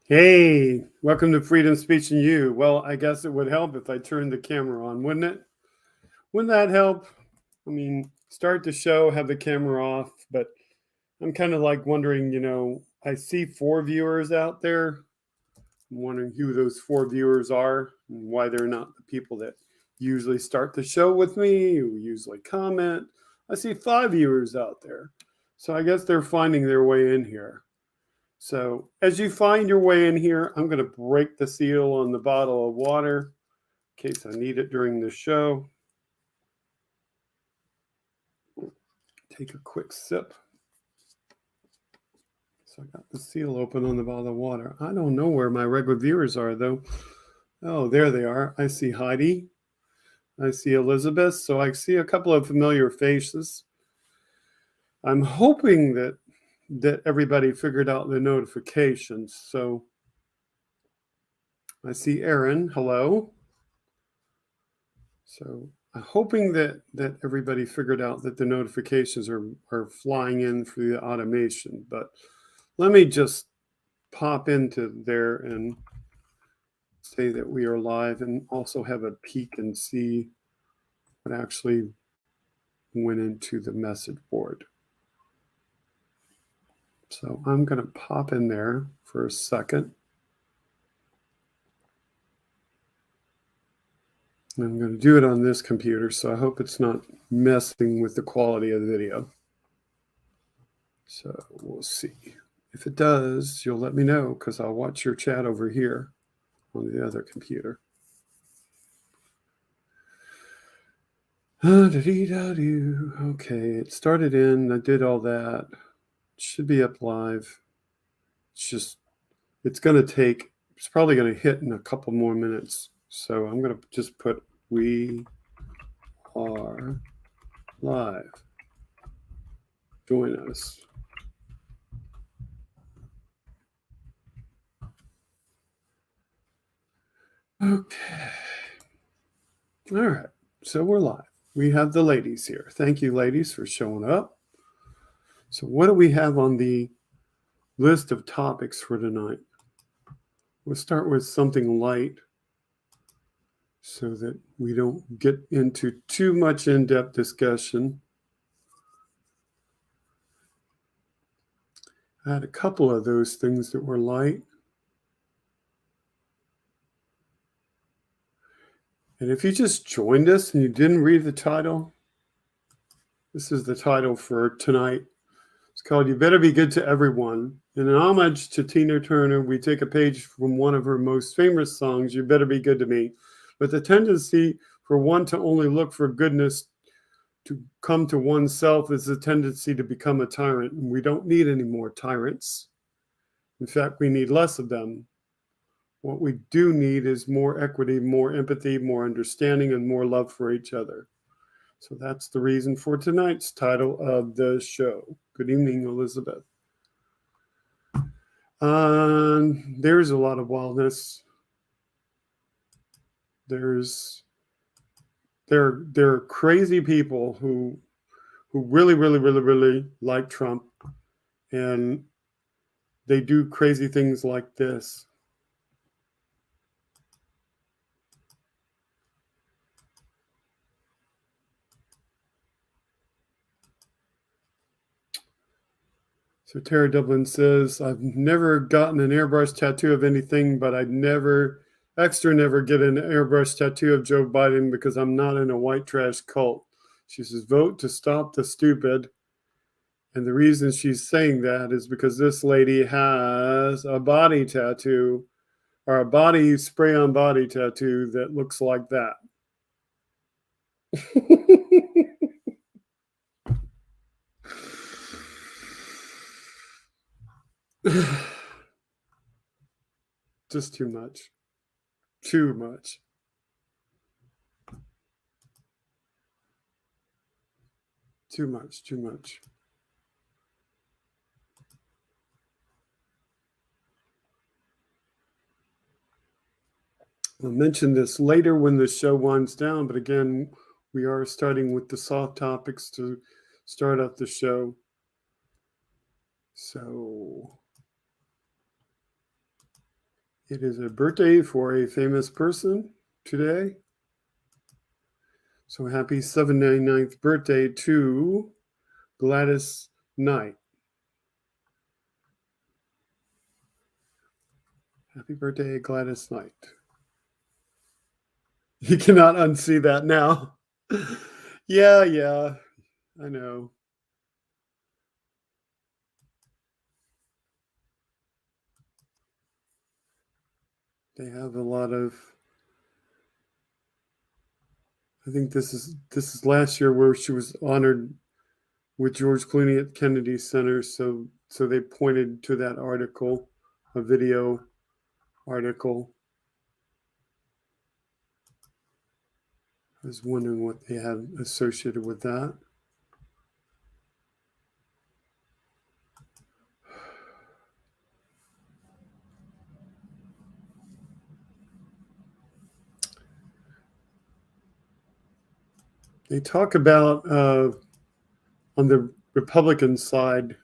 Hey, welcome to Freedom Speech and You. Well, I guess it would help if I turned the camera on, wouldn't it? Wouldn't that help? I mean, start the show, have the camera off, but I'm kind of like wondering, I see 4 viewers out there. I'm wondering who those 4 viewers are and why they're not the people that usually start the show with me, who usually comment. I see 5 viewers out there. So I guess they're finding their way in here. So as you find your way in here, I'm going to break the seal on the bottle of water in case I need it during the show. Take a quick sip. So I got the seal open on the bottle of water. I don't know where my regular viewers are, though. Oh, there they are. I see Heidi. I see Elizabeth. So I see a couple of familiar faces. I'm hoping that everybody figured out the notifications. So I see Erin. Hello. So I'm hoping that everybody figured out that the notifications are flying in through the automation. But let me just pop into there and say that we are live and also have a peek and see what actually went into the message board. So I'm going to pop in there for a second. I'm going to do it on this computer, so I hope it's not messing with the quality of the video. So we'll see. If it does, you'll let me know because I'll watch your chat over here on the other computer. Okay, it started in. I did all that. It should be up live. It's going to take, it's probably going to hit in a couple more minutes. So I'm going to just put we are live. Join us. Okay. All right. So we're live. We have the ladies here. Thank you, ladies, for showing up. So what do we have on the list of topics for tonight? We'll start with something light so that we don't get into too much in-depth discussion. I had a couple of those things that were light. And if you just joined us and you didn't read the title, this is the title for tonight. It's called You Better Be Good to Everyone. In an homage to Tina Turner, we take a page from one of her most famous songs, You Better Be Good to Me. But the tendency for one to only look for goodness to come to oneself is a tendency to become a tyrant. And we don't need any more tyrants. In fact, we need less of them. What we do need is more equity, more empathy, more understanding, and more love for each other. So that's the reason for tonight's title of the show. Good evening, Elizabeth. There's a lot of wildness. There are crazy people who really like Trump, and they do crazy things like this. So Tara Dublin says, I've never gotten an airbrush tattoo of anything, but I'd never get an airbrush tattoo of Joe Biden because I'm not in a white trash cult. She says, vote to stop the stupid. And the reason she's saying that is because this lady has a body tattoo or a body spray on body tattoo that looks like that. Just too much. Too much. Too much. Too much. I'll mention this later when the show winds down, but again, we are starting with the soft topics to start out the show. So It is a birthday for a famous person today. So happy 79th birthday to Gladys Knight. Happy birthday, Gladys Knight. You cannot unsee that now. Yeah, I know. They have a lot of, I think this is last year where she was honored with George Clooney at Kennedy Center. So they pointed to that article, a video article. I was wondering what they had associated with that. They talk about on the Republican side,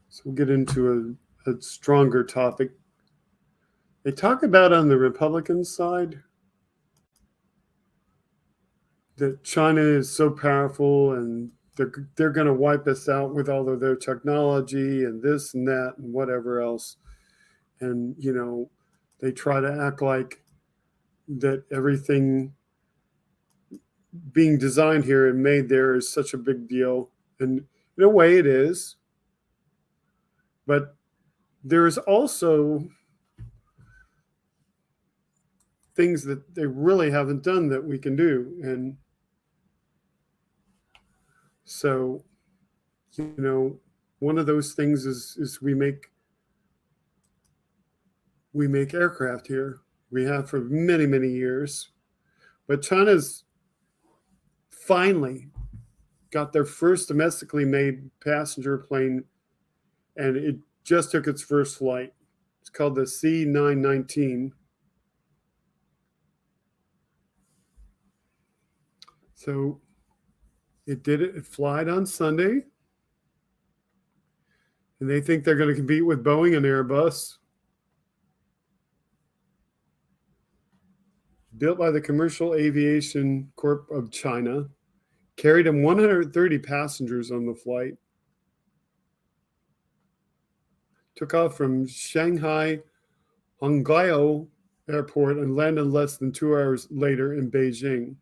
so we'll get into a stronger topic. They talk about on the Republican side that China is so powerful and they're going to wipe us out with all of their technology and this and that and whatever else. And, you know, they try to act like that everything being designed here and made there is such a big deal. And in a way it is. But there is also things that they really haven't done that we can do. And so, you know, one of those things is we make aircraft here. We have for many years. But China's finally got their first domestically made passenger plane, and it just took its first flight. It's called the C919. So it did it. It flied on Sunday, and they think they're going to compete with Boeing and Airbus. Built by the Commercial Aviation Corp of China, carried 130 passengers on the flight. Took off from Shanghai Hongqiao Airport and landed less than 2 hours later in Beijing.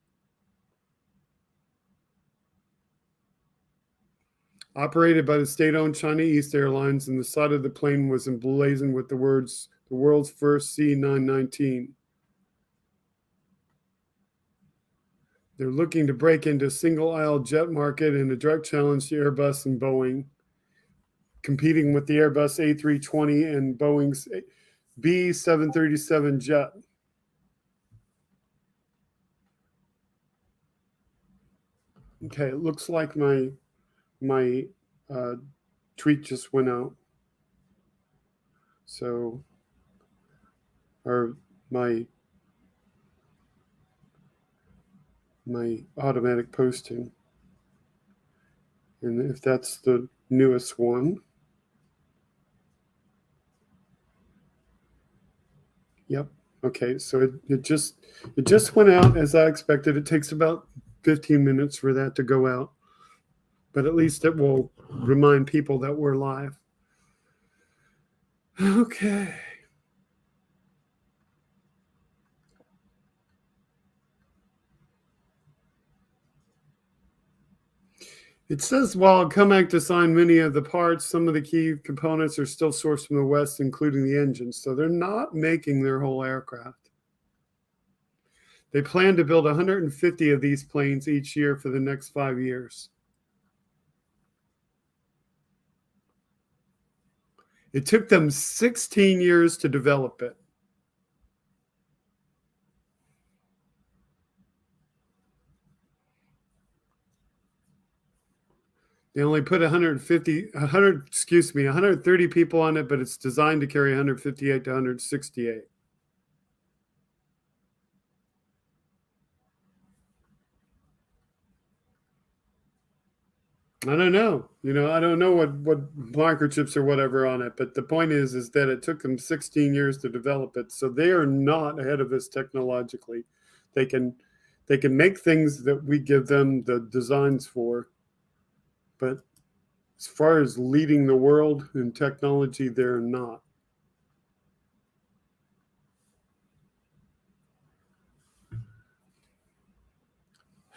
Operated by the state-owned China East Airlines, and the side of the plane was emblazoned with the words, "The world's first C919." They're looking to break into single-aisle jet market in a direct challenge to Airbus and Boeing, competing with the Airbus A320 and Boeing's B737 jet. Okay, it looks like my tweet just went out. So, or my automatic posting. And if that's the newest one. Yep. Okay, so it just went out as I expected. It takes about 15 minutes for that to go out. But at least it will remind people that we're live. Okay. It says while COMAC designed many of the parts, some of the key components are still sourced from the West, including the engines. So they're not making their whole aircraft. They plan to build 150 of these planes each year for the next 5 years. It took them 16 years to develop it. They only put 130 people on it, but it's designed to carry 158 to 168. I don't know. I don't know what microchips or whatever on it, but the point is that it took them 16 years to develop it. So they are not ahead of us technologically. They can they can make things that we give them the designs for, but as far as leading the world in technology, they're not.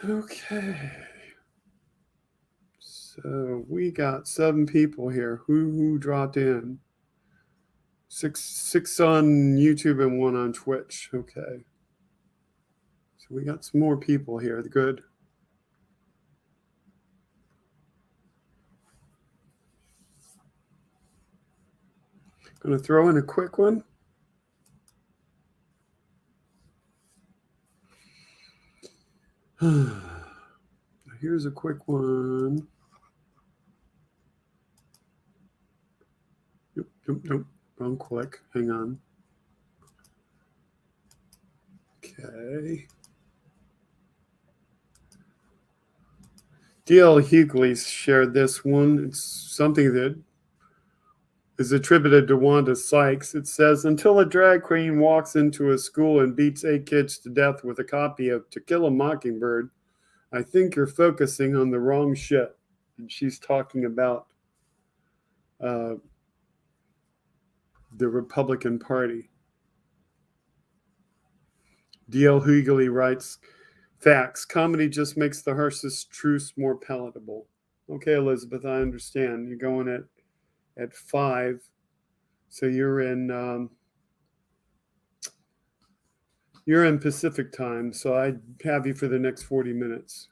Okay. So we got 7 people here. Who dropped in? Six on YouTube and 1 on Twitch. Okay. So we got some more people here. Good. Gonna throw in a quick one. Here's a quick one. Nope. Wrong click. Hang on. Okay. D.L. Hughley shared this one. It's something that is attributed to Wanda Sykes. It says, until a drag queen walks into a school and beats 8 kids to death with a copy of To Kill a Mockingbird, I think you're focusing on the wrong shit. And she's talking about the Republican Party. D.L. Hughley writes, facts. Comedy just makes the harshest truths more palatable. Okay, Elizabeth, I understand. You're going at 5. So you're in Pacific time. So I'd have you for the next 40 minutes.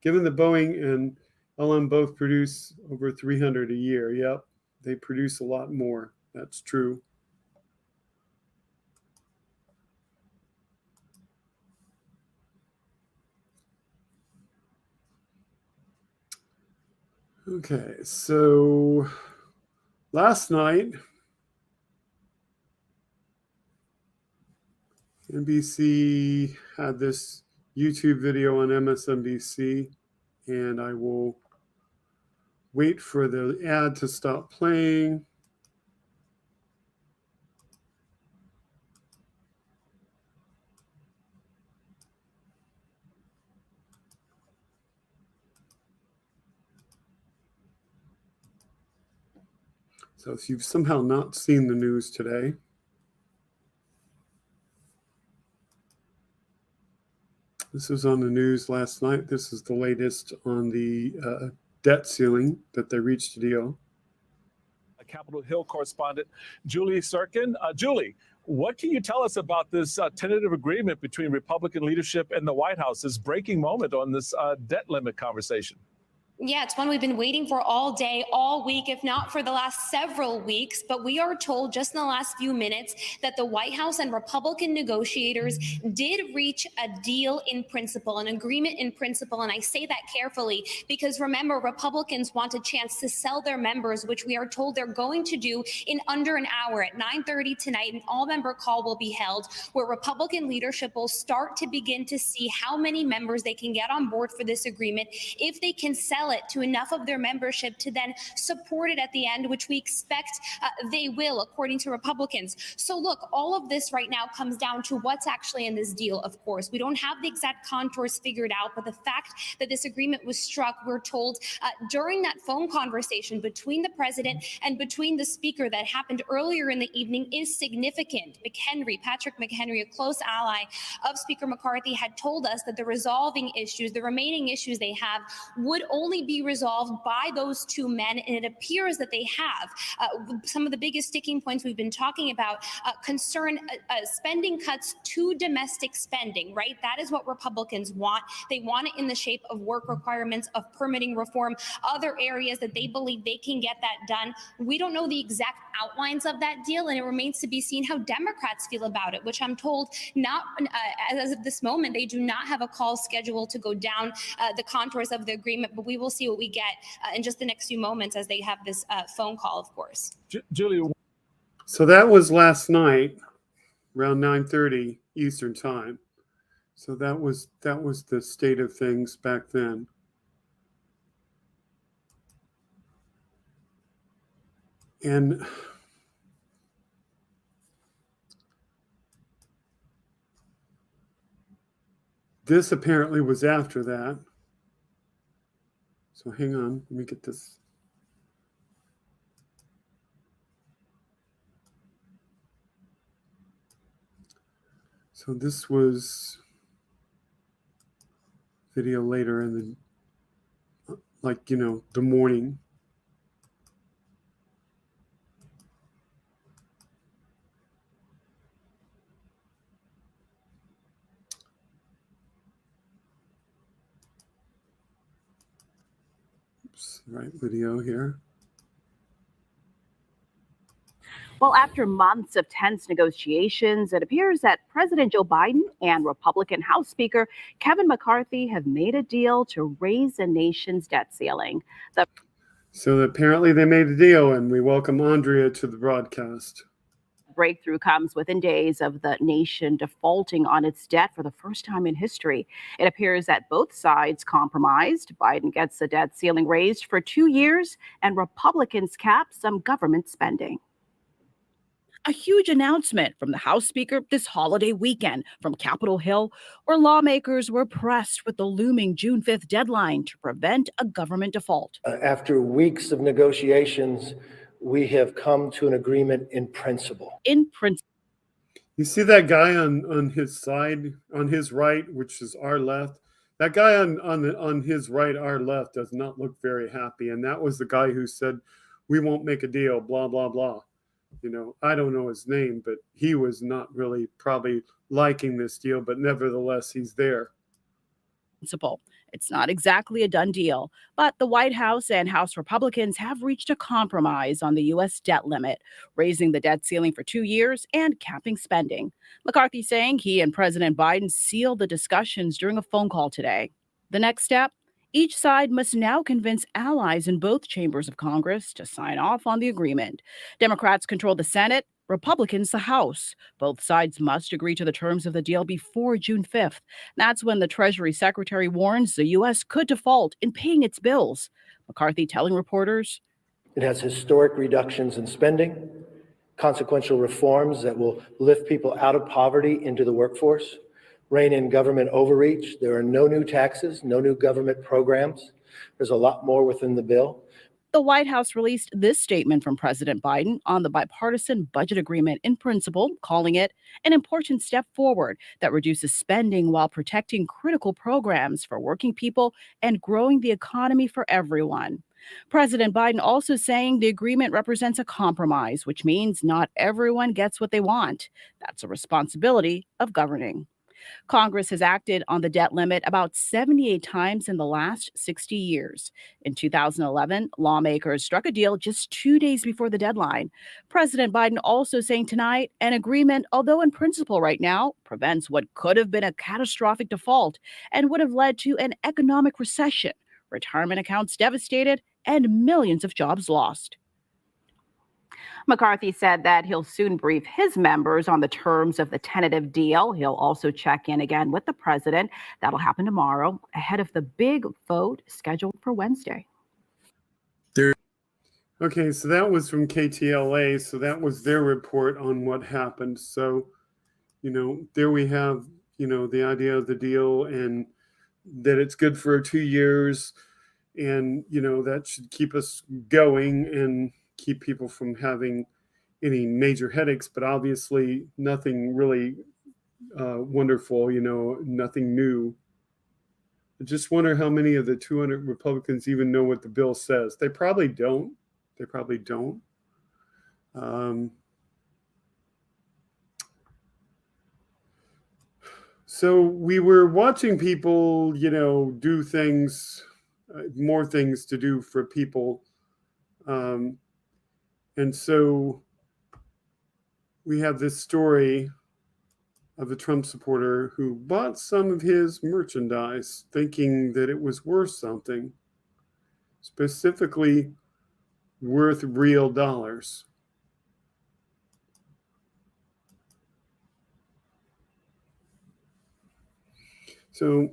Given that Boeing and LM both produce over 300 a year. Yep, they produce a lot more. That's true. Okay, so last night, NBC had this YouTube video on MSNBC, and I will wait for the ad to stop playing. So if you've somehow not seen the news today, this was on the news last night. This is the latest on the debt ceiling that they reached a deal. Capitol Hill correspondent Julie Sirkin. Julie, what can you tell us about this tentative agreement between Republican leadership and the White House, this breaking moment on this debt limit conversation? Yeah, it's one we've been waiting for all day, all week, if not for the last several weeks. But we are told just in the last few minutes that the White House and Republican negotiators did reach a deal in principle, an agreement in principle. And I say that carefully because remember, Republicans want a chance to sell their members, which we are told they're going to do in under an hour at 9:30 tonight. An all-member call will be held where Republican leadership will start to begin to see how many members they can get on board for this agreement, if they can sell it to enough of their membership to then support it at the end, which we expect they will, according to Republicans. So look, all of this right now comes down to what's actually in this deal, of course. We don't have the exact contours figured out, but the fact that this agreement was struck, we're told, during that phone conversation between the president and between the speaker that happened earlier in the evening is significant. Patrick McHenry, a close ally of Speaker McCarthy, had told us that the remaining issues they have would only be resolved by those 2 men, and it appears that they have. Some of the biggest sticking points we've been talking about concern spending cuts to domestic spending, right? That is what Republicans want. They want it in the shape of work requirements, of permitting reform, other areas that they believe they can get that done. We don't know the exact outlines of that deal, and it remains to be seen how Democrats feel about it, which I'm told not as of this moment, they do not have a call scheduled to go down the contours of the agreement, but we will see what we get in just the next few moments as they have this phone call, of course. Julie. So that was last night around 9:30 Eastern time. So that was the state of things back then. And this apparently was after that. So hang on, let me get this. So this was video later in the, like, you know, the morning. Oops, right video here. Well, after months of tense negotiations, it appears that President Joe Biden and Republican House Speaker Kevin McCarthy have made a deal to raise the nation's debt ceiling. So apparently they made a deal, and we welcome Andrea to the broadcast. Breakthrough comes within days of the nation defaulting on its debt for the first time in history. It appears that both sides compromised. Biden gets the debt ceiling raised for 2 years, and Republicans cap some government spending. A huge announcement from the House Speaker this holiday weekend from Capitol Hill, where lawmakers were pressed with the looming June 5th deadline to prevent a government default. After weeks of negotiations, we have come to an agreement in principle. In principle. You see that guy on his side, on his right, which is our left. That guy on his right, our left, does not look very happy. And that was the guy who said, "We won't make a deal," blah, blah, blah. You know, I don't know his name, but he was not really probably liking this deal, but nevertheless, he's there. It's not exactly a done deal, but the White House and House Republicans have reached a compromise on the U.S. debt limit, raising the debt ceiling for 2 years and capping spending. McCarthy saying he and President Biden sealed the discussions during a phone call today. The next step? Each side must now convince allies in both chambers of Congress to sign off on the agreement. Democrats control the Senate, Republicans the House. Both sides must agree to the terms of the deal before June 5th. That's when the Treasury Secretary warns the U.S. could default in paying its bills. McCarthy telling reporters, it has historic reductions in spending, consequential reforms that will lift people out of poverty into the workforce, rein in government overreach. There are no new taxes, no new government programs. There's a lot more within the bill. The White House released this statement from President Biden on the bipartisan budget agreement in principle, calling it an important step forward that reduces spending while protecting critical programs for working people and growing the economy for everyone. President Biden also saying the agreement represents a compromise, which means not everyone gets what they want. That's a responsibility of governing. Congress has acted on the debt limit about 78 times in the last 60 years. In 2011, lawmakers struck a deal just 2 days before the deadline. President Biden also saying tonight an agreement, although in principle right now, prevents what could have been a catastrophic default and would have led to an economic recession, retirement accounts devastated, and millions of jobs lost. McCarthy said that he'll soon brief his members on the terms of the tentative deal. He'll also check in again with the president. That'll happen tomorrow ahead of the big vote scheduled for Wednesday. Okay, so that was from KTLA. So that was their report on what happened. So, you know, there we have, you know, the idea of the deal and that it's good for 2 years. And, you know, that should keep us going and keep people from having any major headaches, but obviously nothing really wonderful, you know, nothing new. I just wonder how many of the 200 Republicans even know what the bill says. They probably don't. So we were watching people, you know, do things, more things to do for people. And so we have this story of a Trump supporter who bought some of his merchandise thinking that it was worth something, specifically worth real dollars. So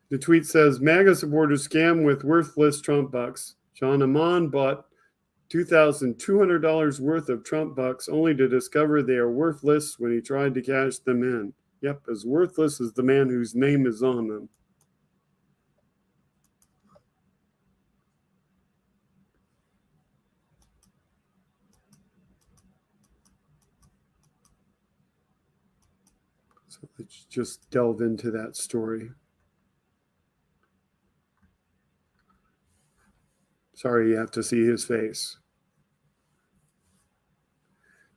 the tweet says, MAGA supporters scam with worthless Trump bucks. John Amon bought $2,200 worth of Trump bucks only to discover they are worthless when he tried to cash them in. Yep, as worthless as the man whose name is on them. So let's just delve into that story. Sorry, you have to see his face.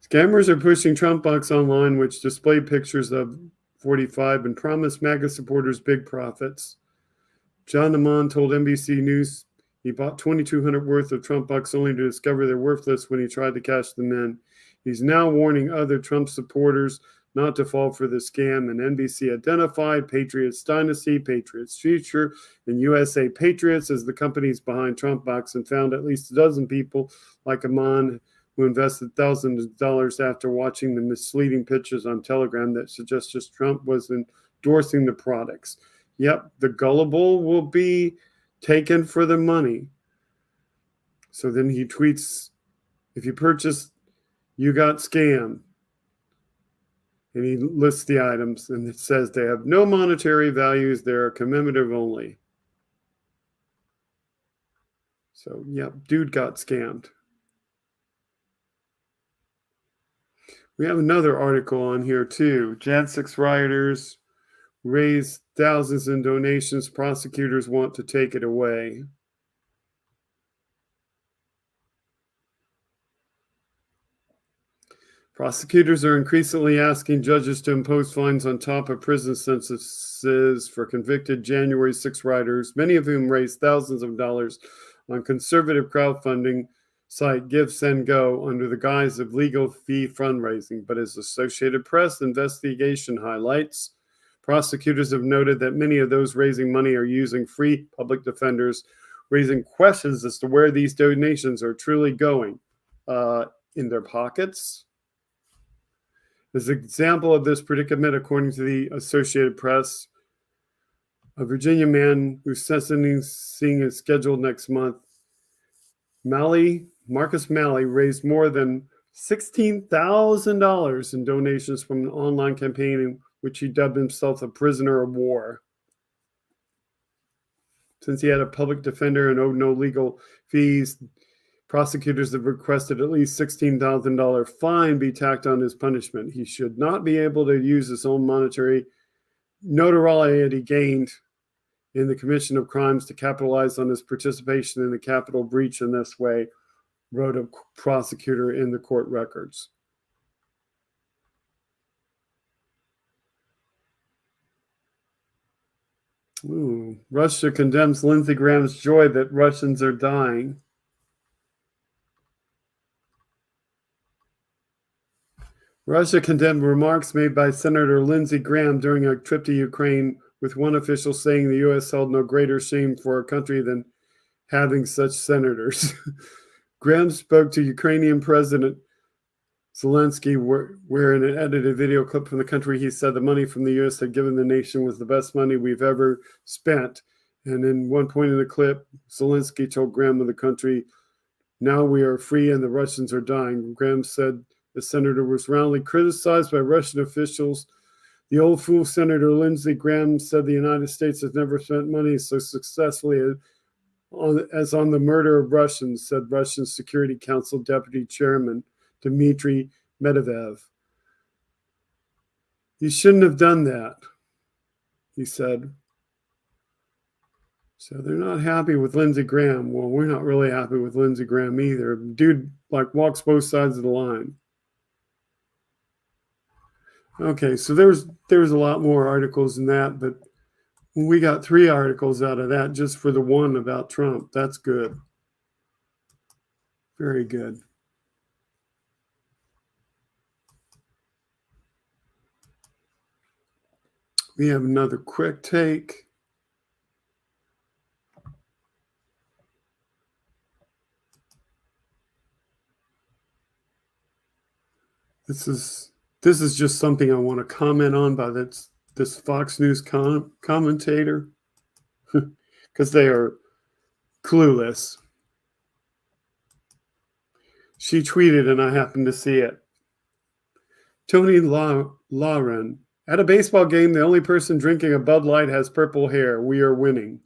Scammers are pushing Trump bucks online, which display pictures of 45 and promise MAGA supporters big profits. John Amon told NBC News he bought $2,200 worth of Trump bucks only to discover they're worthless when he tried to cash them in. He's now warning other Trump supporters not to fall for the scam, and NBC identified Patriots Dynasty, Patriots Future, and USA Patriots as the companies behind Trump bucks, and found at least a dozen people like Amon who invested thousands of dollars after watching the misleading pictures on Telegram that suggested Trump was endorsing the products. Yep, the gullible will be taken for the money. So then he tweets, if you purchase, you got scammed. And he lists the items, and it says they have no monetary values. They're commemorative only. So, yep, dude got scammed. We have another article on here, too. Jan 6 rioters raised thousands in donations. Prosecutors want to take it away. Prosecutors are increasingly asking judges to impose fines on top of prison sentences for convicted January 6 rioters, many of whom raised thousands of dollars on conservative crowdfunding site Give, Send, Go under the guise of legal fee fundraising. But as Associated Press investigation highlights, prosecutors have noted that many of those raising money are using free public defenders, raising questions as to where these donations are truly going. In their pockets? As an example of this predicament, according to the Associated Press, a Virginia man whose sentencing is scheduled next month, Marcus Malley, raised more than $16,000 in donations from an online campaign in which he dubbed himself a prisoner of war. Since he had a public defender and owed no legal fees, prosecutors have requested at least $16,000 fine be tacked on his punishment. He should not be able to use his own monetary notoriety gained in the commission of crimes to capitalize on his participation in the Capitol breach in this way, wrote a prosecutor in the court records. Ooh, Russia condemns Lindsey Graham's joy that Russians are dying. Russia condemned remarks made by Senator Lindsey Graham during a trip to Ukraine, with one official saying the U.S. held no greater shame for a country than having such senators. Graham spoke to Ukrainian President Zelensky, where in an edited video clip from the country, he said the money from the U.S. had given the nation was the best money we've ever spent. And in one point in the clip, Zelensky told Graham of the country, now we are free and the Russians are dying. Graham said the senator was roundly criticized by Russian officials. The old fool Senator Lindsey Graham said the United States has never spent money so successfully as on the murder of Russians, said Russian Security Council Deputy Chairman Dmitry Medvedev. He shouldn't have done that, he said. So they're not happy with Lindsey Graham. Well, we're not really happy with Lindsey Graham either. Dude, walks both sides of the line. Okay, so there's a lot more articles than that, but we got 3 articles out of that just for the one about Trump. That's good. Very good. We have another quick take. This is just something I want to comment on by this Fox News commentator, because they are clueless. She tweeted, and I happened to see it. Tony Lauren, at a baseball game, the only person drinking a Bud Light has purple hair. We are winning.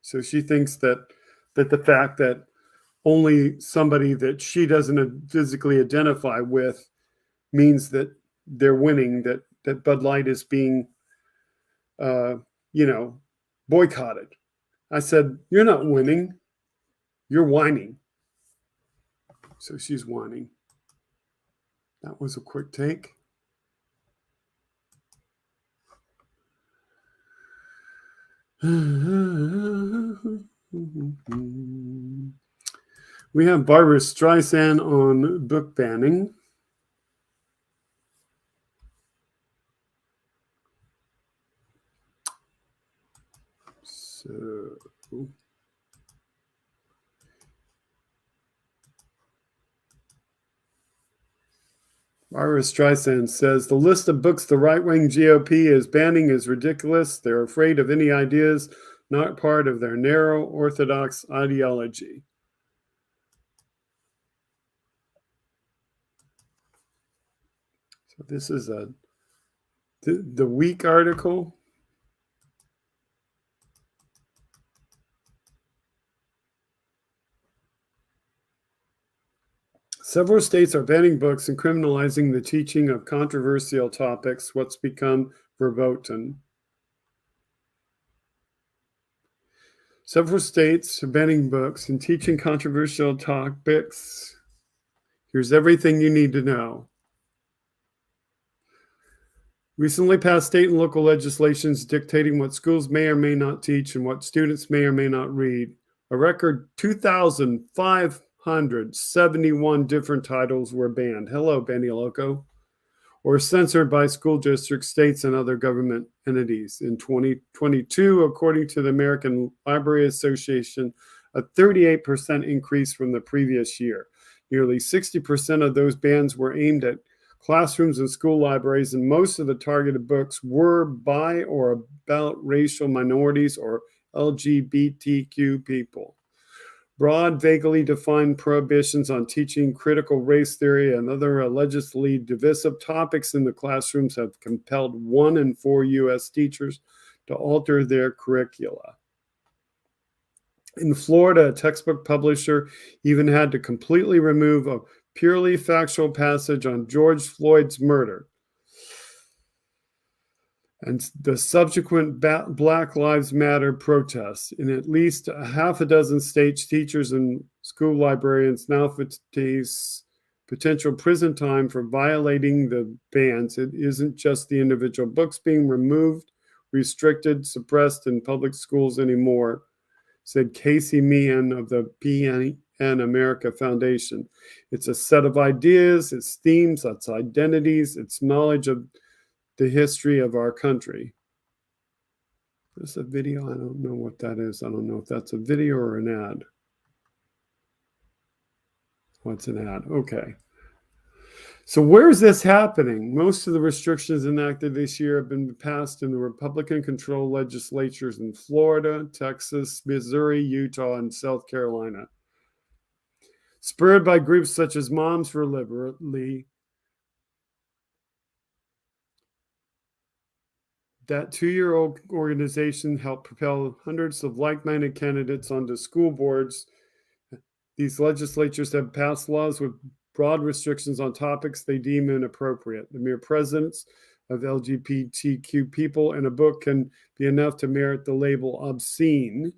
So she thinks that the fact that only somebody that she doesn't physically identify with means that they're winning, that Bud Light is being, boycotted. I said, you're not winning. You're whining. So she's whining. That was a quick take. We have Barbara Streisand on book banning. So Barbara Streisand says, the list of books the right-wing GOP is banning is ridiculous. They're afraid of any ideas not part of their narrow orthodox ideology. So this is the Week article. Several states are banning books and criminalizing the teaching of controversial topics, what's become verboten. Several states are banning books and teaching controversial topics. Here's everything you need to know. Recently passed state and local legislations dictating what schools may or may not teach and what students may or may not read. A record 2,571 different titles were banned. Hello, Benny Loco. Or censored by school districts, states, and other government entities. In 2022, according to the American Library Association, a 38% increase from the previous year. Nearly 60% of those bans were aimed at classrooms and school libraries, and most of the targeted books were by or about racial minorities or LGBTQ people. Broad, vaguely defined prohibitions on teaching critical race theory and other allegedly divisive topics in the classrooms have compelled 1 in 4 U.S. teachers to alter their curricula. In Florida, a textbook publisher even had to completely remove a purely factual passage on George Floyd's murder and the subsequent Black Lives Matter protests. In at least a half a dozen states, teachers and school librarians now face potential prison time for violating the bans. It isn't just the individual books being removed, restricted, suppressed in public schools anymore, said Casey Meehan of the PN America Foundation. It's a set of ideas, it's themes, it's identities, it's knowledge of the history of our country. There's a video. I don't know what that is. I don't know if that's a video or an ad. What's an ad? Okay. So where is this happening? Most of the restrictions enacted this year have been passed in the Republican-controlled legislatures in Florida, Texas, Missouri, Utah, and South Carolina. Spurred by groups such as Moms for Liberty, that 2-year-old organization helped propel hundreds of like-minded candidates onto school boards. These legislatures have passed laws with broad restrictions on topics they deem inappropriate. The mere presence of LGBTQ people in a book can be enough to merit the label obscene.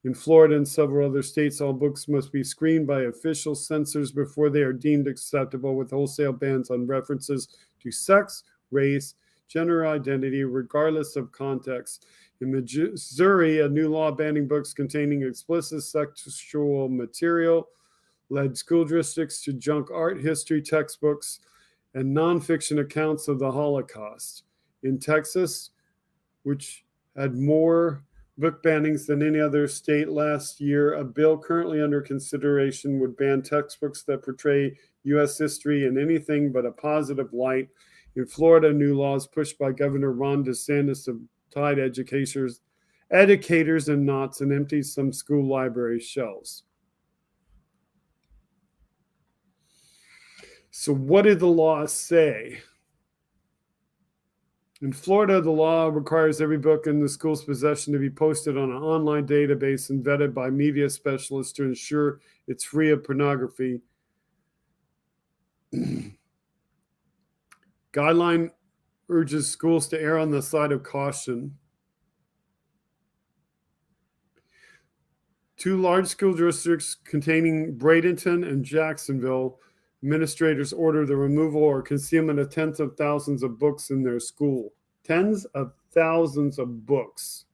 In Florida and several other states, all books must be screened by official censors before they are deemed acceptable, with wholesale bans on references to sex, race, gender identity, regardless of context. In Missouri, a new law banning books containing explicit sexual material led school districts to junk art history textbooks and nonfiction accounts of the Holocaust. In Texas, which had more book bannings than any other state last year, a bill currently under consideration would ban textbooks that portray U.S. history in anything but a positive light. In Florida, new laws pushed by Governor Ron DeSantis have tied educators in knots and emptied some school library shelves. So what did the law say? In Florida, the law requires every book in the school's possession to be posted on an online database and vetted by media specialists to ensure it's free of pornography. Guideline urges schools to err on the side of caution. 2 large school districts containing Bradenton and Jacksonville, administrators order the removal or concealment of tens of thousands of books in their school. Tens of thousands of books.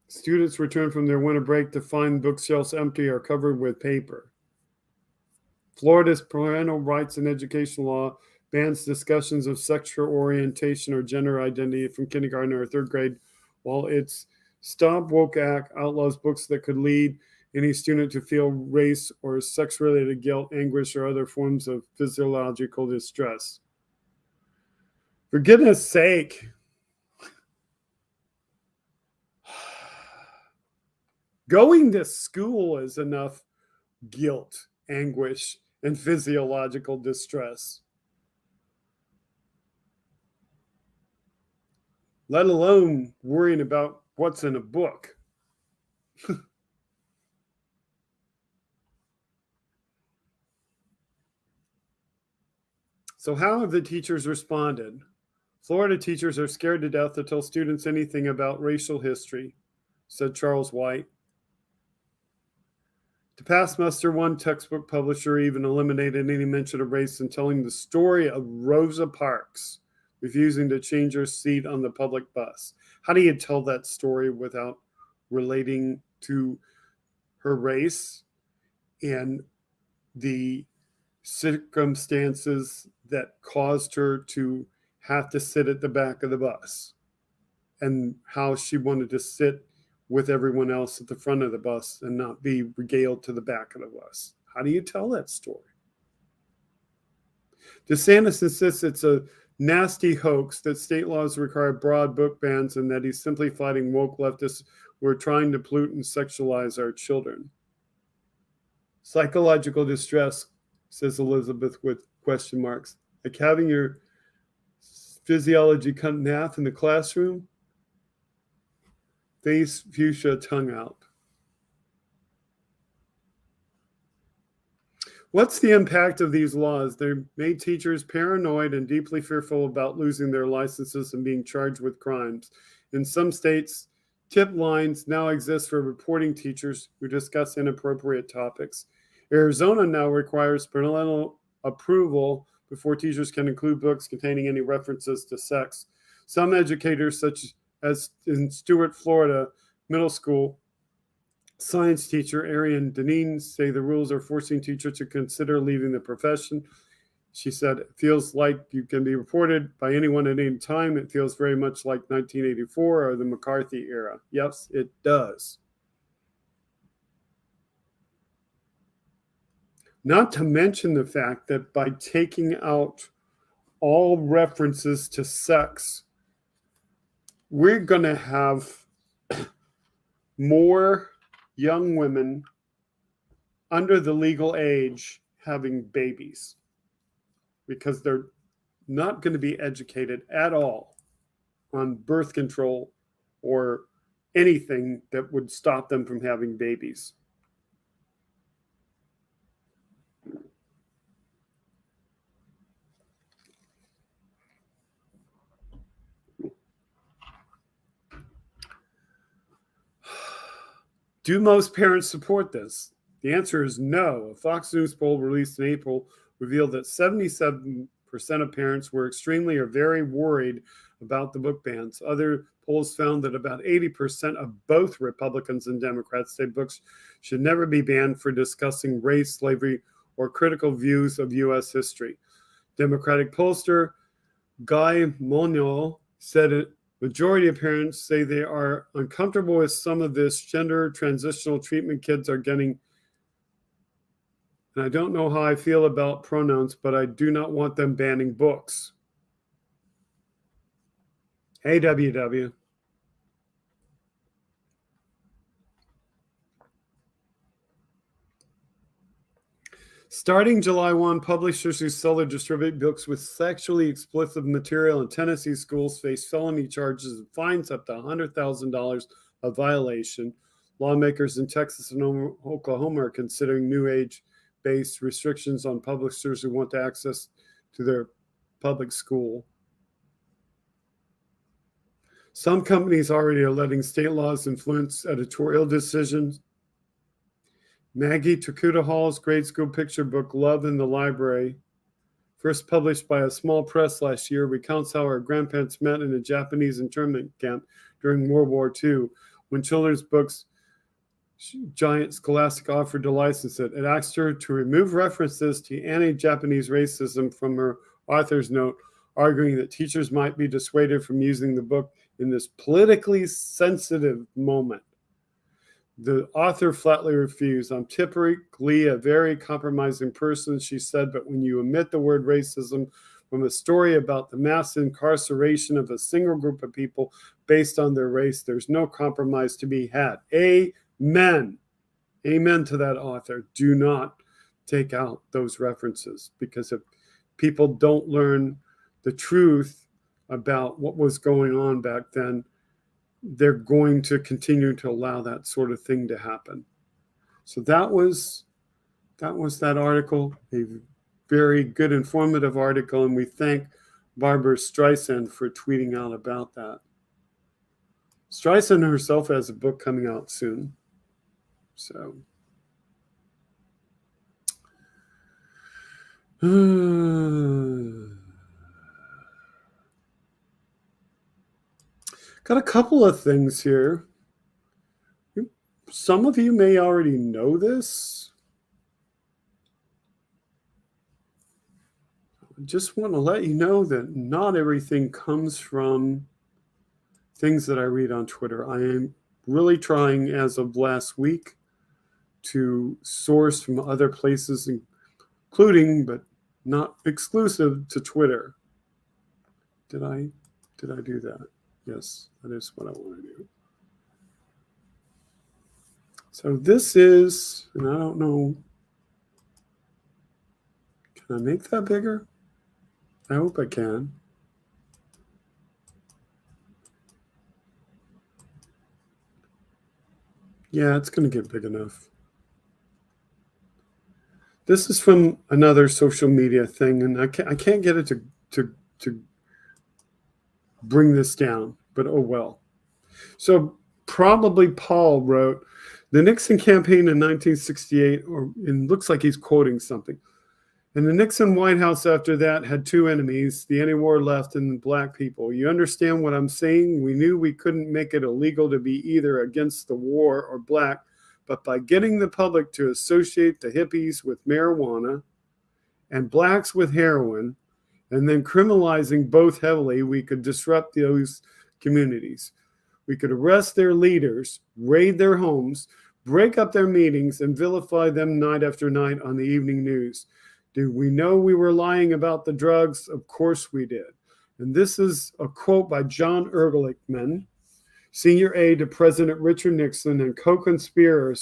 Students return from their winter break to find bookshelves empty or covered with paper. Florida's parental rights and education law bans discussions of sexual orientation or gender identity from kindergarten or 3rd grade, while its Stop Woke Act outlaws books that could lead any student to feel race or sex-related guilt, anguish, or other forms of physiological distress. For goodness sake, going to school is enough guilt, anguish, and physiological distress. Let alone worrying about what's in a book. So how have the teachers responded? Florida teachers are scared to death to tell students anything about racial history, said Charles White. To pass muster, one textbook publisher even eliminated any mention of race in telling the story of Rosa Parks refusing to change her seat on the public bus. How do you tell that story without relating to her race and the circumstances that caused her to have to sit at the back of the bus and how she wanted to sit with everyone else at the front of the bus and not be regaled to the back of the bus? How do you tell that story? DeSantis insists it's a nasty hoax that state laws require broad book bans and that he's simply fighting woke leftists who are trying to pollute and sexualize our children. Psychological distress, says Elizabeth with question marks, like having your physiology cut in half in the classroom. Face, fuchsia, tongue out. What's the impact of these laws? They made teachers paranoid and deeply fearful about losing their licenses and being charged with crimes. In some states, tip lines now exist for reporting teachers who discuss inappropriate topics. Arizona now requires parental approval before teachers can include books containing any references to sex. Some educators, such as in Stuart, Florida, middle school science teacher Arian Deneen, say the rules are forcing teachers to consider leaving the profession. She said, it feels like you can be reported by anyone at any time. It feels very much like 1984 or the McCarthy era. Yes, it does. Not to mention the fact that by taking out all references to sex, we're going to have more young women under the legal age having babies because they're not going to be educated at all on birth control or anything that would stop them from having babies. Do most parents support this? The answer is no. A Fox News poll released in April revealed that 77% of parents were extremely or very worried about the book bans. Other polls found that about 80% of both Republicans and Democrats say books should never be banned for discussing race, slavery, or critical views of U.S. history. Democratic pollster Guy Monod said it. Majority of parents say they are uncomfortable with some of this gender transitional treatment kids are getting. And I don't know how I feel about pronouns, but I do not want them banning books. Hey, WW. Starting July 1, publishers who sell or distribute books with sexually explicit material in Tennessee schools face felony charges and fines up to $100,000 a violation. Lawmakers in Texas and Oklahoma are considering new age-based restrictions on publishers who want access to their public school. Some companies already are letting state laws influence editorial decisions. Maggie Takuta Hall's grade school picture book, Love in the Library, first published by a small press last year, recounts how her grandparents met in a Japanese internment camp during World War II. When children's books giant Scholastic offered to license it, it asked her to remove references to anti-Japanese racism from her author's note, arguing that teachers might be dissuaded from using the book in this politically sensitive moment. The author flatly refused. I'm typically a very compromising person, she said, but when you omit the word racism from a story about the mass incarceration of a single group of people based on their race, there's no compromise to be had. Amen. Amen to that author. Do not take out those references, because if people don't learn the truth about what was going on back then, they're going to continue to allow that sort of thing to happen. So that was that article, a very good, informative article, and we thank Barbara Streisand for tweeting out about that. Streisand herself has a book coming out soon. So got a couple of things here. Some of you may already know this. I just want to let you know that not everything comes from things that I read on Twitter. I am really trying, as of last week, to source from other places, including but not exclusive to Twitter. Did I do that? Yes, that is what I want to do. So this is, and I don't know, can I make that bigger? I hope I can. Yeah, it's going to get big enough. This is from another social media thing, and I can't get it to bring this down, but oh well. So probably Paul wrote, the Nixon campaign in 1968, and looks like he's quoting something. And the Nixon White House after that had two enemies, the anti-war left and black people. You understand what I'm saying? We knew we couldn't make it illegal to be either against the war or black, but by getting the public to associate the hippies with marijuana and blacks with heroin, and then criminalizing both heavily, we could disrupt those communities. We could arrest their leaders, raid their homes, break up their meetings, and vilify them night after night on the evening news. Did we know we were lying about the drugs? Of course we did. And this is a quote by John Ehrlichman, senior aide to President Richard Nixon and co-conspirator,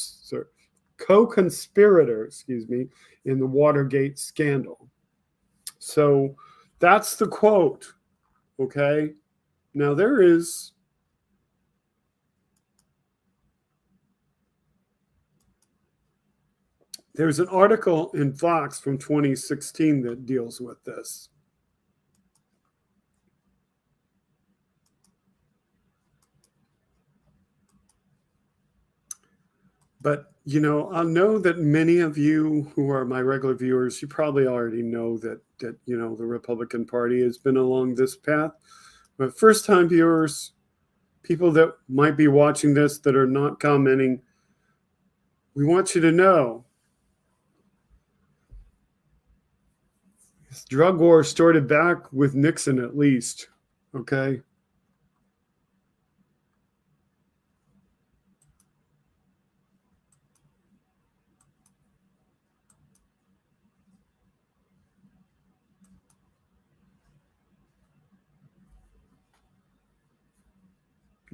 in the Watergate scandal. So that's the quote, okay? Now there's an article in Vox from 2016 that deals with this. But, you know, I know that many of you who are my regular viewers, you probably already know that you know, the Republican Party has been along this path. But first-time viewers, people that might be watching this that are not commenting, we want you to know this drug war started back with Nixon, at least, okay?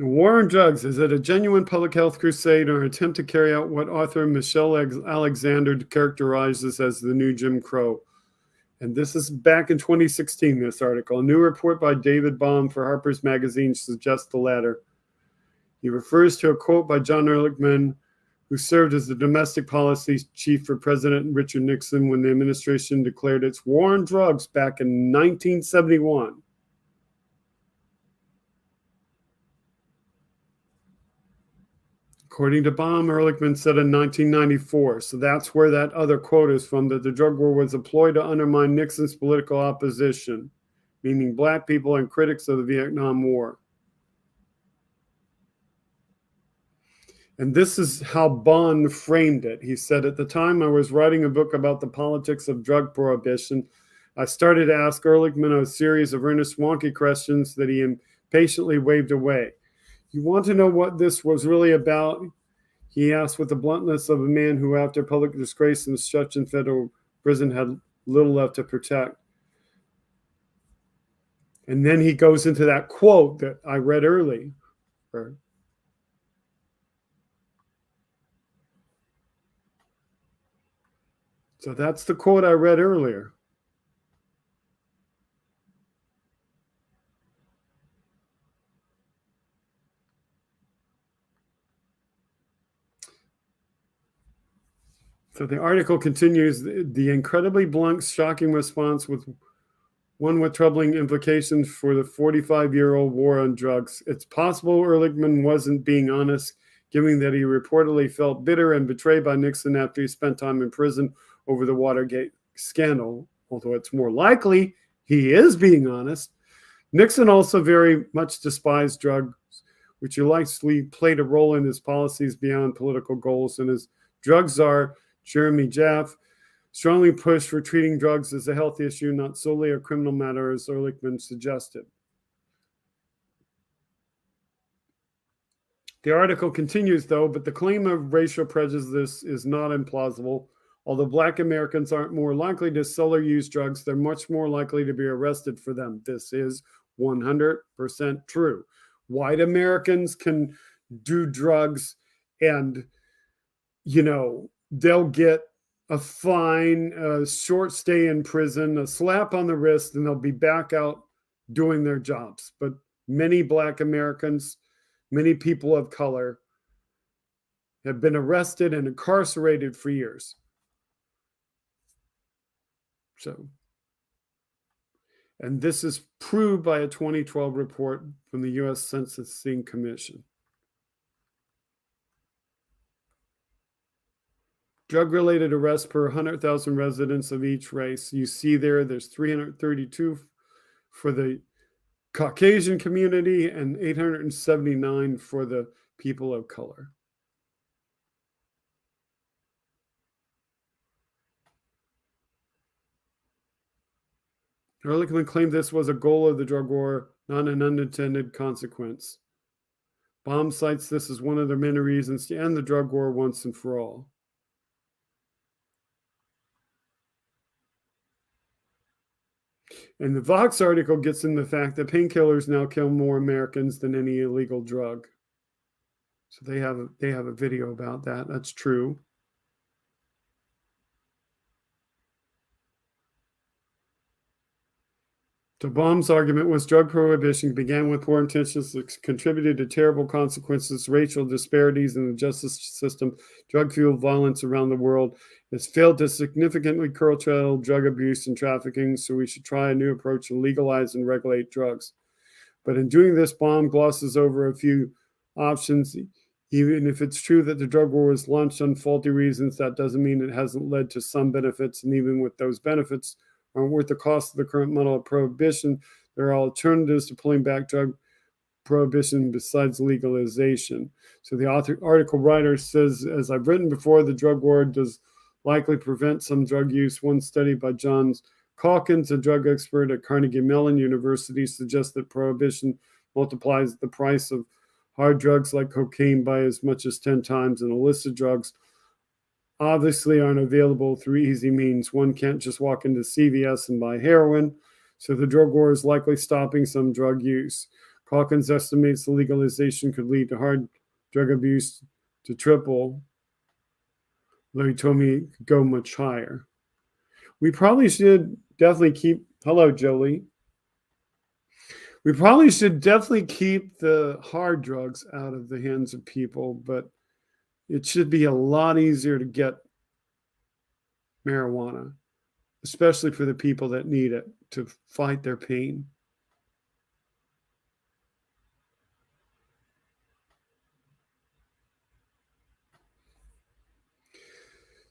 War on drugs, is it a genuine public health crusade or an attempt to carry out what author Michelle Alexander characterizes as the new Jim Crow? And this is back in 2016, this article. A new report by David Baum for Harper's Magazine suggests the latter. He refers to a quote by John Ehrlichman, who served as the domestic policy chief for President Richard Nixon when the administration declared its war on drugs back in 1971. According to Baum, Ehrlichman said in 1994, so that's where that other quote is from, that the drug war was a ploy to undermine Nixon's political opposition, meaning black people and critics of the Vietnam War. And this is how Bond framed it. He said, at the time I was writing a book about the politics of drug prohibition, I started to ask Ehrlichman a series of earnest, wonky questions that he impatiently waved away. You want to know what this was really about? He asked with the bluntness of a man who, after public disgrace and stretch in federal prison, had little left to protect. And then he goes into that quote that I read earlier. So that's the quote I read earlier. So the article continues, the incredibly blunt, shocking response with one with troubling implications for the 45-year-old war on drugs. It's possible Ehrlichman wasn't being honest, given that he reportedly felt bitter and betrayed by Nixon after he spent time in prison over the Watergate scandal, although it's more likely he is being honest. Nixon also very much despised drugs, which likely played a role in his policies beyond political goals, and his drug czar, Jeremy Jaffe, strongly pushed for treating drugs as a health issue, not solely a criminal matter, as Ehrlichman suggested. The article continues, though, but the claim of racial prejudice is not implausible. Although Black Americans aren't more likely to sell or use drugs, they're much more likely to be arrested for them. This is 100% true. White Americans can do drugs and, they'll get a fine, a short stay in prison, a slap on the wrist, and they'll be back out doing their jobs. But many Black Americans, many people of color have been arrested and incarcerated for years. So, and this is proved by a 2012 report from the U.S. Sentencing Commission. Drug-related arrests per 100,000 residents of each race. You see there's 332 for the Caucasian community and 879 for the people of color. Ehrlichman claimed this was a goal of the drug war, not an unintended consequence. Baum cites this as one of the many reasons to end the drug war once and for all. And the Vox article gets in the fact that painkillers now kill more Americans than any illegal drug. So they have a video about that. That's true. So Baum's argument was drug prohibition began with poor intentions that contributed to terrible consequences, racial disparities in the justice system, drug-fueled violence around the world. It's failed to significantly curtail drug abuse and trafficking, so we should try a new approach to legalize and regulate drugs. But in doing this, Baum glosses over a few options. Even if it's true that the drug war was launched on faulty reasons, that doesn't mean it hasn't led to some benefits, and even with those benefits, aren't worth the cost of the current model of prohibition. There are alternatives to pulling back drug prohibition besides legalization. So the article writer says, as I've written before, the drug war does likely prevent some drug use. One study by John Calkins, a drug expert at Carnegie Mellon University, suggests that prohibition multiplies the price of hard drugs like cocaine by as much as 10 times, and illicit drugs obviously aren't available through easy means. One can't just walk into CVS and buy heroin, so the drug war is likely stopping some drug use. Calkins estimates the legalization could lead to hard drug abuse to triple, though he told me it could go much higher. We probably should definitely keep, hello, Jolie. We probably should definitely keep the hard drugs out of the hands of people, but it should be a lot easier to get marijuana, especially for the people that need it to fight their pain.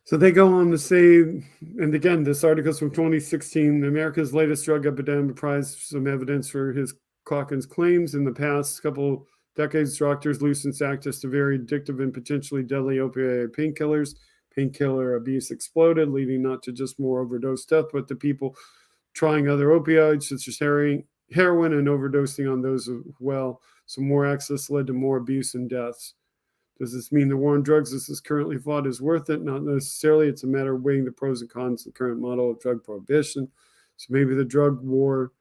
So they go on to say, and again, this article is from 2016, America's latest drug epidemic provides some evidence for his Calkins claims. In the past couple decades, doctors loosened access to very addictive and potentially deadly opioid painkillers. Painkiller abuse exploded, leading not to just more overdose death, but to people trying other opioids such as heroin and overdosing on those as well. So more access led to more abuse and deaths. Does this mean the war on drugs as is currently fought is worth it? Not necessarily. It's a matter of weighing the pros and cons of the current model of drug prohibition. So maybe the drug war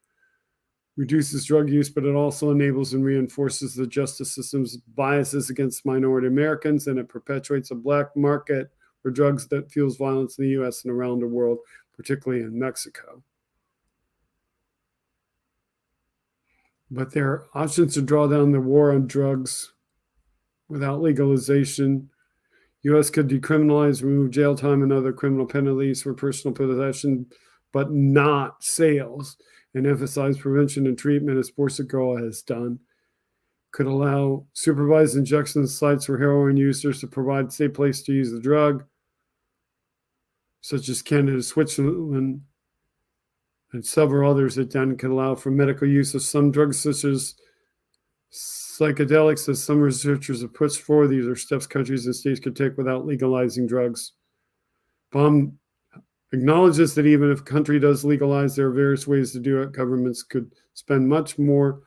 reduces drug use, but it also enables and reinforces the justice system's biases against minority Americans, and it perpetuates a black market for drugs that fuels violence in the U.S. and around the world, particularly in Mexico. But there are options to draw down the war on drugs without legalization. U.S. could decriminalize, remove jail time and other criminal penalties for personal possession, but not sales, and emphasize prevention and treatment as Portugal has done. Could allow supervised injection sites for heroin users to provide a safe place to use the drug, such as Canada, Switzerland, and several others that then could allow for medical use of some drugs such as psychedelics, as some researchers have pushed for. These are steps countries and states could take without legalizing drugs. Baum acknowledges that even if a country does legalize, there are various ways to do it. Governments could spend much more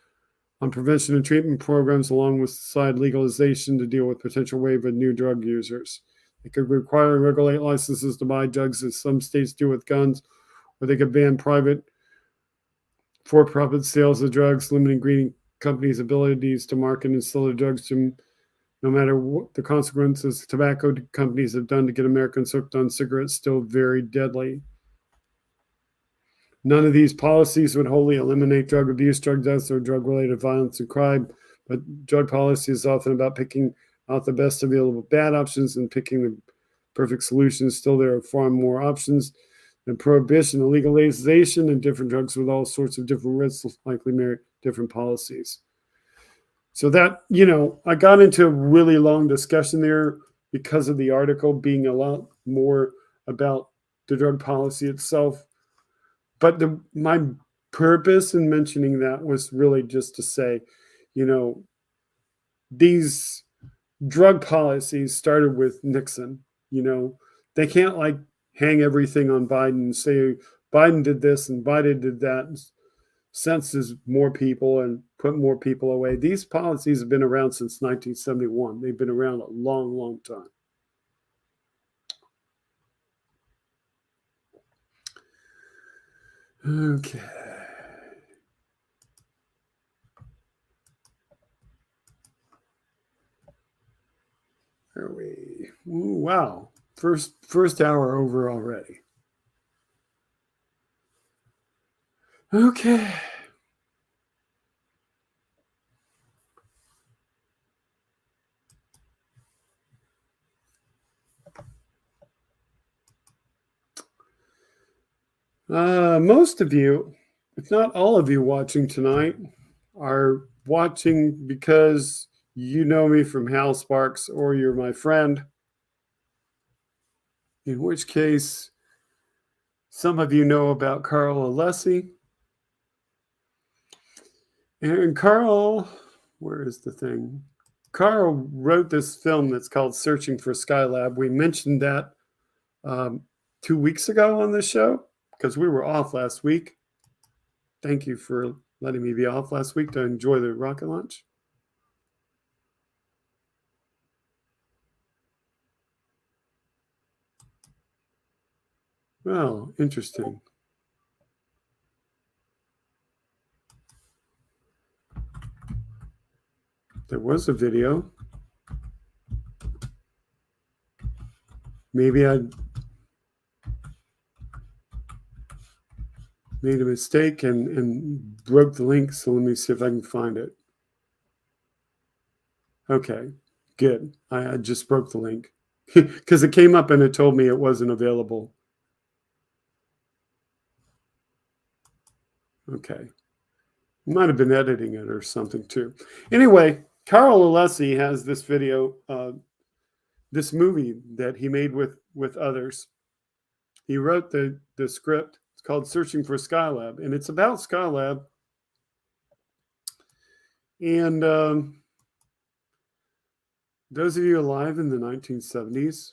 on prevention and treatment programs along with side legalization to deal with potential wave of new drug users. They could require and regulate licenses to buy drugs, as some states do with guns, or they could ban private for-profit sales of drugs, limiting green companies' abilities to market and sell their drugs to no matter what the consequences tobacco companies have done to get Americans hooked on cigarettes, still very deadly. None of these policies would wholly eliminate drug abuse, drug deaths, or drug-related violence and crime, but drug policy is often about picking out the best available bad options and picking the perfect solutions. Still, there are far more options than prohibition and legalization, and different drugs with all sorts of different risks likely merit different policies. So that, I got into a really long discussion there because of the article being a lot more about the drug policy itself. But my purpose in mentioning that was really just to say, these drug policies started with Nixon. They can't hang everything on Biden and say Biden did this and Biden did that, and census more people and put more people away. These policies have been around since 1971. They've been around a long, long time. Okay. There we. Ooh, wow. First hour over already. Okay. Most of you, if not all of you watching tonight, are watching because you know me from Hal Sparks or you're my friend. In which case, some of you know about Carl Alessi. And Carl, where is the thing? Carl wrote this film that's called Searching for Skylab. We mentioned that 2 weeks ago on this show because we were off last week. Thank you for letting me be off last week to enjoy the rocket launch. Well, interesting. There was a video. Maybe I made a mistake and broke the link. So let me see if I can find it. Okay, good. I just broke the link because it came up and it told me it wasn't available. Okay. Might have been editing it or something too. Anyway, Carl Alessi has this video, this movie that he made with others. He wrote the script. It's called Searching for Skylab, and it's about Skylab. And those of you alive in the 1970s,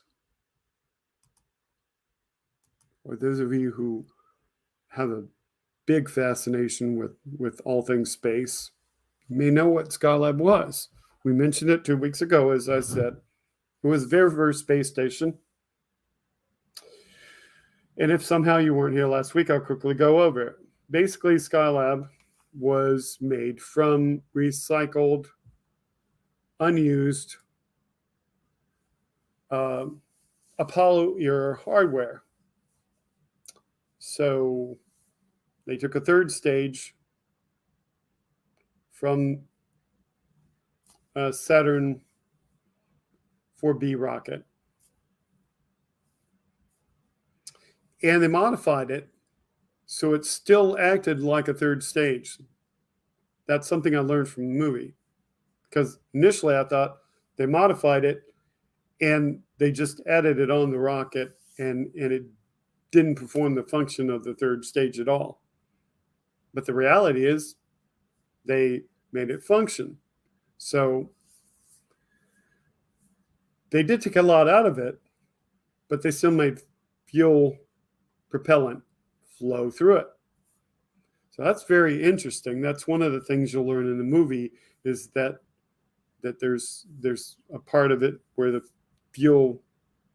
or those of you who have a big fascination with all things space, you may know what Skylab was. We mentioned it 2 weeks ago, as I said. It was the very first space station. And if somehow you weren't here last week, I'll quickly go over it. Basically, Skylab was made from recycled, unused Apollo era hardware. So they took a third stage from a Saturn 4B rocket, and they modified it so it still acted like a third stage. That's something I learned from the movie, because initially I thought they modified it and they just added it on the rocket, and it didn't perform the function of the third stage at all. But the reality is they made it function. So they did take a lot out of it, but they still made fuel propellant flow through it. So that's very interesting. That's one of the things you'll learn in the movie, is that there's a part of it where the fuel,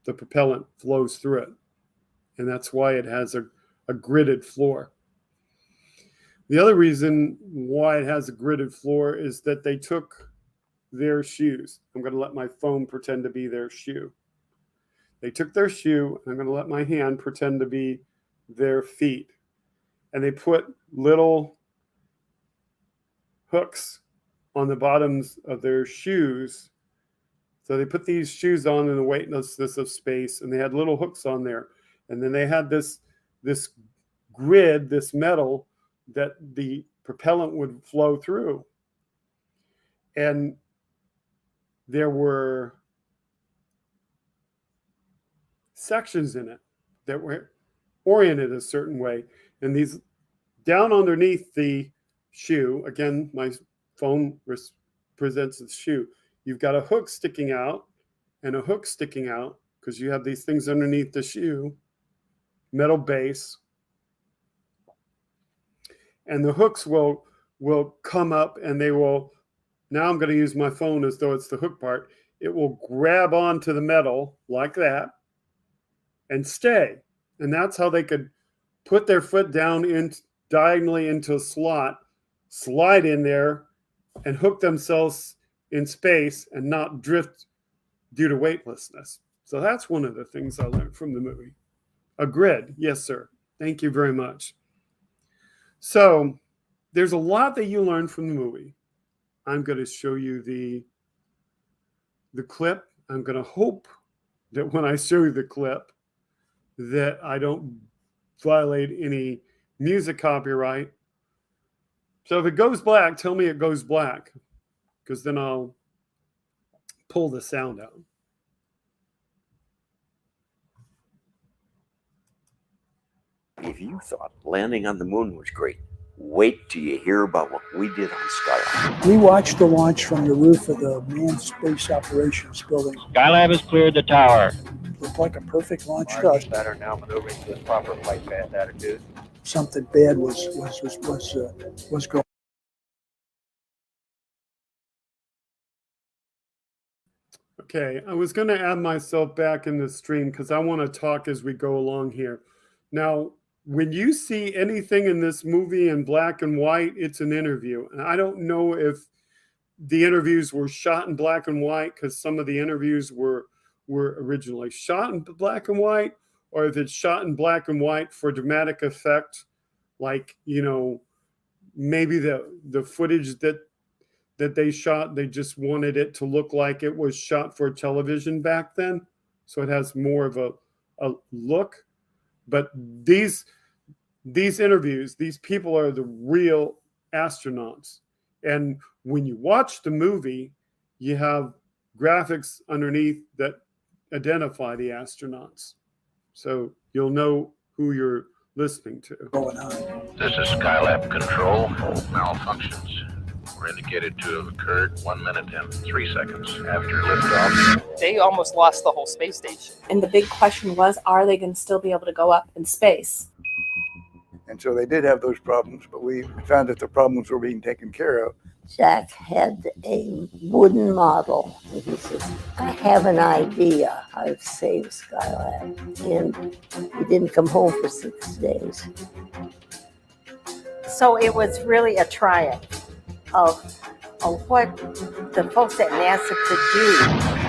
the propellant, flows through it. And that's why it has a gridded floor. The other reason why it has a gridded floor is that they took their shoes. I'm going to let my phone pretend to be their shoe. They took their shoe, and I'm going to let my hand pretend to be their feet. And they put little hooks on the bottoms of their shoes. So they put these shoes on in the weightlessness of space, and they had little hooks on there. And then they had this grid, this metal, that the propellant would flow through. And there were sections in it that were oriented a certain way. And these, down underneath the shoe, again, my phone presents the shoe, you've got a hook sticking out and a hook sticking out, because you have these things underneath the shoe, metal base. And the hooks will come up, and they will, now I'm going to use my phone as though it's the hook part. It will grab onto the metal like that and stay. And that's how they could put their foot down diagonally into a slot, slide in there, and hook themselves in space and not drift due to weightlessness. So that's one of the things I learned from the movie. A grid. Yes, sir. Thank you very much. So there's a lot that you learn from the movie. I'm going to show you the clip. I'm going to hope that when I show you the clip that I don't violate any music copyright. So if it goes black, tell me it goes black, because then I'll pull the sound out. If you thought landing on the moon was great, wait till you hear about what we did on Skylab. We watched the launch from the roof of the Manned Space Operations Building. Skylab has cleared the tower. Looked like a perfect launch thrust. That are now maneuvering to its proper flight path attitude. Something bad was going. Okay, I was going to add myself back in the stream because I want to talk as we go along here. Now, when you see anything in this movie in black and white, it's an interview. And I don't know if the interviews were shot in black and white, because some of the interviews were originally shot in black and white, or if it's shot in black and white for dramatic effect, like, you know, maybe the footage that they shot, they just wanted it to look like it was shot for television back then, so it has more of a look. But these interviews, these people are the real astronauts. And when you watch the movie, you have graphics underneath that identify the astronauts, so you'll know who you're listening to. This is Skylab Control. Malfunctions were indicated to have occurred 1 minute and 3 seconds after liftoff. They almost lost the whole space station. And the big question was, are they going to still be able to go up in space? And so they did have those problems, but we found that the problems were being taken care of. Jack had a wooden model. He said, I have an idea how to save Skylab. And he didn't come home for 6 days. So it was really a triumph of what the folks at NASA could do.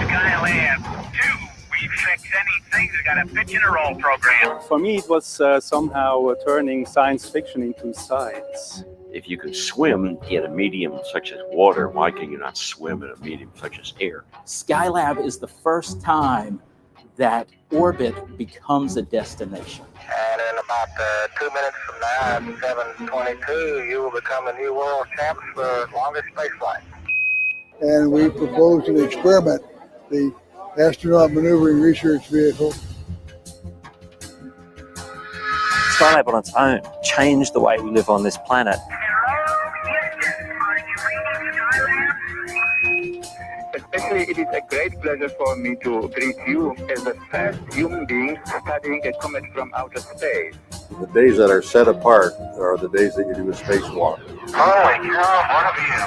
Skylab 2, we fix anything. We got a pitch and a roll program. For me, it was somehow turning science fiction into science. If you can swim in a medium such as water, why can you not swim in a medium such as air? Skylab is the first time that orbit becomes a destination. And in about 2 minutes from now, at 7:22, you will become a new world champ for longest space flight. And we proposed an experiment, the Astronaut Maneuvering Research Vehicle. Skylab on its own changed the way we live on this planet. Especially, it is a great pleasure for me to greet you as the first human being studying a comet from outer space. The days that are set apart are the days that you do a spacewalk. Holy cow, what a view.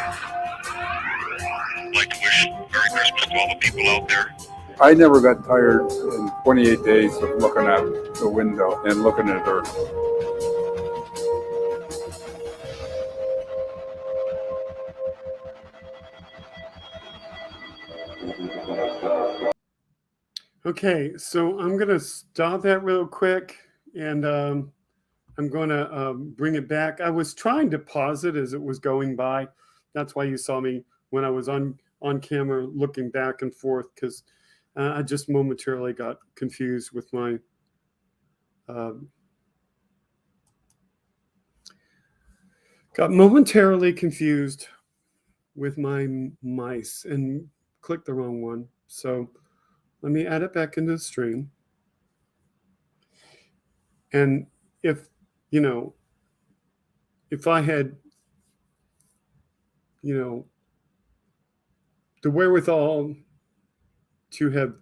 I'd like to wish Merry Christmas to all the people out there. I never got tired in 28 days of looking at the window and looking at Earth. Okay, so I'm going to stop that real quick, and I'm going to bring it back. I was trying to pause it as it was going by. That's why you saw me when I was on camera looking back and forth, because I just momentarily got confused with my mice and clicked the wrong one. So let me add it back into the stream. And if I had, the wherewithal to have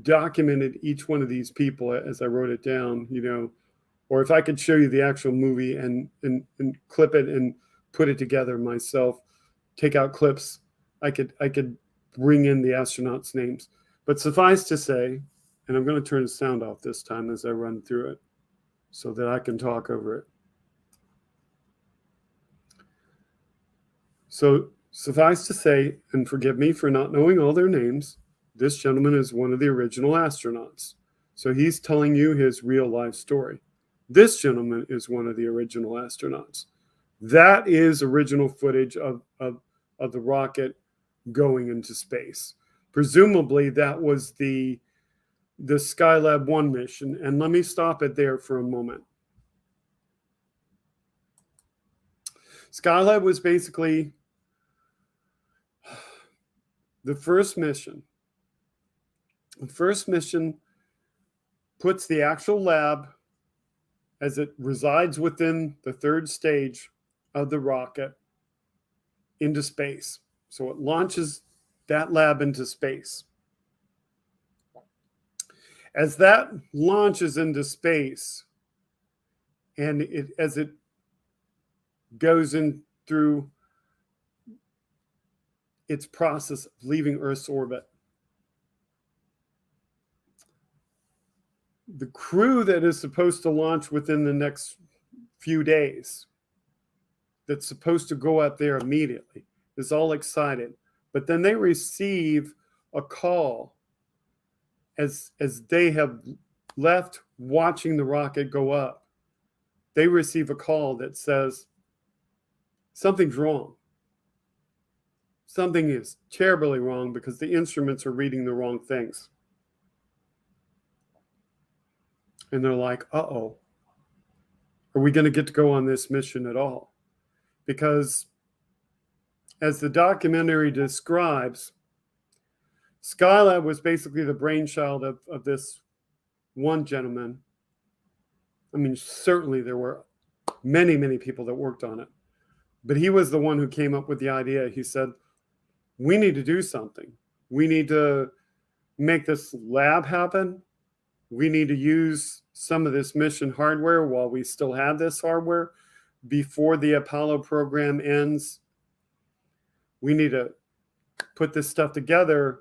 documented each one of these people as I wrote it down, or if I could show you the actual movie and clip it and put it together myself, take out clips, I could bring in the astronauts' names. But suffice to say, and I'm going to turn the sound off this time as I run through it so that I can talk over it. So suffice to say, and forgive me for not knowing all their names, this gentleman is one of the original astronauts. So he's telling you his real life story. This gentleman is one of the original astronauts. That is original footage of the rocket going into space. Presumably that was the Skylab 1 mission. And let me stop it there for a moment. Skylab was basically the first mission. The first mission puts the actual lab as it resides within the third stage of the rocket into space. So it launches that lab into space. As that launches into space, and as it goes in through its process of leaving Earth's orbit, the crew that is supposed to launch within the next few days, that's supposed to go up there immediately, is all excited. But then they receive a call as they have left watching the rocket go up. They receive a call that says, something's wrong. Something is terribly wrong because the instruments are reading the wrong things. And they're like, uh-oh, are we going to get to go on this mission at all? Because as the documentary describes, Skylab was basically the brainchild of this one gentleman. I mean, certainly there were many, many people that worked on it. But he was the one who came up with the idea. He said, we need to do something. We need to make this lab happen. We need to use some of this mission hardware while we still have this hardware before the Apollo program ends. We need to put this stuff together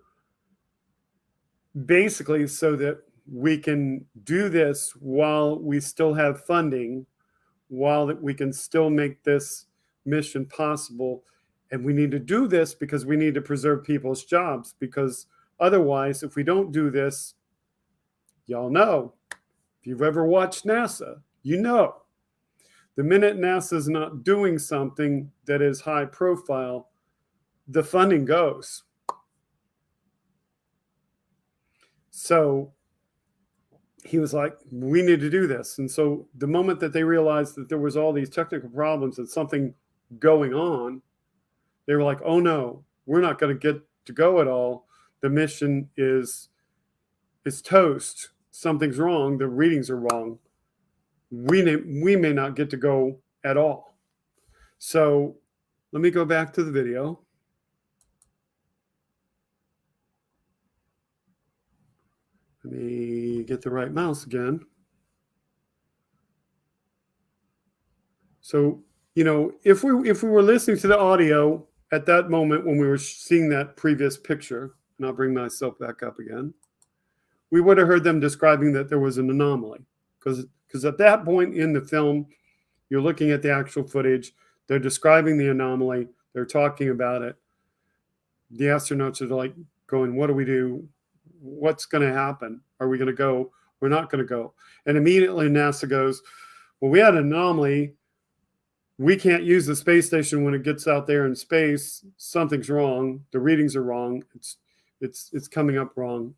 basically so that we can do this while we still have funding, while that we can still make this mission possible. And we need to do this because we need to preserve people's jobs, because otherwise, if we don't do this, y'all know, if you've ever watched NASA, you know, the minute NASA's not doing something that is high profile, the funding goes. So he was like, we need to do this. And so the moment that they realized that there was all these technical problems and something going on, they were like, oh no, we're not going to get to go at all. The mission is toast. Something's wrong. The readings are wrong. We may not get to go at all. So let me go back to the video. Let me get the right mouse again. So, you know, if we were listening to the audio at that moment when we were seeing that previous picture, and I'll bring myself back up again, we would have heard them describing that there was an anomaly. Because at that point in the film, you're looking at the actual footage, they're describing the anomaly, they're talking about it. The astronauts are like going, what do we do? What's going to happen? Are we going to go? We're not going to go. And immediately NASA goes, well, we had an anomaly. We can't use the space station when it gets out there in space. Something's wrong. The readings are wrong. It's coming up wrong.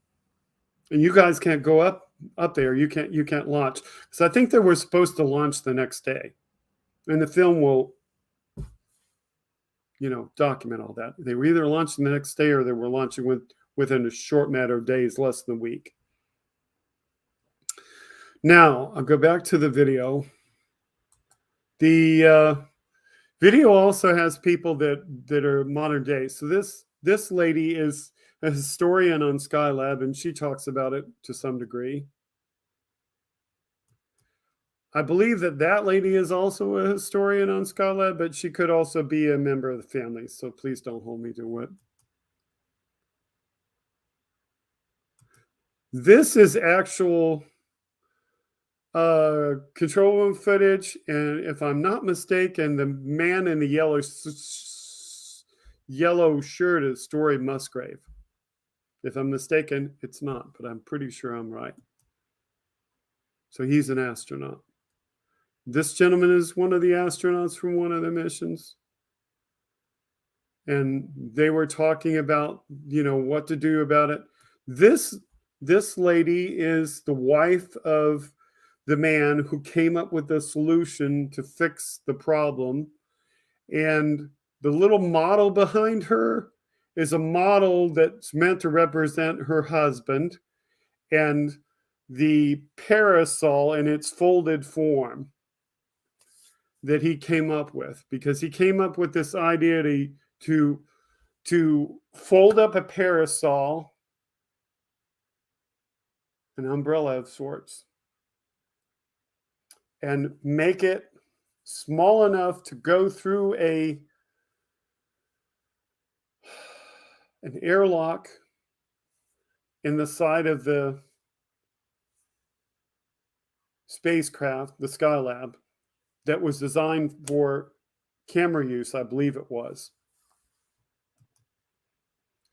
And you guys can't go up there. You can't launch. So I think they were supposed to launch the next day. And the film will, you know, document all that. They were either launching the next day or they were launching within a short matter of days, less than a week. Now, I'll go back to the video. The video also has people that are modern day. So this lady is a historian on Skylab, and she talks about it to some degree. I believe that lady is also a historian on Skylab, but she could also be a member of the family. So please don't hold me to it. This is actual control room footage, and if I'm not mistaken, the man in the yellow shirt is Story Musgrave. If I'm mistaken, it's not, but I'm pretty sure I'm right. So he's an astronaut. This gentleman is one of the astronauts from one of the missions. And they were talking about, you know, what to do about it. This lady is the wife of the man who came up with the solution to fix the problem. And the little model behind her is a model that's meant to represent her husband, and the parasol in its folded form that he came up with, because he came up with this idea to fold up a parasol, an umbrella of sorts, and make it small enough to go through an airlock in the side of the spacecraft, the Skylab, that was designed for camera use, I believe it was.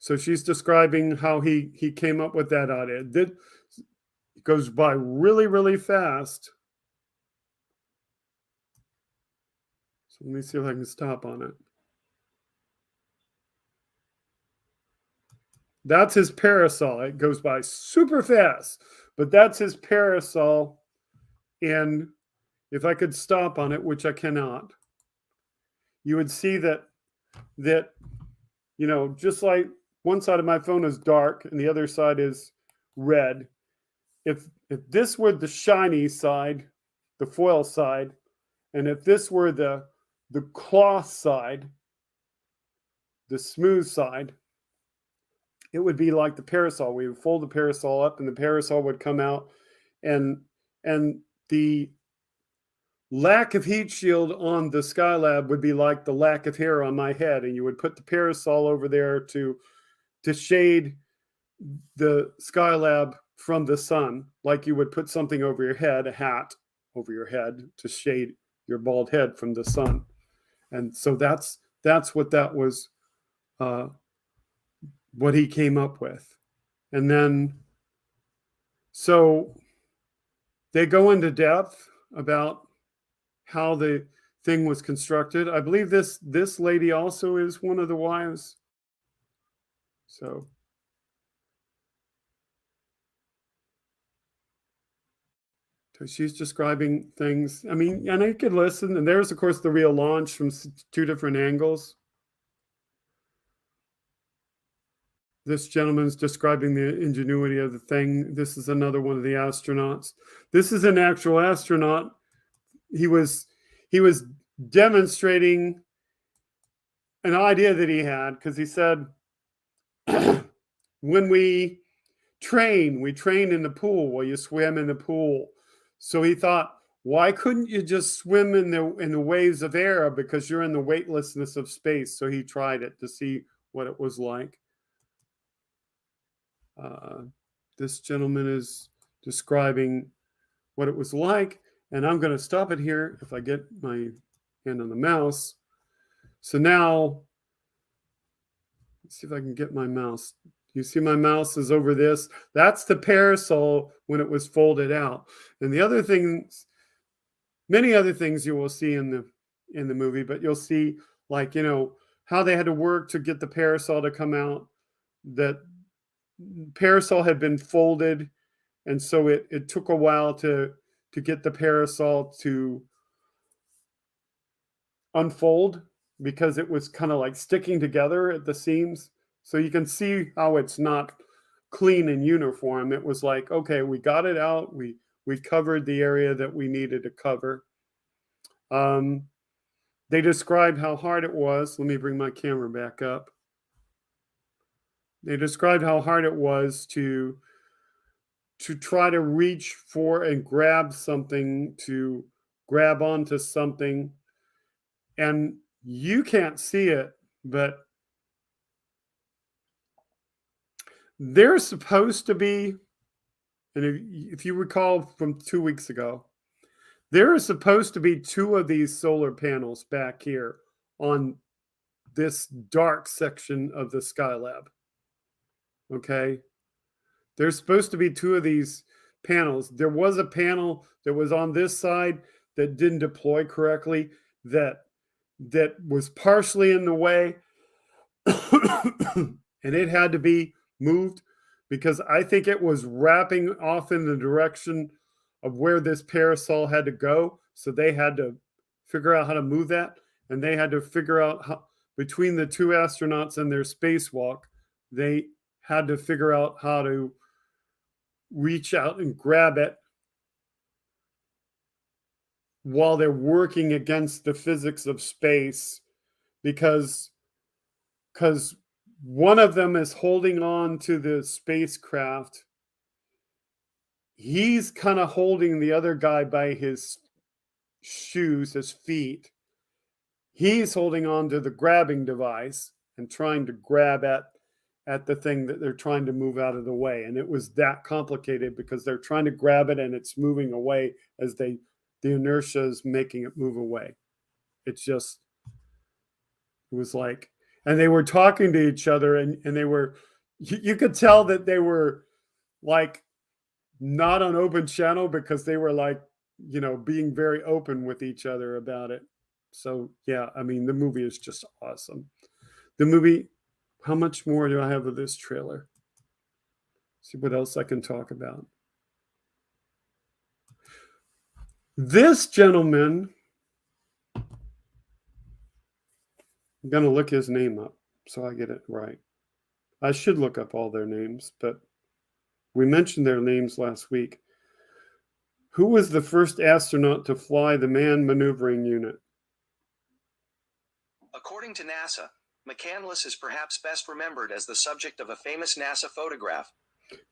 So she's describing how he came up with that idea. It goes by really, really fast. So let me see if I can stop on it. That's his parasol. It goes by super fast, but that's his parasol. And if I could stop on it, which I cannot, you would see that, you know, just like one side of my phone is dark and the other side is red. If this were the shiny side, the foil side, and if this were the cloth side, the smooth side, it would be like the parasol. We would fold the parasol up and the parasol would come out, and the lack of heat shield on the Skylab would be like the lack of hair on my head, and you would put the parasol over there to shade the Skylab from the sun, like you would put something over your head, a hat over your head to shade your bald head from the sun. And so that's what that was, what he came up with. And then, so they go into depth about how the thing was constructed. I believe this lady also is one of the wives. So she's describing things. I mean, and I could listen. And there's, of course, the real launch from two different angles. This gentleman's describing the ingenuity of the thing. This is another one of the astronauts. This is an actual astronaut. He was demonstrating an idea that he had, because he said, when we train in the pool. Well, you swim in the pool. So he thought, why couldn't you just swim in the waves of air, because you're in the weightlessness of space? So he tried it to see what it was like. This gentleman is describing what it was like, and I'm going to stop it here if I get my hand on the mouse. So now, let's see if I can get my mouse. You see my mouse is over this. That's the parasol when it was folded out. And the other things, many other things you will see in the movie, but you'll see, like, you know, how they had to work to get the parasol to come out. That parasol had been folded, and so it took a while to get the parasol to unfold, because it was kind of like sticking together at the seams. So you can see how it's not clean and uniform. It was like, okay, we got it out. We covered the area that we needed to cover. They described how hard it was. Let me bring my camera back up. They described how hard it was to try to reach for and grab something, to grab onto something. And you can't see it, but there's supposed to be, and if you recall from 2 weeks ago, there are supposed to be 2 of these solar panels back here on this dark section of the Skylab. Okay? There's supposed to be 2 of these panels. There was a panel that was on this side that didn't deploy correctly, that was partially in the way, and it had to be moved, because I think it was wrapping off in the direction of where this parasol had to go. So they had to figure out how to move that, and they had to figure out how, between the 2 astronauts and their spacewalk, they had to figure out how to reach out and grab it while they're working against the physics of space, because one of them is holding on to the spacecraft. He's kind of holding the other guy by his shoes, his feet. He's holding on to the grabbing device and trying to grab at the thing that they're trying to move out of the way. And it was that complicated, because they're trying to grab it and it's moving away as the inertia is making it move away. It was like, and they were talking to each other, and they were, you could tell that they were like not on open channel, because they were like, you know, being very open with each other about it. So yeah, I mean, the movie is just awesome. The movie, how much more do I have of this trailer? See what else I can talk about. This gentleman, I'm going to look his name up so I get it right. I should look up all their names, but we mentioned their names last week. Who was the first astronaut to fly the manned maneuvering unit? According to NASA, McCandless is perhaps best remembered as the subject of a famous NASA photograph.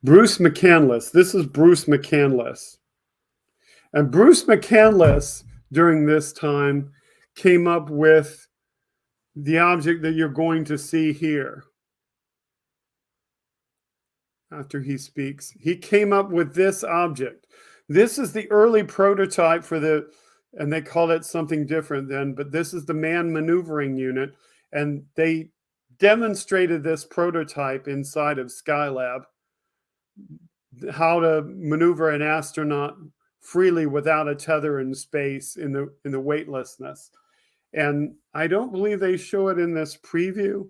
Bruce McCandless. This is Bruce McCandless. And Bruce McCandless, during this time, came up with the object that you're going to see here. After he speaks, he came up with this object. This is the early prototype for the, and they called it something different then, but this is the manned maneuvering unit. And they demonstrated this prototype inside of Skylab, how to maneuver an astronaut freely without a tether in space in the weightlessness. And I don't believe they show it in this preview,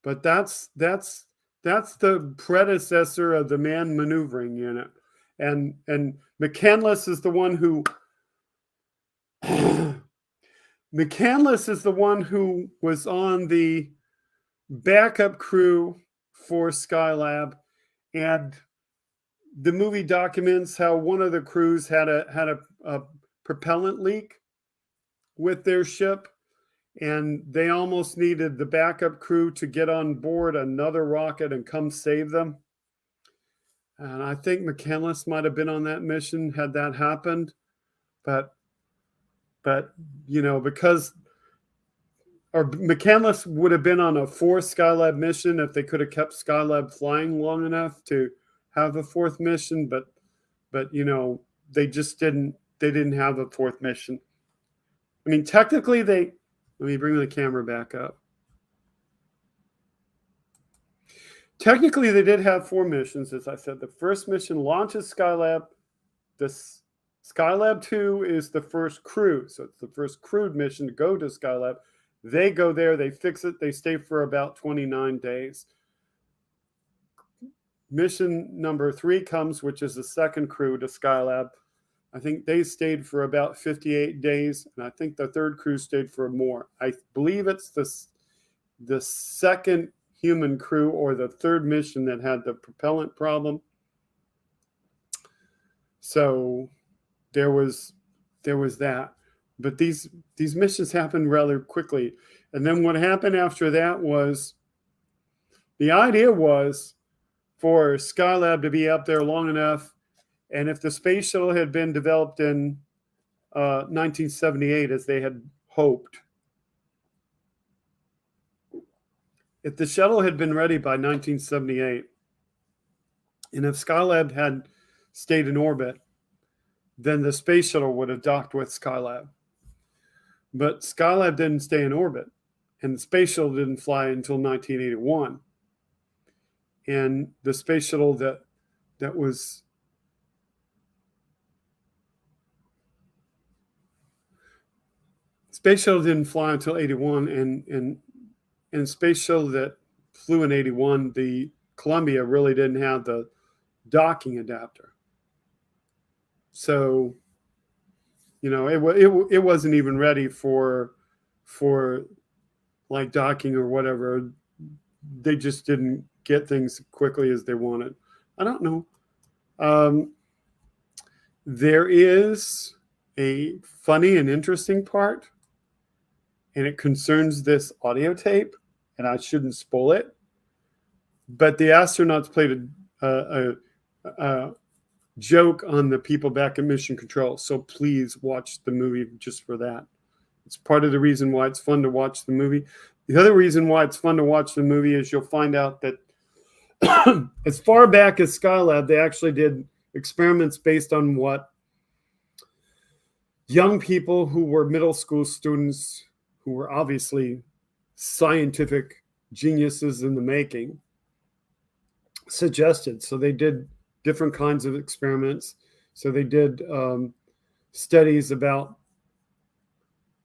but that's the predecessor of the manned maneuvering unit. And McCandless is the one who McCandless is the one who was on the backup crew for Skylab, and the movie documents how one of the crews had a propellant leak with their ship, and they almost needed the backup crew to get on board another rocket and come save them. And I think McCandless might have been on that mission had that happened, but you know, because, or McCandless would have been on a fourth Skylab mission if they could have kept Skylab flying long enough to have a fourth mission, but you know, they just didn't have a fourth mission. I mean, technically let me bring the camera back up. Technically, they did have 4 missions, as I said. The first mission launches Skylab. The Skylab 2 is the first crew. So it's the first crewed mission to go to Skylab. They go there, they fix it, they stay for about 29 days. Mission number 3 comes, which is the second crew to Skylab. I think they stayed for about 58 days, and I think the third crew stayed for more. I believe it's the second human crew or the third mission that had the propellant problem. So there was that. But these missions happened rather quickly. And then what happened after that was, the idea was for Skylab to be up there long enough, and if the space shuttle had been developed in 1978 as they had hoped, if the shuttle had been ready by 1978, and if Skylab had stayed in orbit, then the space shuttle would have docked with Skylab. But Skylab didn't stay in orbit, and the space shuttle didn't fly until 1981. And the space shuttle that was space shuttle didn't fly until 81, and space shuttle that flew in 81, the Columbia really didn't have the docking adapter. So, you know, it wasn't even ready for like docking or whatever. They just didn't get things quickly as they wanted. I don't know. There is a funny and interesting part, and it concerns this audio tape, and I shouldn't spoil it. But the astronauts played a joke on the people back at Mission Control. So please watch the movie just for that. It's part of the reason why it's fun to watch the movie. The other reason why it's fun to watch the movie is you'll find out that as far back as Skylab, they actually did experiments based on what young people who were middle school students who were obviously scientific geniuses in the making, suggested. So they did different kinds of experiments. So they did studies about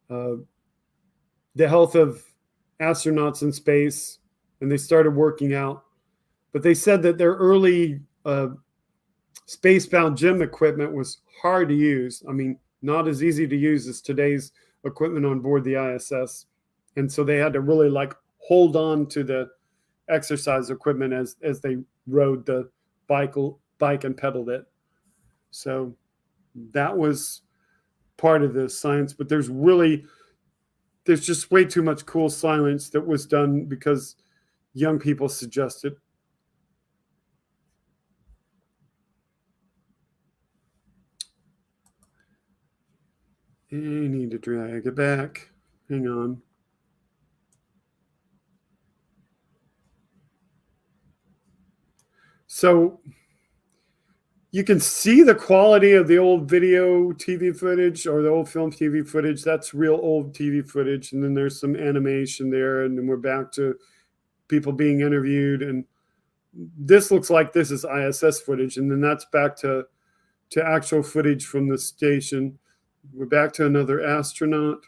the health of astronauts in space, and they started working out. But they said that their early spacebound gym equipment was hard to use. I mean, not as easy to use as today's equipment on board the ISS. And so they had to really like hold on to the exercise equipment as they rode the bike and pedaled it. So that was part of the science, but there's just way too much cool science that was done because young people suggested. I need to drag it back. Hang on. So you can see the quality of the old video TV footage or the old film TV footage. That's real old TV footage. And then there's some animation there. And then we're back to people being interviewed. And this looks like this is ISS footage. And then that's back to actual footage from the station. We're back to another astronaut.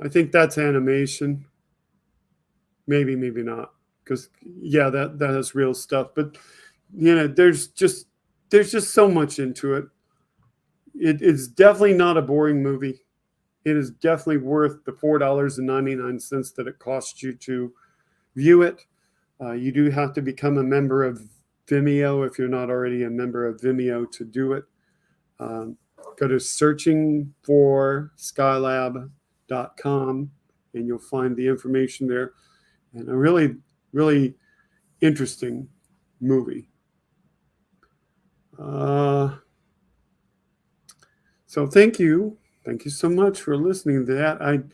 I think that's animation. Maybe, maybe not. Because, yeah, that has real stuff. But, you know, there's just so much into it. It's definitely not a boring movie. It is definitely worth the $4.99 that it costs you to view it. You do have to become a member of Vimeo if you're not already a member of Vimeo to do it. Go to searchingforskylab.com and you'll find the information there. And a really, really interesting movie. So thank you so much for listening to that.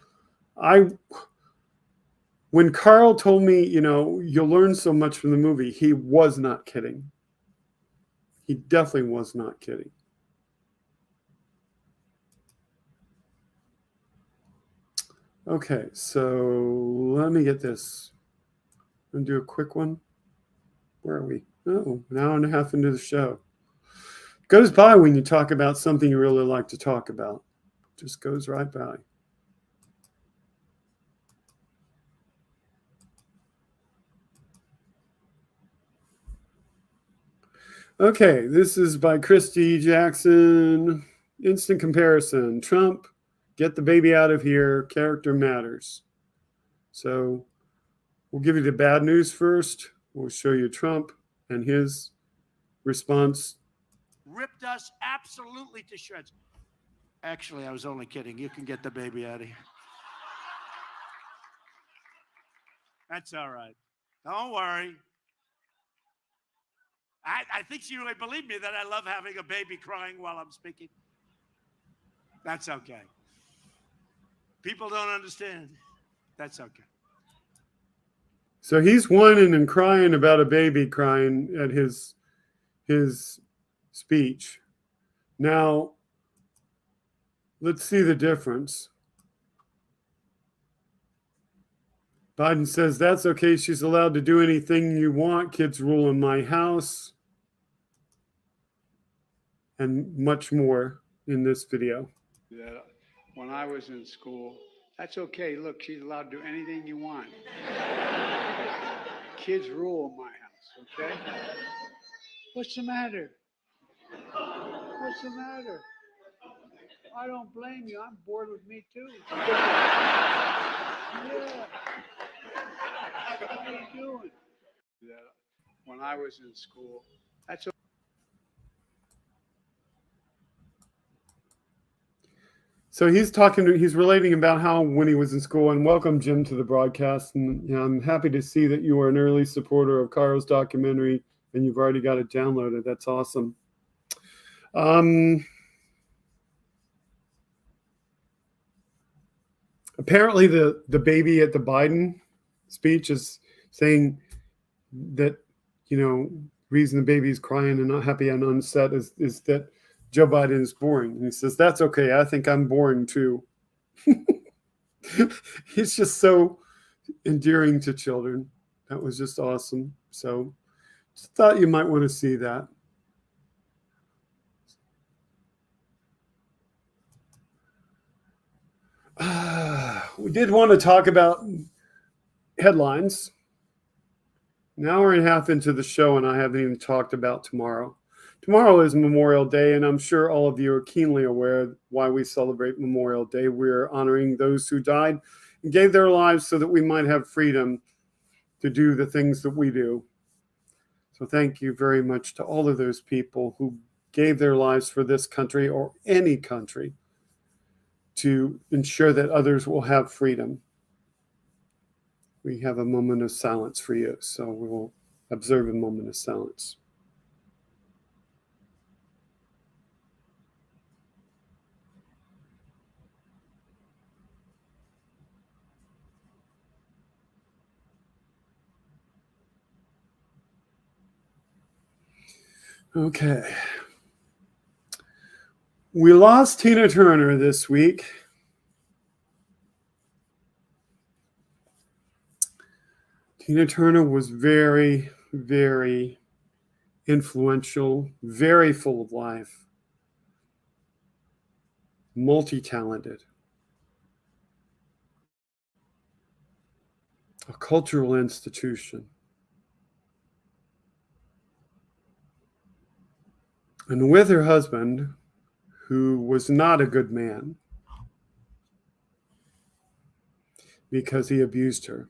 When Carl told me, you know, you'll learn so much from the movie, he was not kidding. He definitely was not kidding. Okay, so let me get this. I'm gonna do a quick one. Where are we? Oh, an hour and a half into the show. It goes by when you talk about something you really like to talk about. Just goes right by. Okay, this is by Christy Jackson. Instant comparison. Trump, get the baby out of here. Character matters. So we'll give you the bad news first. We'll show you Trump and his response. Ripped us absolutely to shreds. Actually, I was only kidding. You can get the baby out of here. That's all right. Don't worry. I think she really believed me that I love having a baby crying while I'm speaking. That's okay. People don't understand. That's okay. So he's whining and crying about a baby crying at his speech. Now, let's see the difference. Biden says, that's okay. She's allowed to do anything you want. Kids rule in my house. And much more in this video. When I was in school, that's okay. Look, she's allowed to do anything you want. Kids rule in my house, okay? What's the matter? What's the matter? I don't blame you. I'm bored with me too. Yeah. What are you doing? When I was in school, that's okay. So he's relating about how when he was in school, and welcome, Jim, to the broadcast. And you know, I'm happy to see that you are an early supporter of Carl's documentary and you've already got it downloaded. That's awesome. Apparently the baby at the Biden speech is saying that, you know, reason the baby is crying and not happy and upset is that Joe Biden is boring. And he says, that's okay. I think I'm boring too. He's just so endearing to children. That was just awesome. So just thought you might want to see that. We did want to talk about headlines. An hour and a half into the show, and I haven't even talked about tomorrow. Tomorrow is Memorial Day, and I'm sure all of you are keenly aware why we celebrate Memorial Day. We're honoring those who died and gave their lives so that we might have freedom to do the things that we do. So thank you very much to all of those people who gave their lives for this country or any country to ensure that others will have freedom. We have a moment of silence for you, so we will observe a moment of silence. Okay. We lost Tina Turner this week. Tina Turner was very, very influential, very full of life, multi-talented, a cultural institution. And with her husband, who was not a good man because he abused her,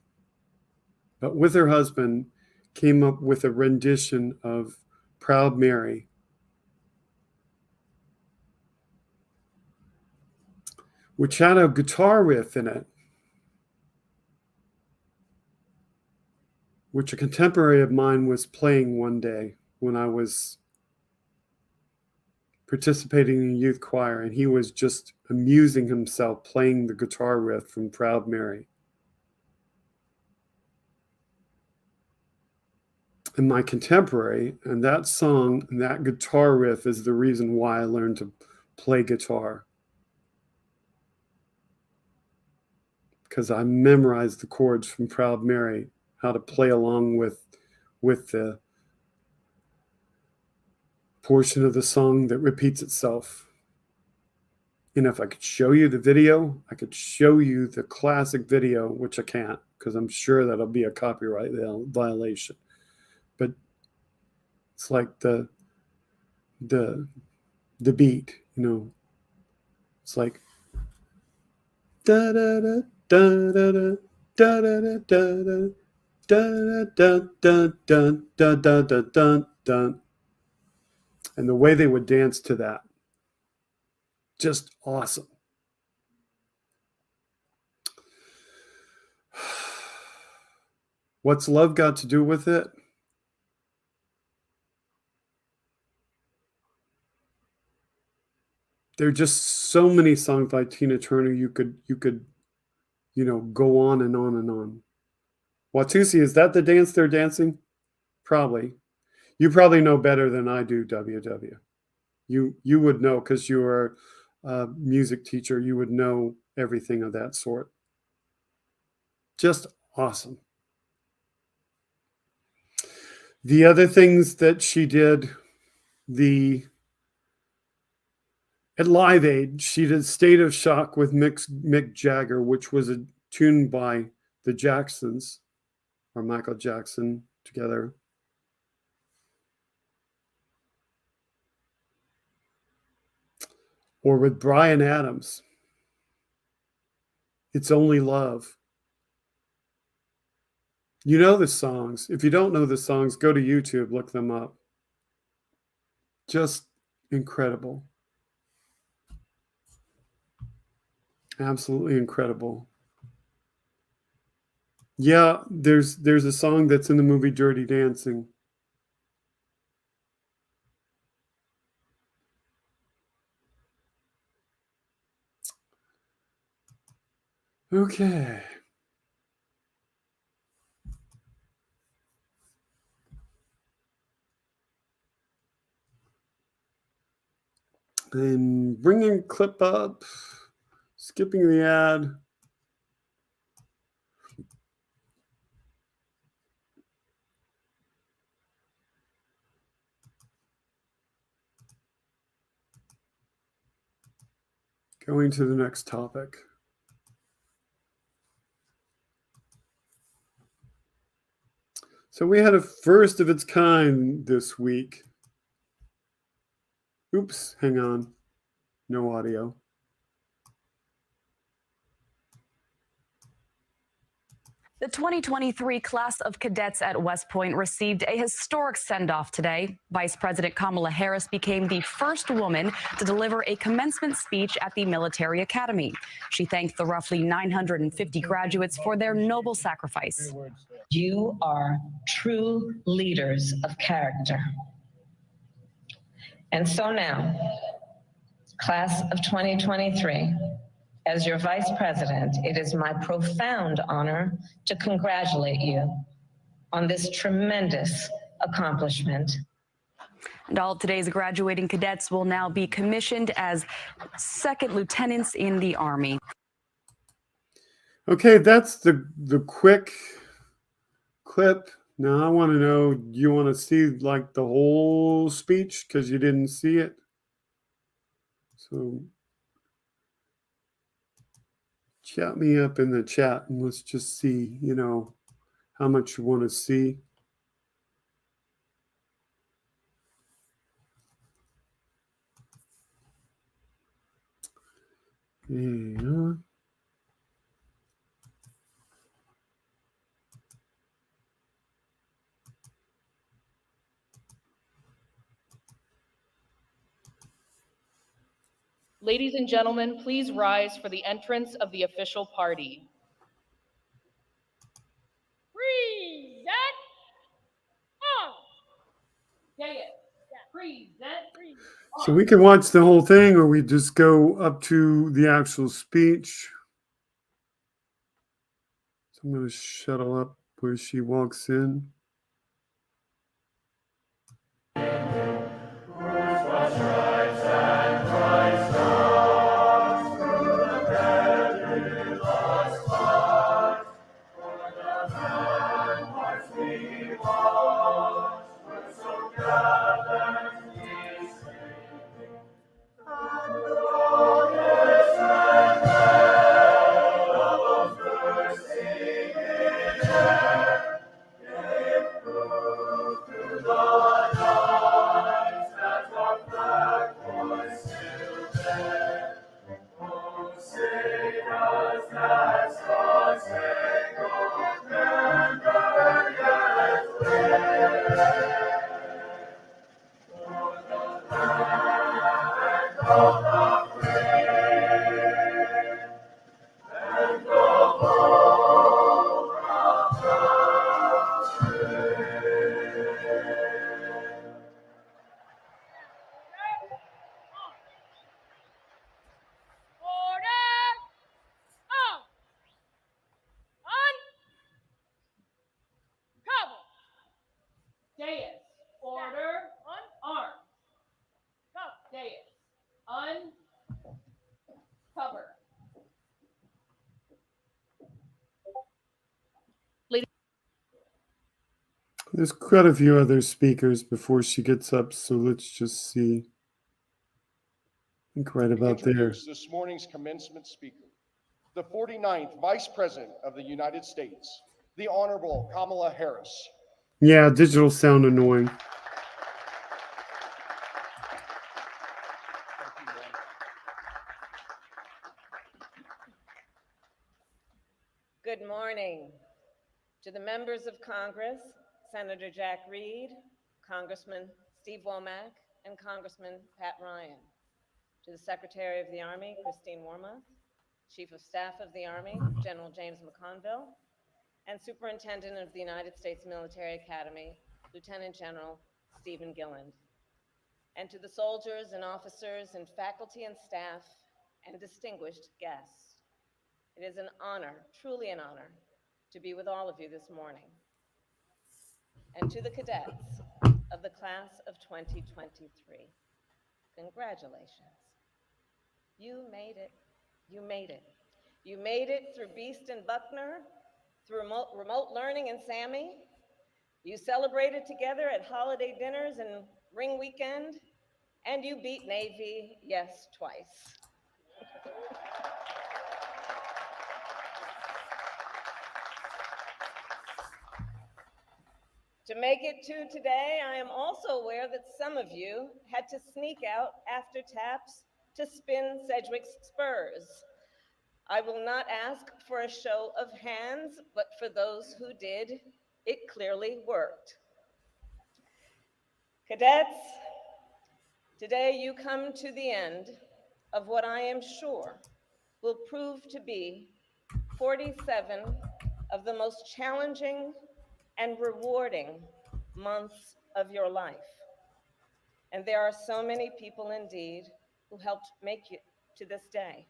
but with her husband came up with a rendition of Proud Mary, which had a guitar riff in it, which a contemporary of mine was playing one day when I was participating in a youth choir, and he was just amusing himself playing the guitar riff from Proud Mary. And my contemporary, and that song and that guitar riff is the reason why I learned to play guitar. Because I memorized the chords from Proud Mary, how to play along with the portion of the song that repeats itself. And if I could show you the video, I could show you the classic video, which I can't, because I'm sure that'll be a copyright violation. But it's like the beat, you know. It's like da da da da da da da da da da da da da da da da da da. And the way they would dance to that, just awesome. What's love got to do with it? There are just so many songs by Tina Turner you could go on and on and on. Watusi, is that the dance they're dancing? Probably. You probably know better than I do, WW. You would know because you are a music teacher. You would know everything of that sort. Just awesome. The other things that she did, at Live Aid, she did State of Shock with Mick Jagger, which was a tune by the Jacksons, or Michael Jackson together. Or with Bryan Adams, It's Only Love. You know the songs. If you don't know the songs, go to YouTube, look them up. Just incredible. Absolutely incredible. Yeah, there's a song that's in the movie Dirty Dancing. Okay. I'm bringing clip up Skipping the ad. Going to the next topic. So we had a first of its kind this week. Oops, hang on. No audio. The 2023 class of cadets at West Point received a historic send-off today. Vice President Kamala Harris became the first woman to deliver a commencement speech at the military academy. She thanked the roughly 950 graduates for their noble sacrifice. You are true leaders of character. And so now, class of 2023, as your vice president, it is my profound honor to congratulate you on this tremendous accomplishment. And all of today's graduating cadets will now be commissioned as second lieutenants in the Army. Okay, that's the quick clip. Now I want to know, do you want to see like the whole speech because you didn't see it? So chat me up in the chat and let's just see, how much you want to see. Yeah. Ladies and gentlemen, please rise for the entrance of the official party. Present on. So we can watch the whole thing or we just go up to the actual speech. So I'm going to shuttle up where she walks in. There's quite a few other speakers before she gets up, so let's just see. I think right about there. Introduce this morning's commencement speaker, the 49th Vice President of the United States, the Honorable Kamala Harris. Yeah, digital sound annoying. Good morning to the members of Congress, Senator Jack Reed, Congressman Steve Womack, and Congressman Pat Ryan, to the Secretary of the Army, Christine Wormuth, Chief of Staff of the Army, General James McConville, and Superintendent of the United States Military Academy, Lieutenant General Stephen Gilland, and to the soldiers and officers and faculty and staff and distinguished guests. It is an honor, truly an honor, to be with all of you this morning. And to the cadets of the class of 2023, congratulations. You made it. You made it. You made it through Beast and Buckner, through remote learning and SAMI. You celebrated together at holiday dinners and Ring Weekend, and you beat Navy, yes, twice. To make it to today, I am also aware that some of you had to sneak out after taps to spin Sedgwick's spurs. I will not ask for a show of hands, but for those who did, it clearly worked. Cadets, today you come to the end of what I am sure will prove to be 47 of the most challenging and rewarding months of your life. And there are so many people indeed who helped make it to this day.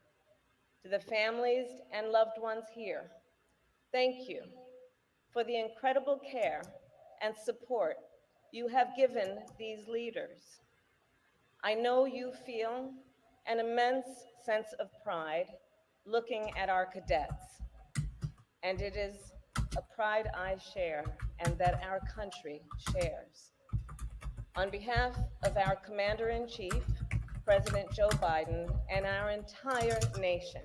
To the families and loved ones here, thank you for the incredible care and support you have given these leaders. I know you feel an immense sense of pride looking at our cadets, and it is a pride I share and that our country shares. On behalf of our Commander-in-Chief, President Joe Biden, and our entire nation,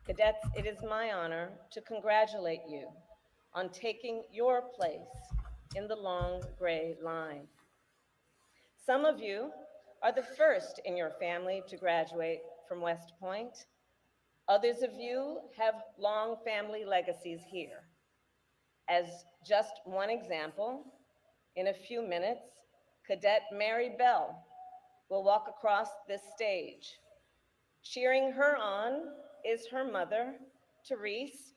cadets, it is my honor to congratulate you on taking your place in the long gray line. Some of you are the first in your family to graduate from West Point. Others of you have long family legacies here. As just one example, in a few minutes, Cadet Mary Bell will walk across this stage. Cheering her on is her mother, Therese,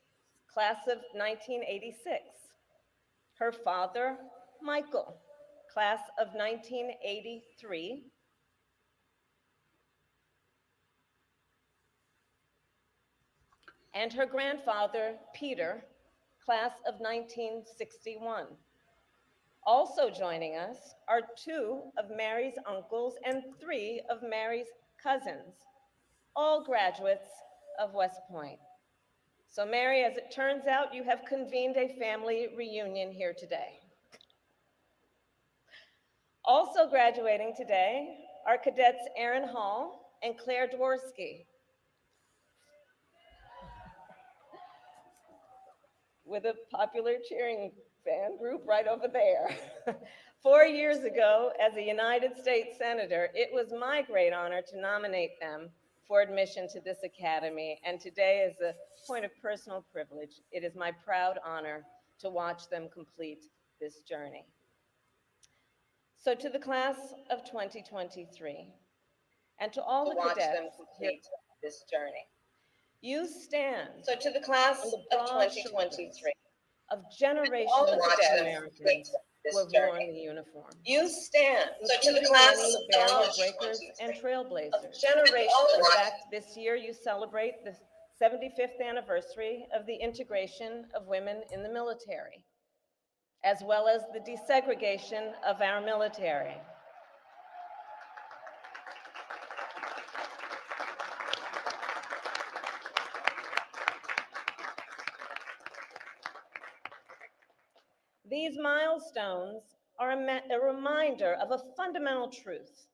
class of 1986. Her father, Michael, class of 1983. And her grandfather, Peter, class of 1961. Also joining us are 2 of Mary's uncles and 3 of Mary's cousins, all graduates of West Point. So Mary, as it turns out, you have convened a family reunion here today. Also graduating today are cadets Aaron Hall and Claire Dworsky, with a popular cheering fan group right over there. 4 years ago, as a United States Senator, it was my great honor to nominate them for admission to this academy, and today, as a point of personal privilege, it is my proud honor to watch them complete this journey. So to the class of 2023, and to all the cadets complete this journey, you stand. So to the class of 2023, of generations of Americans who have worn the uniform. You stand. So to the class of barrier breakers and trailblazers. In fact, this year you celebrate the 75th anniversary of the integration of women in the military, as well as the desegregation of our military. These milestones are a reminder of a fundamental truth.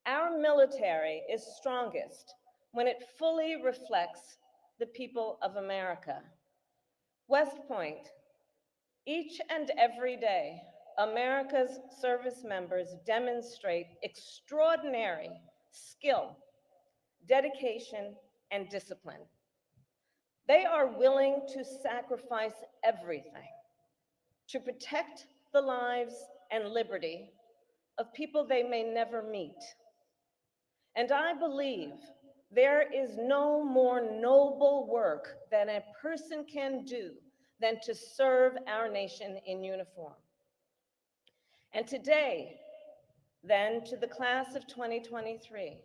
Our military is strongest when it fully reflects the people of America. West Point, each and every day, America's service members demonstrate extraordinary skill, dedication, and discipline. They are willing to sacrifice everything to protect the lives and liberty of people they may never meet. And I believe there is no more noble work that a person can do than to serve our nation in uniform. And today, then, to the class of 2023,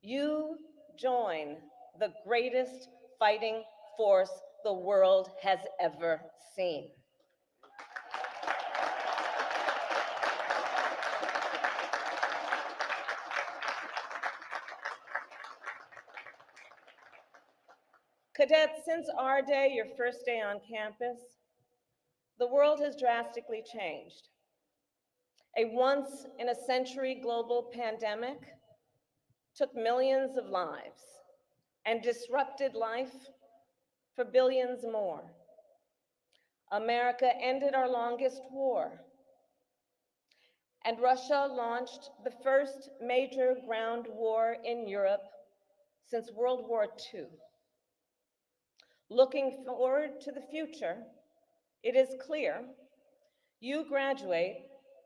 you join the greatest fighting force the world has ever seen. Cadets, since our day, your first day on campus, the world has drastically changed. A once-in-a-century global pandemic took millions of lives and disrupted life for billions more. America ended our longest war, and Russia launched the first major ground war in Europe since World War II. Looking forward to the future, it is clear you graduate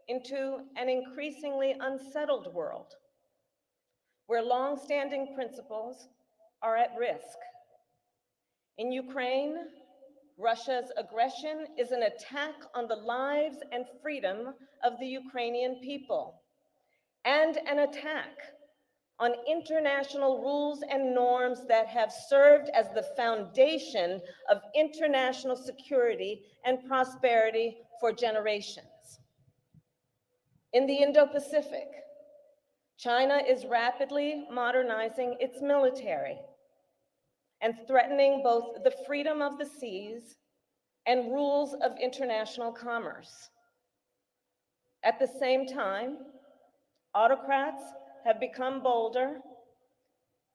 into an increasingly unsettled world where long-standing principles are at risk. In Ukraine, Russia's aggression is an attack on the lives and freedom of the Ukrainian people, and an attack on international rules and norms that have served as the foundation of international security and prosperity for generations. In the Indo-Pacific, China is rapidly modernizing its military and threatening both the freedom of the seas and rules of international commerce. At the same time, autocrats have become bolder,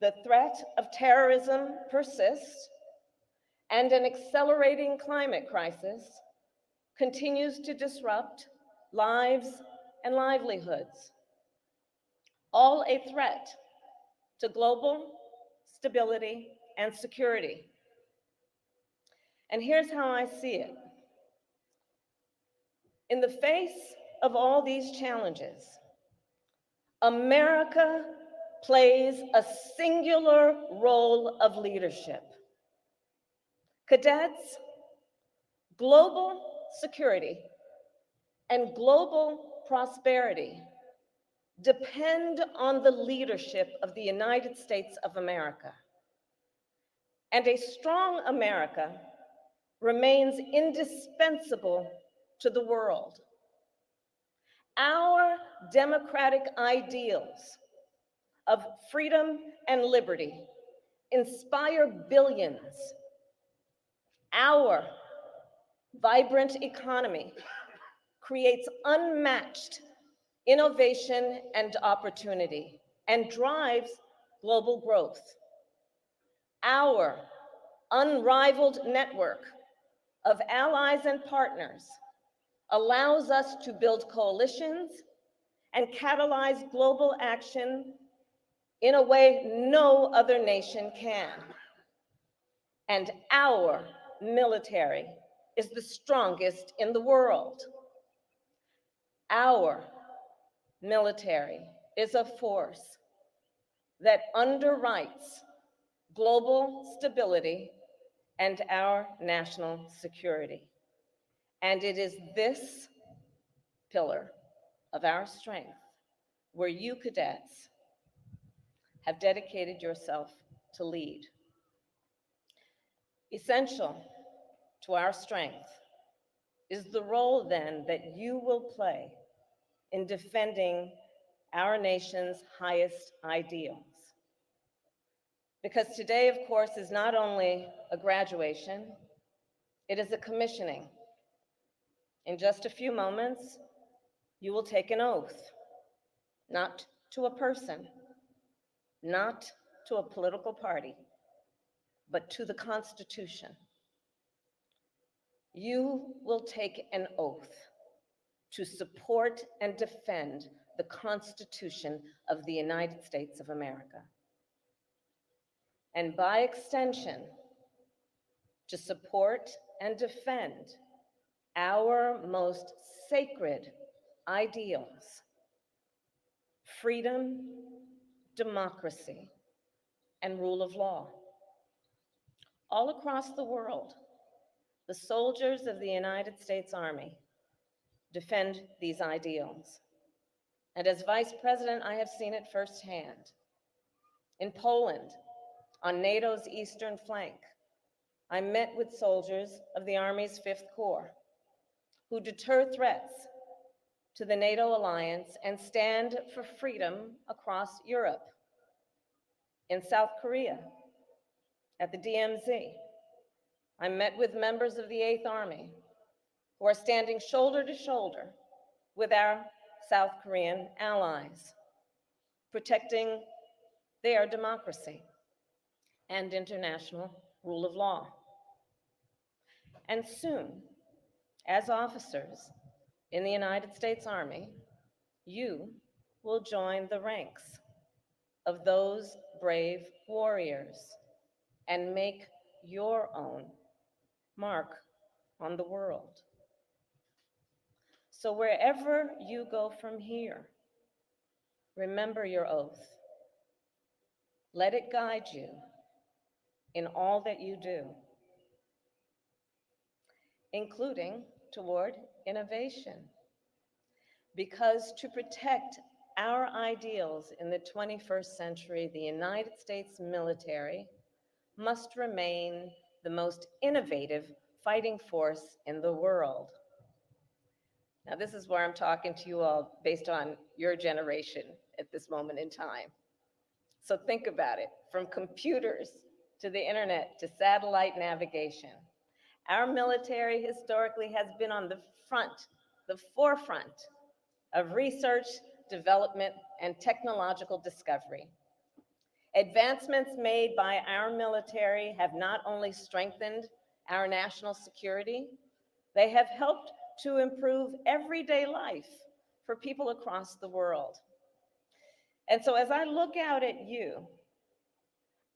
the threat of terrorism persists, and an accelerating climate crisis continues to disrupt lives and livelihoods, all a threat to global stability and security. And here's how I see it. In the face of all these challenges, America plays a singular role of leadership. Cadets, global security and global prosperity depend on the leadership of the United States of America. And a strong America remains indispensable to the world. Our democratic ideals of freedom and liberty inspire billions. Our vibrant economy creates unmatched innovation and opportunity and drives global growth. Our unrivaled network of allies and partners allows us to build coalitions and catalyze global action in a way no other nation can. And our military is the strongest in the world. Our military is a force that underwrites global stability and our national security. And it is this pillar of our strength where you cadets have dedicated yourself to lead. Essential to our strength is the role then that you will play in defending our nation's highest ideals. Because today, of course, is not only a graduation, it is a commissioning. In just a few moments, you will take an oath, not to a person, not to a political party, but to the Constitution. You will take an oath to support and defend the Constitution of the United States of America. And by extension, to support and defend our most sacred ideals: freedom, democracy, and rule of law. All across the world, the soldiers of the United States Army defend these ideals. And as Vice President, I have seen it firsthand. In Poland, on NATO's eastern flank, I met with soldiers of the Army's 5th Corps who deter threats to the NATO alliance and stand for freedom across Europe. In South Korea, At the DMZ, I met with members of the 8th Army who are standing shoulder to shoulder with our South Korean allies, protecting their democracy and international rule of law. And soon, as officers in the United States Army, you will join the ranks of those brave warriors and make your own mark on the world. So wherever you go from here, remember your oath. Let it guide you in all that you do, including toward innovation. Because to protect our ideals in the 21st century, the United States military must remain the most innovative fighting force in the world. Now, this is where I'm talking to you all based on your generation at this moment in time. So think about it, from computers to the internet to satellite navigation. Our military historically has been on the forefront of research, development, and technological discovery. Advancements made by our military have not only strengthened our national security, they have helped to improve everyday life for people across the world. And so as I look out at you,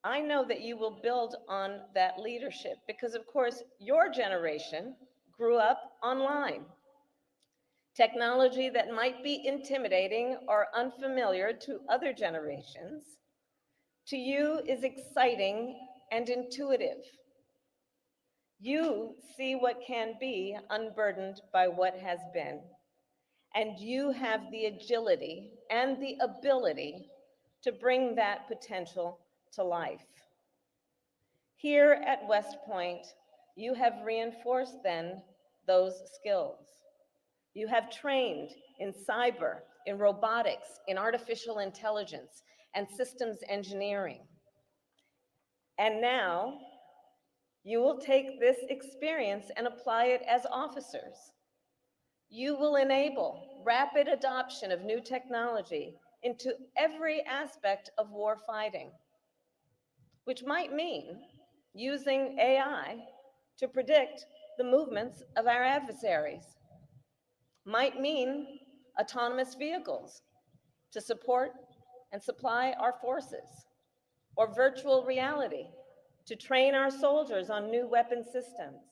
I know that you will build on that leadership because, of course, your generation grew up online. Technology that might be intimidating or unfamiliar to other generations, to you is exciting and intuitive. You see what can be unburdened by what has been, and you have the agility and the ability to bring that potential to life. Here at West Point, you have reinforced then those skills. You have trained in cyber, in robotics, in artificial intelligence, and systems engineering. And now, you will take this experience and apply it as officers. You will enable rapid adoption of new technology into every aspect of war fighting, which might mean using AI to predict the movements of our adversaries, might mean autonomous vehicles to support and supply our forces, or virtual reality to train our soldiers on new weapon systems.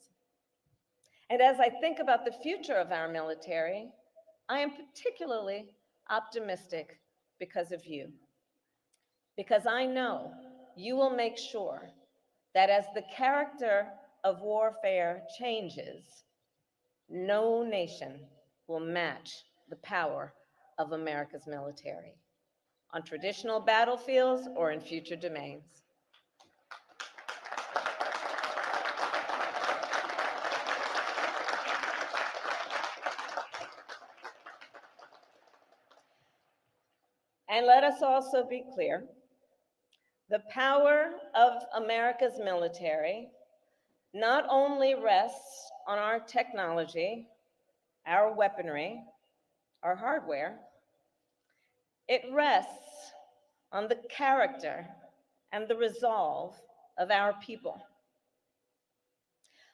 And as I think about the future of our military, I am particularly optimistic because of you. Because I know you will make sure that as the character of warfare changes, no nation will match the power of America's military on traditional battlefields or in future domains. And let us also be clear, the power of America's military not only rests on our technology, our weaponry, our hardware, it rests on the character and the resolve of our people.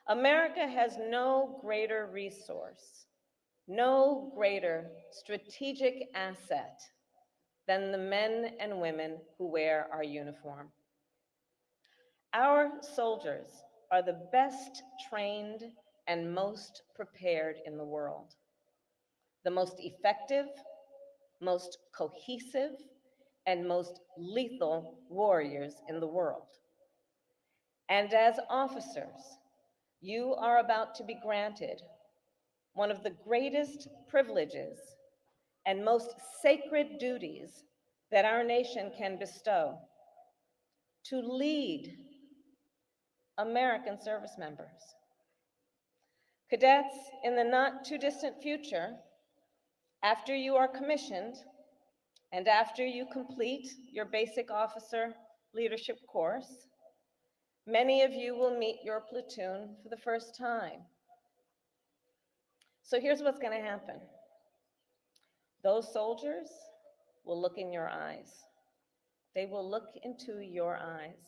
America has no greater resource, no greater strategic asset than the men and women who wear our uniform. Our soldiers are the best trained and most prepared in the world, the most effective, most cohesive, and most lethal warriors in the world. And as officers, you are about to be granted one of the greatest privileges and most sacred duties that our nation can bestow: to lead American service members. Cadets, in the not too distant future, after you are commissioned and after you complete your basic officer leadership course, Many of you will meet your platoon for the first time. So here's what's going to happen. Those soldiers will look in your eyes. They will look into your eyes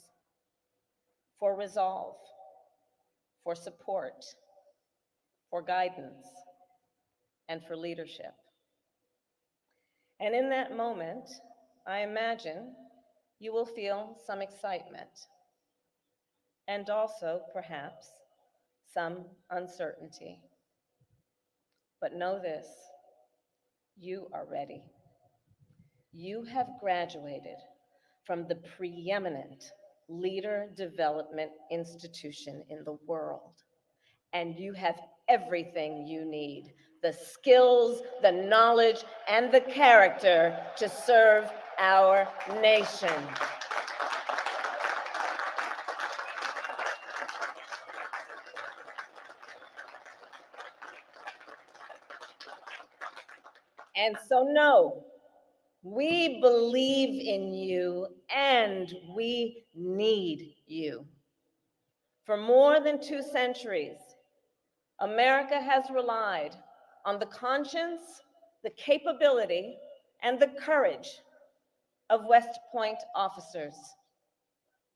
for resolve, for support, for guidance, and for leadership. And in that moment, I imagine you will feel some excitement and also, perhaps, some uncertainty. But know this, you are ready. You have graduated from the preeminent leader development institution in the world, and you have everything you need, the skills, the knowledge, and the character to serve our nation. And so know, we believe in you and we need you. For more than 2 centuries, America has relied on the conscience, the capability, and the courage of West Point officers.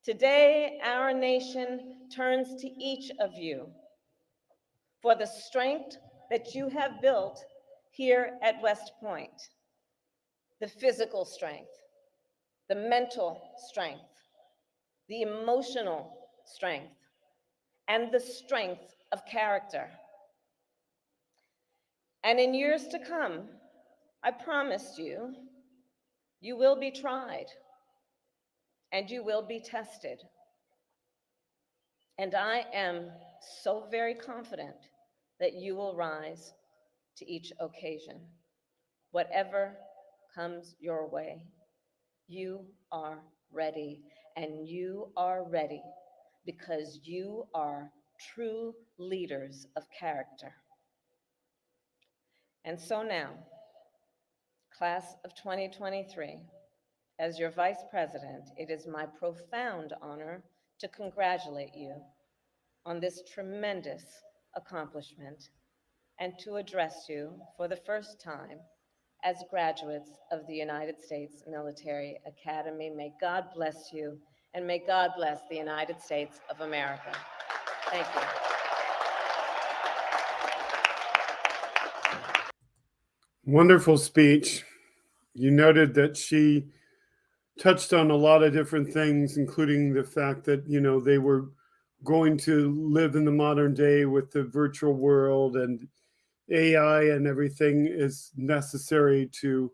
Today, our nation turns to each of you for the strength that you have built here at West Point. The physical strength, the mental strength, the emotional strength, and the strength of character. And in years to come, I promise you, you will be tried and you will be tested. And I am so very confident that you will rise to each occasion. Whatever comes your way, you are ready, and you are ready because you are true leaders of character. And so now, class of 2023, as your Vice President, it is my profound honor to congratulate you on this tremendous accomplishment and to address you for the first time as graduates of the United States Military Academy. May God bless you, and may God bless the United States of America. Thank you. Wonderful speech. You noted that she touched on a lot of different things, including the fact that, you know, they were going to live in the modern day with the virtual world, and AI and everything is necessary to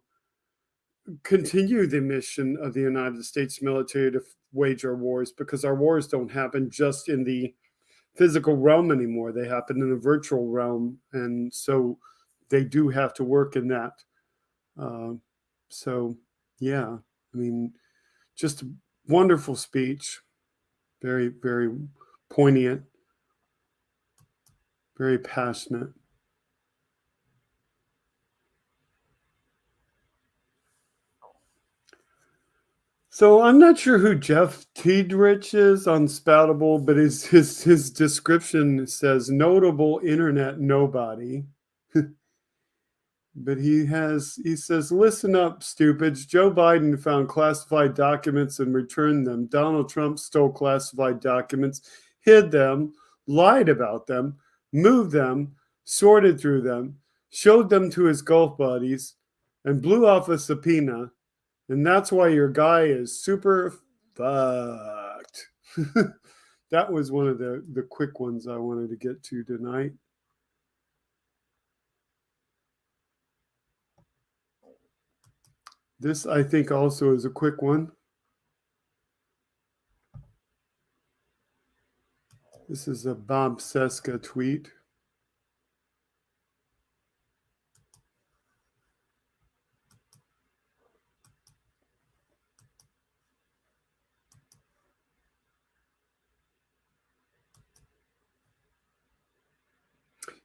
continue the mission of the United States military to wage our wars, because our wars don't happen just in the physical realm anymore. They happen in the virtual realm. And so they do have to work in that. So, yeah, I mean, just a wonderful speech. Very, very poignant, very passionate. So I'm not sure who Jeff Tiedrich is on Spoutable, but his description says notable internet nobody. But he says, listen up, stupids. Joe Biden found classified documents and returned them. Donald Trump stole classified documents, hid them, lied about them, moved them, sorted through them, showed them to his Gulf buddies, and blew off a subpoena. And that's why your guy is super fucked. That was one of the quick ones I wanted to get to tonight. This, I think, also is a quick one. This is a Bob Seska tweet.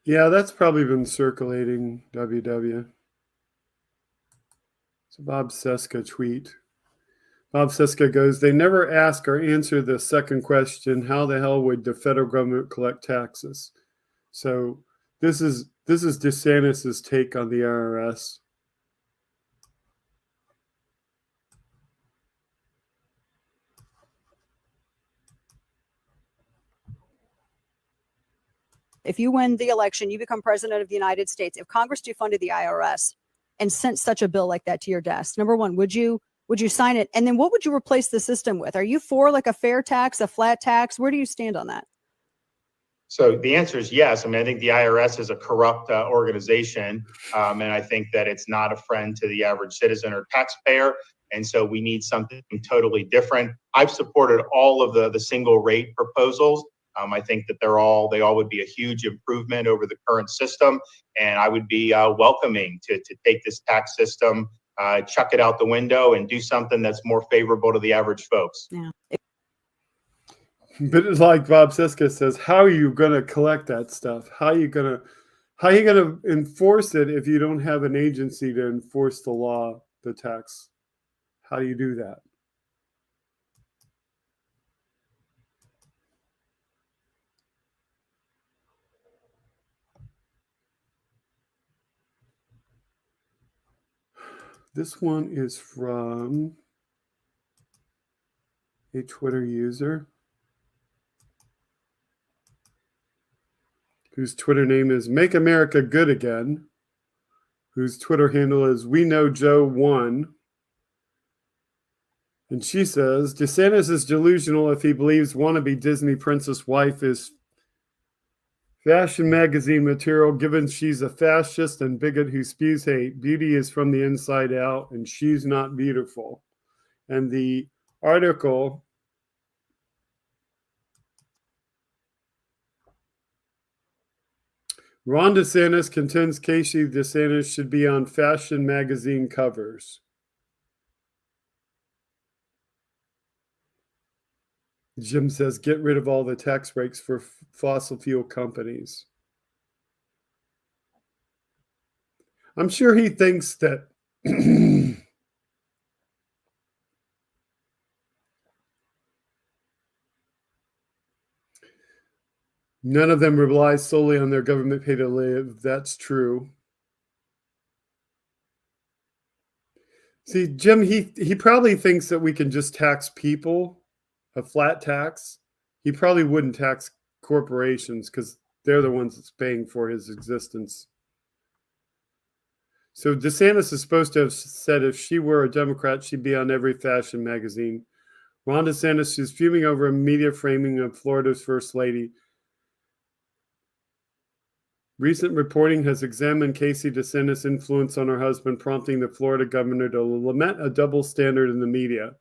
Yeah, that's probably been circulating, WW. It's a Bob Seska tweet. Bob Siska goes, they never ask or answer the second question, how the hell would the federal government collect taxes? So this is DeSantis's take on the IRS. If you win the election, you become president of the United States. If Congress defunded the IRS and sent such a bill like that to your desk, number one, would you sign it? And then what would you replace the system with? Are you for like a fair tax, a flat tax? Where do you stand on that? So the answer is yes. I mean, I think the IRS is a corrupt organization, and I think that it's not a friend to the average citizen or taxpayer. And so we need something totally different. I've supported all of the single rate proposals. I think that they all would be a huge improvement over the current system, and I would be welcoming to take this tax system, chuck it out the window, and do something that's more favorable to the average folks. Yeah. But it's like Bob Siska says, how are you going to collect that stuff? How are you going to enforce it if you don't have an agency to enforce the law, the tax? How do you do that? This one is from a Twitter user whose Twitter name is Make America Good Again, whose Twitter handle is We Know Joe 1. And she says, DeSantis is delusional if he believes wannabe Disney princess wife is fashion magazine material, given she's a fascist and bigot who spews hate. Beauty is from the inside out, and she's not beautiful. And the article Ron DeSantis contends Casey DeSantis should be on fashion magazine covers. Jim says, get rid of all the tax breaks for fossil fuel companies. I'm sure he thinks that none of them rely solely on their government pay to live. That's true. See, Jim, he probably thinks that we can just tax people, a flat tax. He probably wouldn't tax corporations because they're the ones that's paying for his existence. So DeSantis is supposed to have said if she were a Democrat, she'd be on every fashion magazine. Ron DeSantis is fuming over a media framing of Florida's first lady. Recent reporting has examined Casey DeSantis' influence on her husband, prompting the Florida governor to lament a double standard in the media.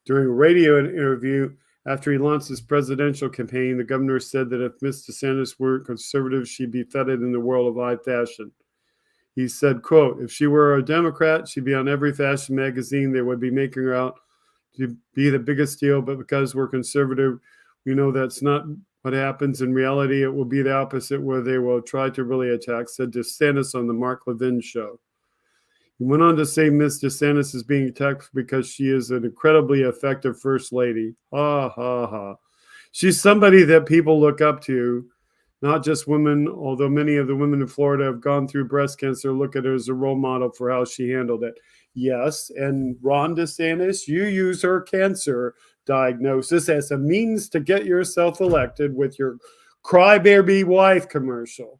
During a radio interview after he launched his presidential campaign, the governor said that if Ms. DeSantis were conservative, she'd be feted in the world of high fashion. He said, quote, if she were a Democrat, she'd be on every fashion magazine. They would be making her out to be the biggest deal, but because we're conservative, we know that's not what happens. In reality, it will be the opposite, where they will try to really attack, said DeSantis on the Mark Levin show. He went on to say Ms. DeSantis is being attacked because she is an incredibly effective first lady. Ha, ha, ha. She's somebody that people look up to, not just women, although many of the women in Florida have gone through breast cancer, look at her as a role model for how she handled it. Yes, and Ron DeSantis, you use her cancer diagnosis as a means to get yourself elected with your crybaby wife commercial.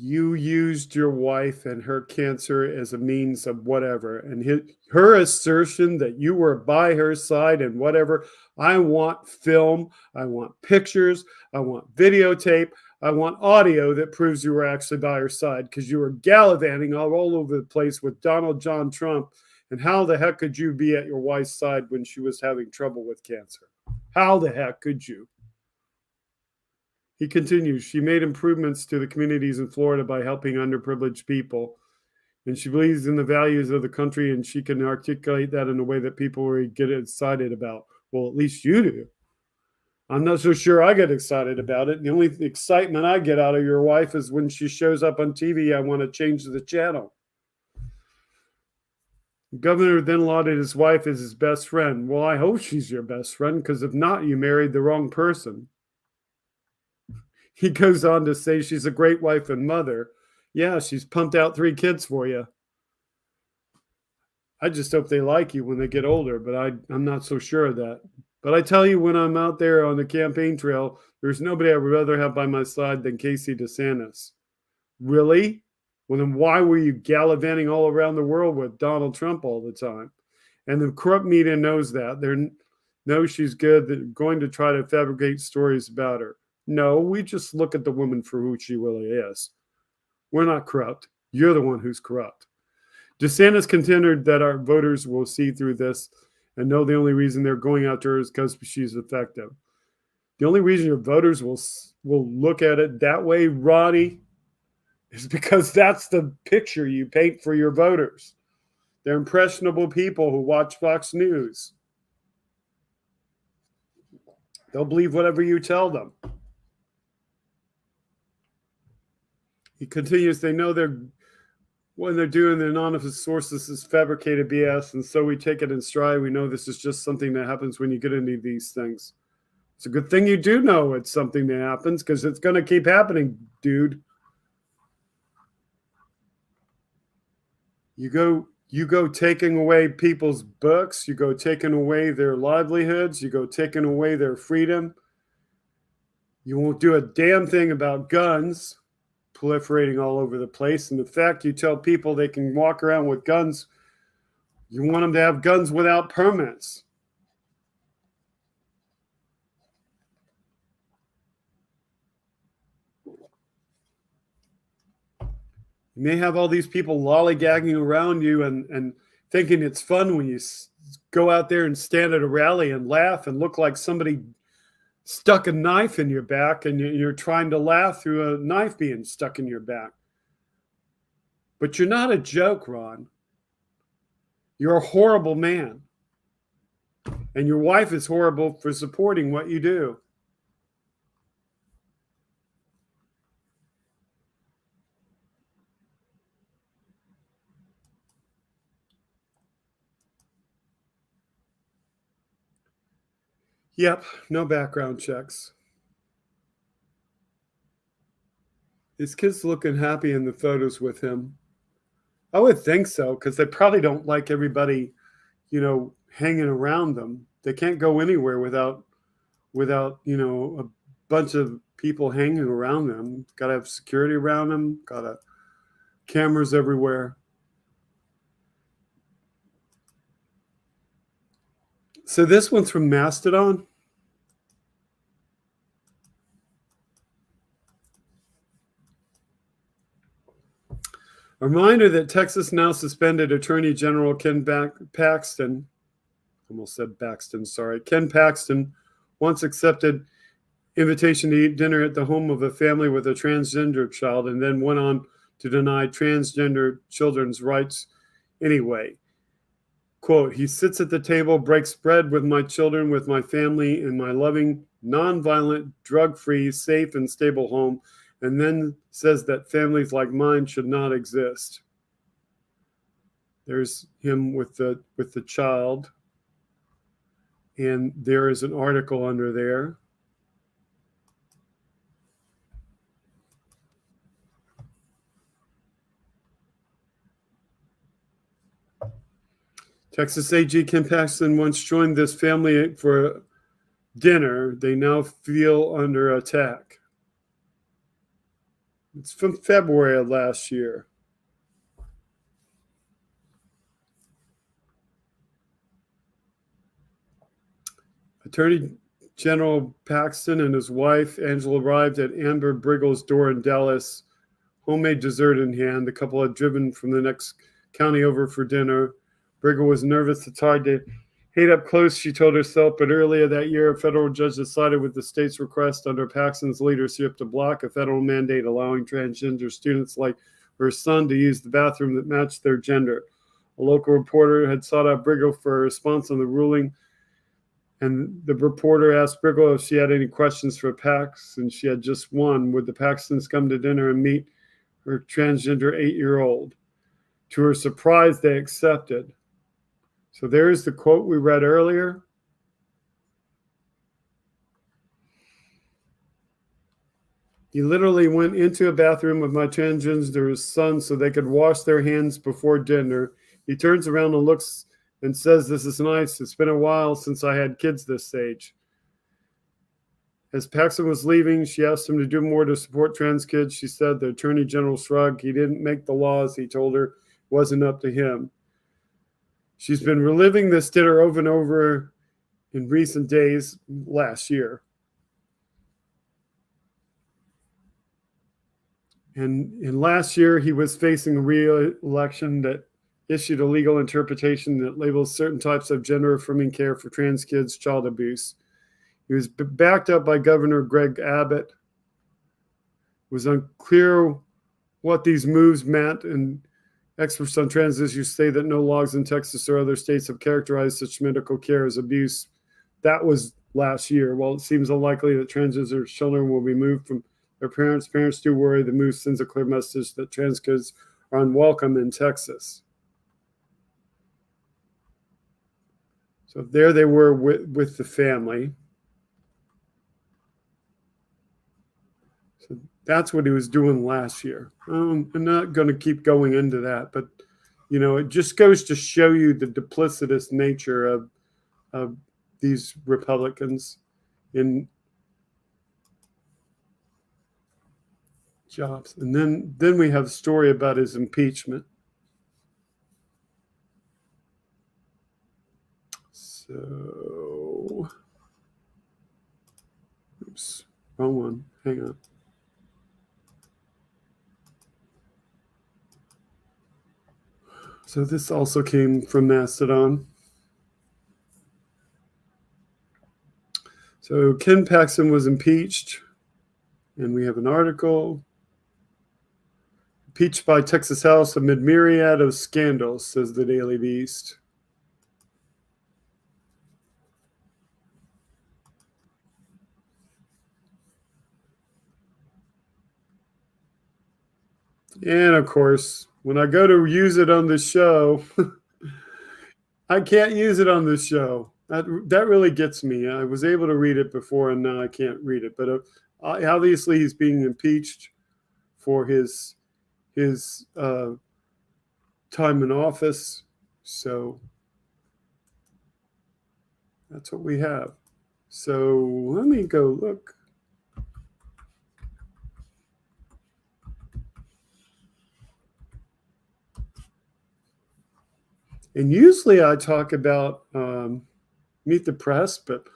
You used your wife and her cancer as a means of whatever. And her assertion that you were by her side and whatever. I want film. I want pictures. I want videotape. I want audio that proves you were actually by her side, because you were gallivanting all over the place with Donald John Trump. And how the heck could you be at your wife's side when she was having trouble with cancer? How the heck could you? He continues, she made improvements to the communities in Florida by helping underprivileged people. And she believes in the values of the country, and she can articulate that in a way that people will get excited about. Well, at least you do. I'm not so sure I get excited about it. The only excitement I get out of your wife is when she shows up on TV. I want to change the channel. The governor then lauded his wife as his best friend. Well, I hope she's your best friend, because if not, you married the wrong person. He goes on to say she's a great wife and mother. Yeah, she's pumped out 3 kids for you. I just hope they like you when they get older, but I'm not so sure of that. But I tell you, when I'm out there on the campaign trail, there's nobody I would rather have by my side than Casey DeSantis. Really? Well, then why were you gallivanting all around the world with Donald Trump all the time? And the corrupt media knows that. They know she's good. They're going to try to fabricate stories about her. No, we just look at the woman for who she really is. We're not corrupt. You're the one who's corrupt. DeSantis contended that our voters will see through this and know the only reason they're going after her is because she's effective. The only reason your voters will look at it that way, Roddy, is because that's the picture you paint for your voters. They're impressionable people who watch Fox News. They'll believe whatever you tell them. He continues, they know when they're doing the anonymous sources is fabricated BS, and so we take it in stride. We know this is just something that happens when you get into these things. It's a good thing you do know it's something that happens, because it's going to keep happening, dude. You go taking away people's books. You go taking away their livelihoods. You go taking away their freedom. You won't do a damn thing about guns proliferating all over the place. And the fact you tell people they can walk around with guns, you want them to have guns without permits. You may have all these people lollygagging around you and thinking it's fun when you go out there and stand at a rally and laugh and look like somebody stuck a knife in your back, and you're trying to laugh through a knife being stuck in your back. But you're not a joke, Ron. You're a horrible man. And your wife is horrible for supporting what you do. Yep, no background checks. His kid's looking happy in the photos with him. I would think so, because they probably don't like everybody, hanging around them. They can't go anywhere without, a bunch of people hanging around them. Got to have security around them. Got to cameras everywhere. So this one's from Mastodon. A reminder that Texas now suspended Attorney General Ken Paxton. Almost said Baxton, sorry. Ken Paxton once accepted invitation to eat dinner at the home of a family with a transgender child, and then went on to deny transgender children's rights anyway. Quote, he sits at the table, breaks bread with my children, with my family, in my loving, nonviolent, drug-free, safe, and stable home, and then says that families like mine should not exist. There's him with the child. And there is an article under there. Texas AG Ken Paxton once joined this family for dinner. They now feel under attack. It's from February of last year. Attorney General Paxton and his wife, Angela, arrived at Amber Briggle's door in Dallas, homemade dessert in hand. The couple had driven from the next county over for dinner. Briggle was nervous. It's hard to hate up close, she told herself, but earlier that year, a federal judge decided with the state's request under Paxton's leadership to block a federal mandate allowing transgender students like her son to use the bathroom that matched their gender. A local reporter had sought out Briggle for a response on the ruling. And the reporter asked Brickell if she had any questions for Pax, and she had just one. Would the Paxtons come to dinner and meet her transgender 8-year-old? To her surprise, they accepted. So there's the quote we read earlier. He literally went into a bathroom with my transgender son so they could wash their hands before dinner. He turns around and looks and says, "This is nice. It's been a while since I had kids this age." As Paxton was leaving, she asked him to do more to support trans kids. She said the Attorney General shrugged. He didn't make the laws. He told her it wasn't up to him. She's been reliving this dinner over and over in recent days last year. And in last year, he was facing a re-election that issued a legal interpretation that labels certain types of gender-affirming care for trans kids child abuse. He was backed up by Governor Greg Abbott. It was unclear what these moves meant, and experts on trans issues say that no laws in Texas or other states have characterized such medical care as abuse. That was last year. While it seems unlikely that transgender children will be moved from their parents do worry the move sends a clear message that trans kids are unwelcome in Texas. So there they were with the family. So that's what he was doing last year. I'm not going to keep going into that, but it just goes to show you the duplicitous nature of these Republicans in jobs. And then we have a story about his impeachment. So, oops, wrong one. Hang on. So this also came from Mastodon. So Ken Paxton was impeached, and we have an article. Impeached by Texas House amid myriad of scandals, says the Daily Beast. And of course, when I go to use it on the show, I can't use it on this show. That really gets me. I was able to read it before, and now I can't read it. But obviously, he's being impeached for his time in office. So that's what we have. So let me go look. And usually I talk about Meet the Press, but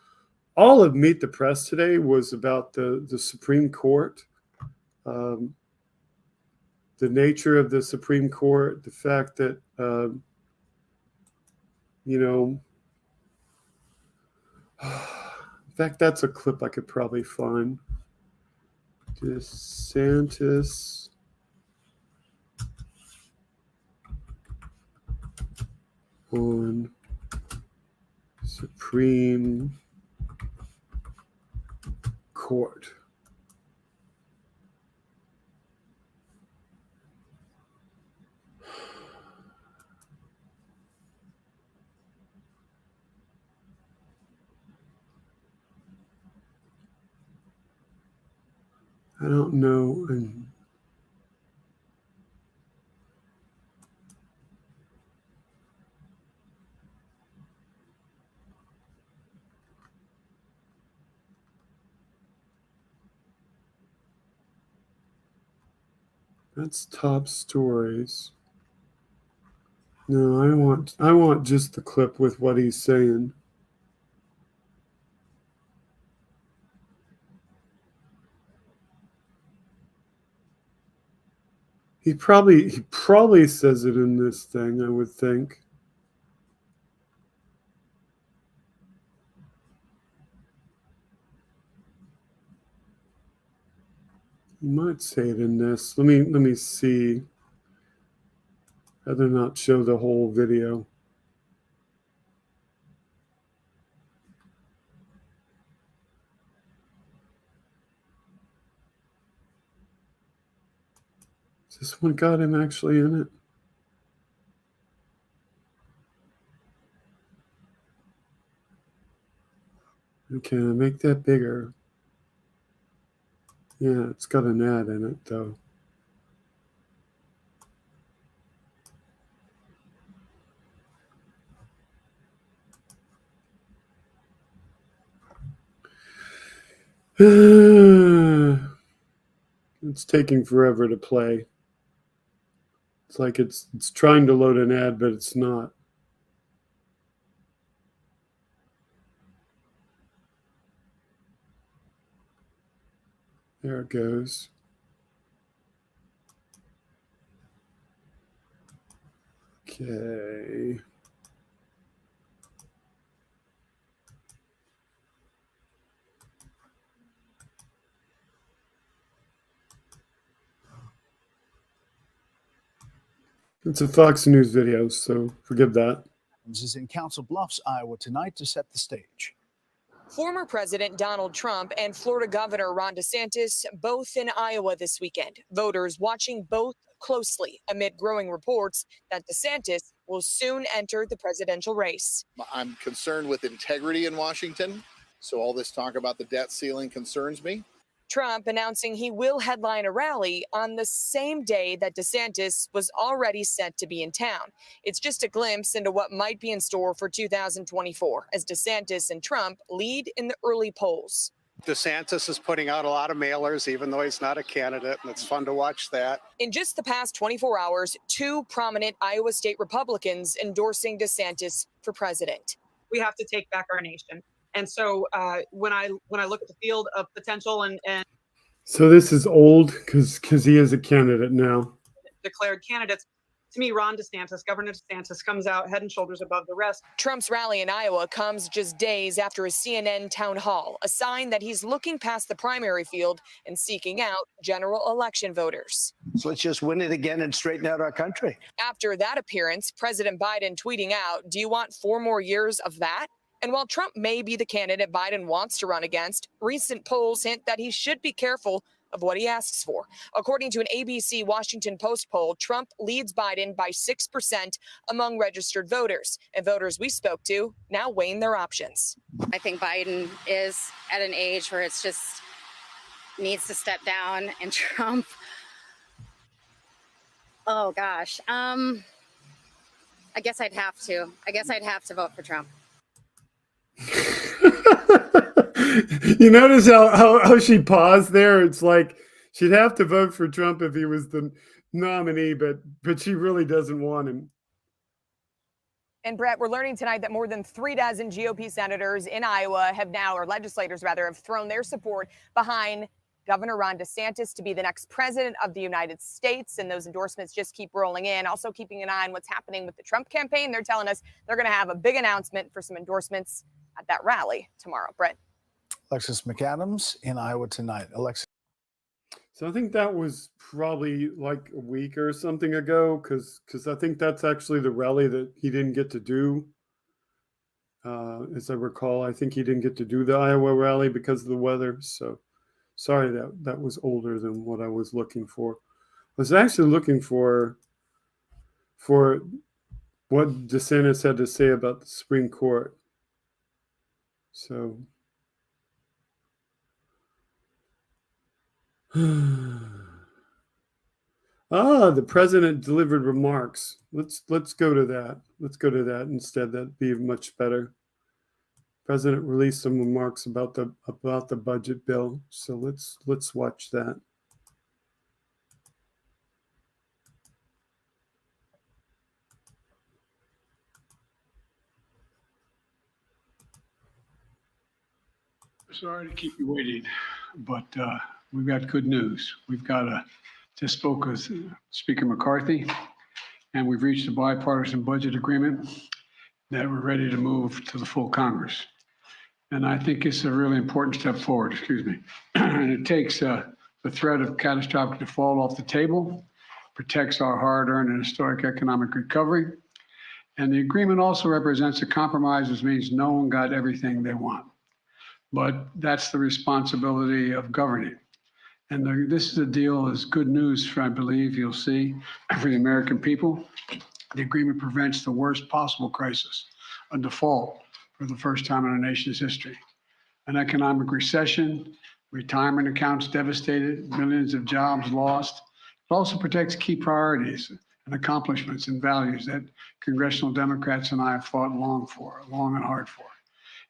all of Meet the Press today was about the Supreme Court, the nature of the Supreme Court, the fact that, in fact, that's a clip I could probably find. DeSantis on Supreme Court. I don't know. That's top stories. No, I want just the clip with what he's saying. He probably says it in this thing, I would think. He might say it in this. Let me see. Rather not show the whole video. this one got him actually in it? Okay, make that bigger. Yeah, it's got an ad in it though. It's taking forever to play. It's like it's trying to load an ad, but it's not. There it goes. Okay. It's a Fox News video, so forgive that. Is in Council Bluffs, Iowa tonight to set the stage. Former President Donald Trump and Florida Governor Ron DeSantis both in Iowa this weekend. Voters watching both closely amid growing reports that DeSantis will soon enter the presidential race. I'm concerned with integrity in Washington, so all this talk about the debt ceiling concerns me. Trump announcing he will headline a rally on the same day that DeSantis was already set to be in town. It's just a glimpse into what might be in store for 2024 as DeSantis and Trump lead in the early polls. DeSantis is putting out a lot of mailers, even though he's not a candidate, and it's fun to watch that. In just the past 24 hours, 2 prominent Iowa state Republicans endorsing DeSantis for president. We have to take back our nation. And so when I look at the field of potential and So this is old because he is a candidate now. declared candidates, to me, Ron DeSantis, Governor DeSantis, comes out head and shoulders above the rest. Trump's rally in Iowa comes just days after a CNN town hall, a sign that he's looking past the primary field and seeking out general election voters. So let's just win it again and straighten out our country. After that appearance, President Biden tweeting out, "Do you want 4 more years of that?" And while Trump may be the candidate Biden wants to run against, recent polls hint that he should be careful of what he asks for. According to an ABC Washington Post poll, Trump leads Biden by 6% among registered voters. And voters we spoke to now weighing their options. I think Biden is at an age where it's just needs to step down, and Trump, oh gosh, I guess I'd have to vote for Trump. You notice how she paused there? It's like she'd have to vote for Trump if he was the nominee, but she really doesn't want him. And Brett, we're learning tonight that more than 36 GOP senators in Iowa have now, or legislators rather, have thrown their support behind Governor Ron DeSantis to be the next president of the United States. And those endorsements just keep rolling in. Also keeping an eye on what's happening with the Trump campaign. They're telling us they're going to have a big announcement for some endorsements at that rally tomorrow. Brett. Alexis McAdams in Iowa tonight. Alexis. So I think that was probably like a week or something ago, because I think that's actually the rally that he didn't get to do. As I recall, I think he didn't get to do the Iowa rally because of the weather. So sorry that was older than what I was looking for. I was actually looking for what DeSantis had to say about the Supreme Court. So the president delivered remarks. Let's go to that. Let's go to that instead. That'd be much better. President released some remarks about the budget bill. So let's watch that. Sorry to keep you waiting, but we've got good news. We've got just spoke with Speaker McCarthy, and we've reached a bipartisan budget agreement that we're ready to move to the full Congress. And I think it's a really important step forward, and it takes the threat of catastrophic default off the table, protects our hard-earned and historic economic recovery. And the agreement also represents a compromise, which means no one got everything they want. But that's the responsibility of governing. And this is a deal is good news for, I believe, you'll see, for the American people. The agreement prevents the worst possible crisis, a default for the first time in our nation's history. An economic recession, retirement accounts devastated, millions of jobs lost. It also protects key priorities and accomplishments and values that congressional Democrats and I have fought long and hard for.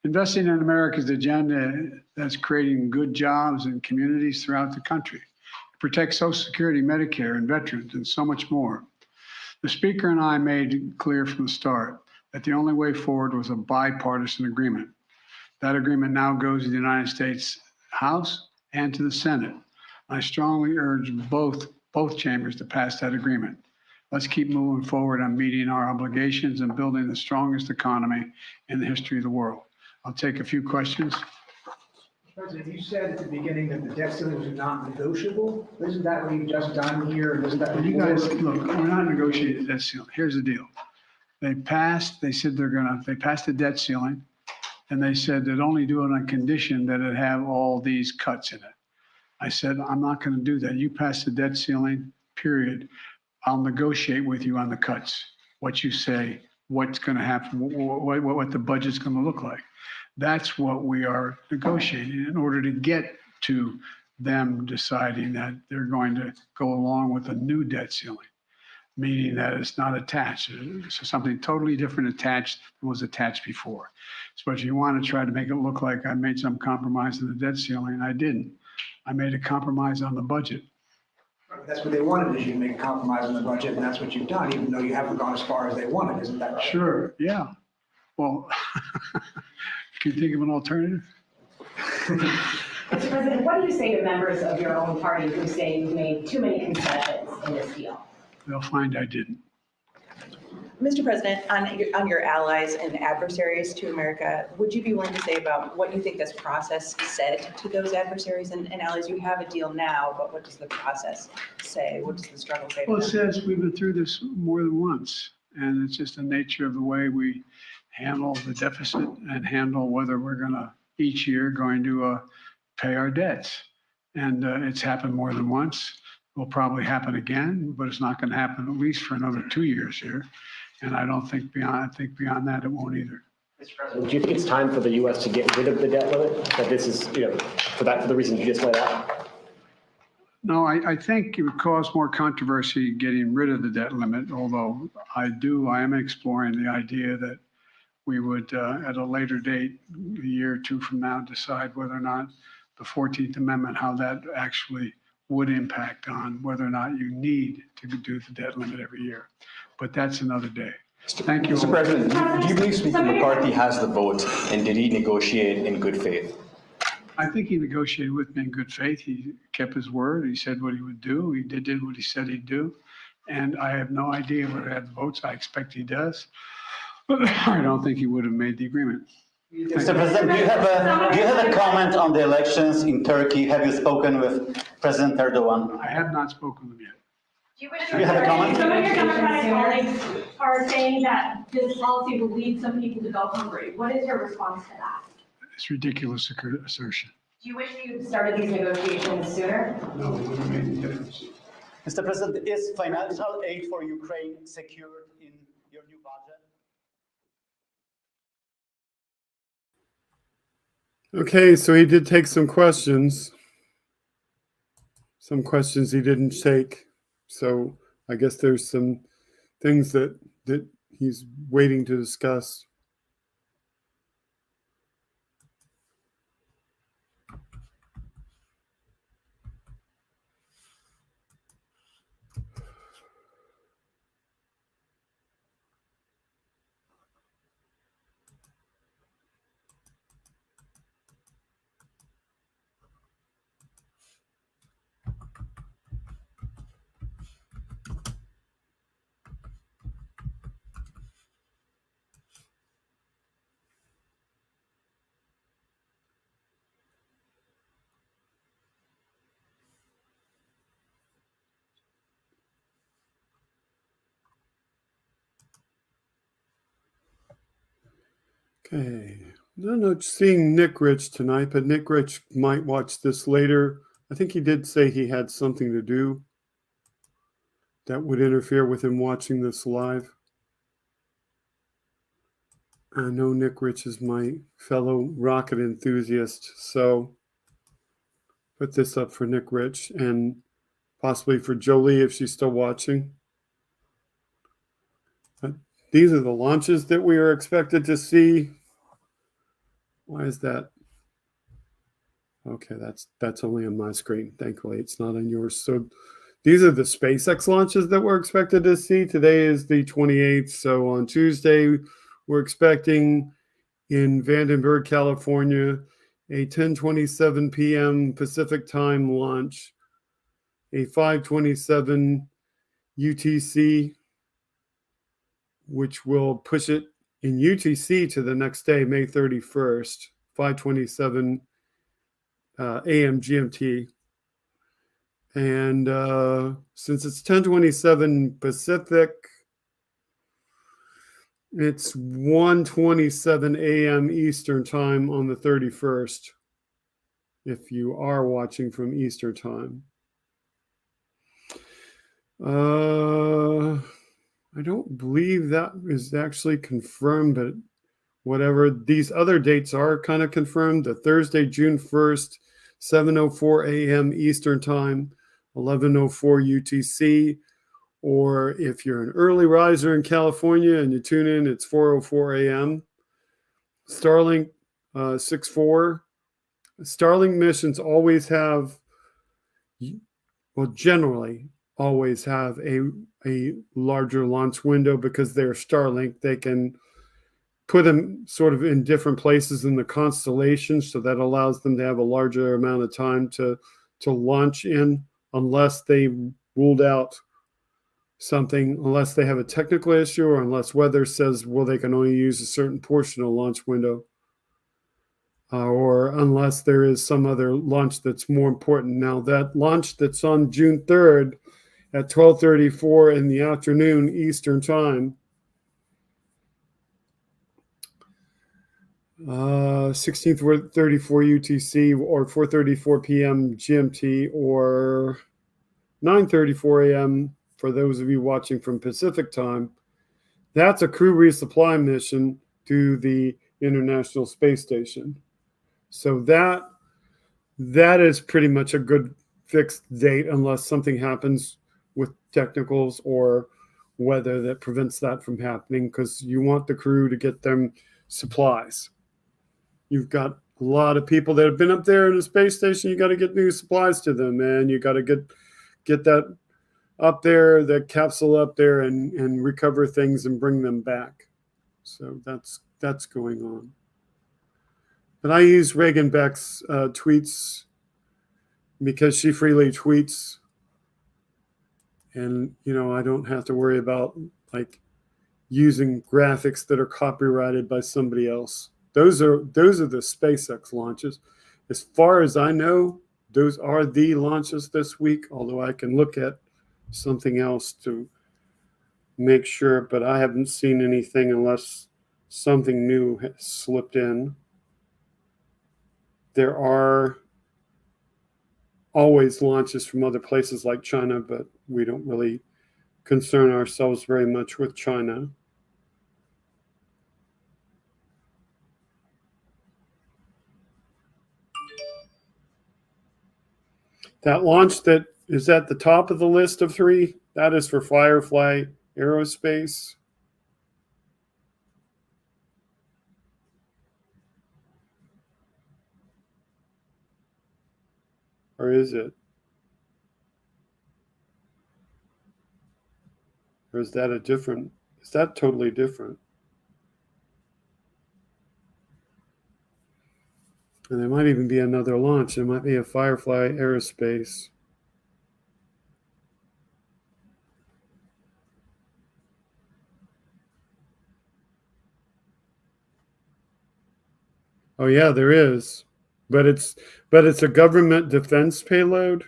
Investing in America's agenda that's creating good jobs in communities throughout the country. It protects Social Security, Medicare, and veterans, and so much more. The Speaker and I made clear from the start that the only way forward was a bipartisan agreement. That agreement now goes to the United States House and to the Senate. I strongly urge both chambers to pass that agreement. Let's keep moving forward on meeting our obligations and building the strongest economy in the history of the world. I'll take a few questions. President, you said at the beginning that the debt ceiling was not negotiable. Isn't that what you've just done here? And isn't that what You guys, look, we're not negotiating the debt ceiling. Here's the deal. They passed the debt ceiling, and they said they'd only do it on condition that it have all these cuts in it. I said, I'm not going to do that. You pass the debt ceiling, period. I'll negotiate with you on the cuts, what you say, what's going to happen, what the budget's going to look like. That's what we are negotiating in order to get to them deciding that they're going to go along with a new debt ceiling, meaning that it's not attached. It's something totally different attached than was attached before. So if you want to try to make it look like I made some compromise in the debt ceiling, I didn't. I made a compromise on the budget. That's what they wanted, is you to make a compromise on the budget, and that's what you've done, even though you haven't gone as far as they wanted. Isn't that right? Sure, yeah. Well, can you think of an alternative? Mr. President, what do you say to members of your own party who say you've made too many concessions in this deal? They'll find I didn't. Mr. President, on your allies and adversaries to America, would you be willing to say about what you think this process said to those adversaries and allies? You have a deal now, but what does the process say? What does the struggle say? Well, it says we've been through this more than once, and it's just the nature of the way we handle the deficit and handle whether we're going to each year going to pay our debts. And it's happened more than once. Will probably happen again, but it's not going to happen at least for another 2 years here. And I don't think beyond beyond that it won't either. Mr. President, do you think it's time for the U.S. to get rid of the debt limit? That this is, for the reasons you just laid out? No, I think it would cause more controversy getting rid of the debt limit, although I am exploring the idea that we would, at a later date, a year or two from now, decide whether or not the 14th Amendment, how that actually would impact on whether or not you need to do the debt limit every year. But that's another day. Thank you. Mr. President, do you believe Speaker McCarthy has the vote, and did he negotiate in good faith? I think he negotiated with me in good faith. He kept his word. He said what he would do. He did what he said he'd do. And I have no idea whether he had the votes. I expect he does. But I don't think he would have made the agreement. Mr. President, do you have a comment on the elections in Turkey? Have you spoken with President Erdogan? I have not spoken with him yet. Do you have a comment? Some of your Democratic colleagues are saying that this policy will lead some people to go hungry. What is your response to that? It's ridiculous assertion. Do you wish you started these negotiations sooner? No, it would have made a difference. Mr. President, is financial aid for Ukraine secured in your new budget? Okay, so he did take some questions. Some questions he didn't take. So I guess there's some things that he's waiting to discuss. Okay, no, seeing Nick Rich tonight, but Nick Rich might watch this later. I think he did say he had something to do that would interfere with him watching this live. I know Nick Rich is my fellow rocket enthusiast, so put this up for Nick Rich and possibly for Jolie if she's still watching. But these are the launches that we are expected to see. Why is that? Okay, that's only on my screen. Thankfully, it's not on yours. So these are the SpaceX launches that we're expected to see. Today is the 28th. So on Tuesday, we're expecting in Vandenberg, California, a 10:27 p.m. Pacific time launch, a 5:27 UTC, which will push it in UTC to the next day, May 31st, 5:27 AM GMT. And since it's 10:27 Pacific, it's 1:27 AM Eastern time on the 31st, if you are watching from Eastern time. I don't believe that is actually confirmed, but whatever. These other dates are kind of confirmed. The Thursday, June 1st, 7:04 AM Eastern time, 11:04 UTC. Or if you're an early riser in California and you tune in, it's 4:04 AM. Starlink 6.4. Starlink missions always have, well, generally always have a larger launch window because they're Starlink. They can put them sort of in different places in the constellation, so that allows them to have a larger amount of time to launch in, unless they ruled out something, unless they have a technical issue or unless weather says, well, they can only use a certain portion of the launch window, or unless there is some other launch that's more important. Now, that launch that's on June 3rd at 12:34 in the afternoon Eastern time, 16:34 UTC or 4:34 p.m. GMT or 9:34 a.m. for those of you watching from Pacific time. That's a crew resupply mission to the International Space Station. So that is pretty much a good fixed date unless something happens with technicals or weather that prevents that from happening, because you want the crew to get them supplies. You've got a lot of people that have been up there in the space station. You got to get new supplies to them, and you got to get that up there, that capsule up there, and recover things and bring them back. So that's going on. But I use Reagan Beck's tweets because she freely tweets, and I don't have to worry about like using graphics that are copyrighted by somebody else. Those are the SpaceX launches. As far as I know, those are the launches this week, although I can look at something else to make sure, but I haven't seen anything unless something new has slipped in. There are always launches from other places like China, but we don't really concern ourselves very much with China. That launch that is at the top of the list of 3, that is for Firefly Aerospace. Or is it? Or is that is that totally different? And there might even be another launch. There might be a Firefly Aerospace. Oh yeah, there is. But it's a government defense payload.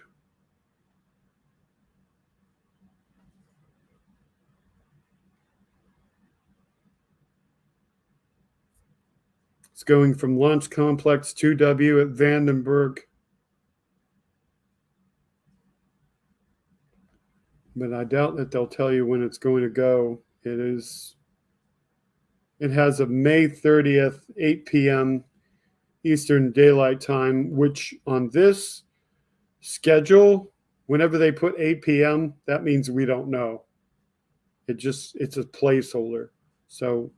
It's going from Launch Complex 2W at Vandenberg but I doubt that they'll tell you when it's going to go. It has a May 30th, 8 p.m. Eastern Daylight Time, which on this schedule, whenever they put 8 p.m., that means we don't know. It's a placeholder. So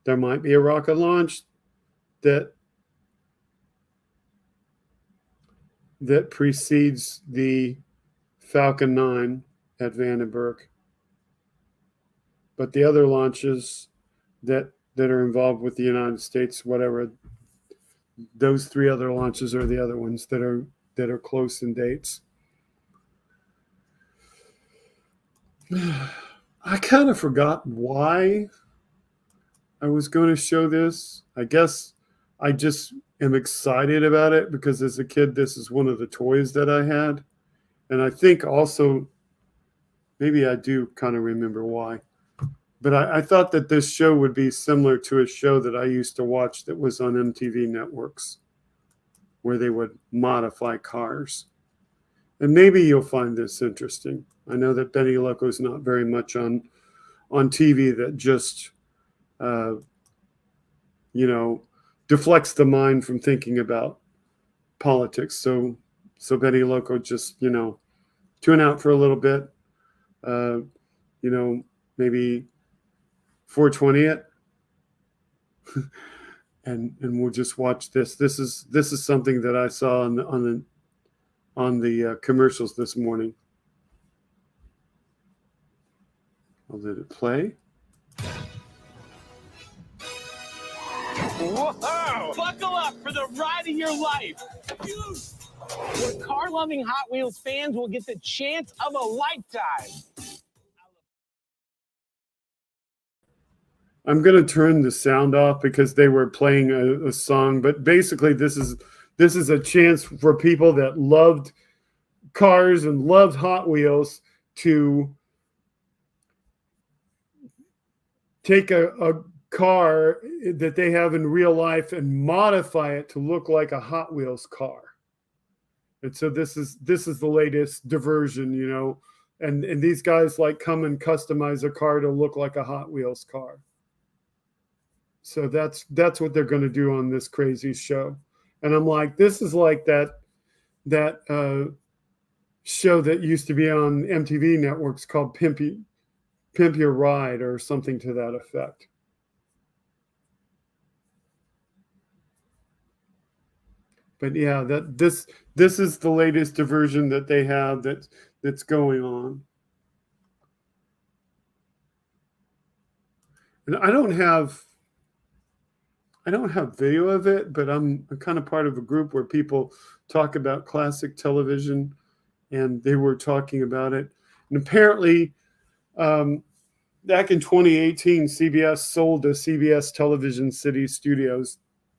there might be a rocket launch that precedes the Falcon 9 at Vandenberg. But the other launches that are involved with the United States, whatever, those 3 other launches are the other ones that are close in dates. I kind of forgot why I was going to show this. I guess I just am excited about it because as a kid, this is one of the toys that I had. And I think also, maybe I do kind of remember why. But I thought that this show would be similar to a show that I used to watch that was on MTV networks, where they would modify cars. And maybe you'll find this interesting. I know that Benny Loco's not very much on TV that just, deflects the mind from thinking about politics. So Benny Loco just, tune out for a little bit, maybe 420 it, and we'll just watch this. This is something that I saw on the commercials this morning. I'll let it play. Whoa! Buckle up for the ride of your life. Where car-loving Hot Wheels fans will get the chance of a lifetime. I'm going to turn the sound off because they were playing a song, but basically this is a chance for people that loved cars and loved Hot Wheels to take a car that they have in real life and modify it to look like a Hot Wheels car. And so this is the latest diversion, and these guys like come and customize a car to look like a Hot Wheels car. So that's what they're going to do on this crazy show. And I'm like, this is like that show that used to be on MTV networks called Pimp Your Ride or something to that effect. But yeah, this is the latest diversion that they have that's going on. And I don't have video of it, but I'm kind of part of a group where people talk about classic television, and they were talking about it. And apparently, back in 2018, CBS sold to CBS Television City Studios,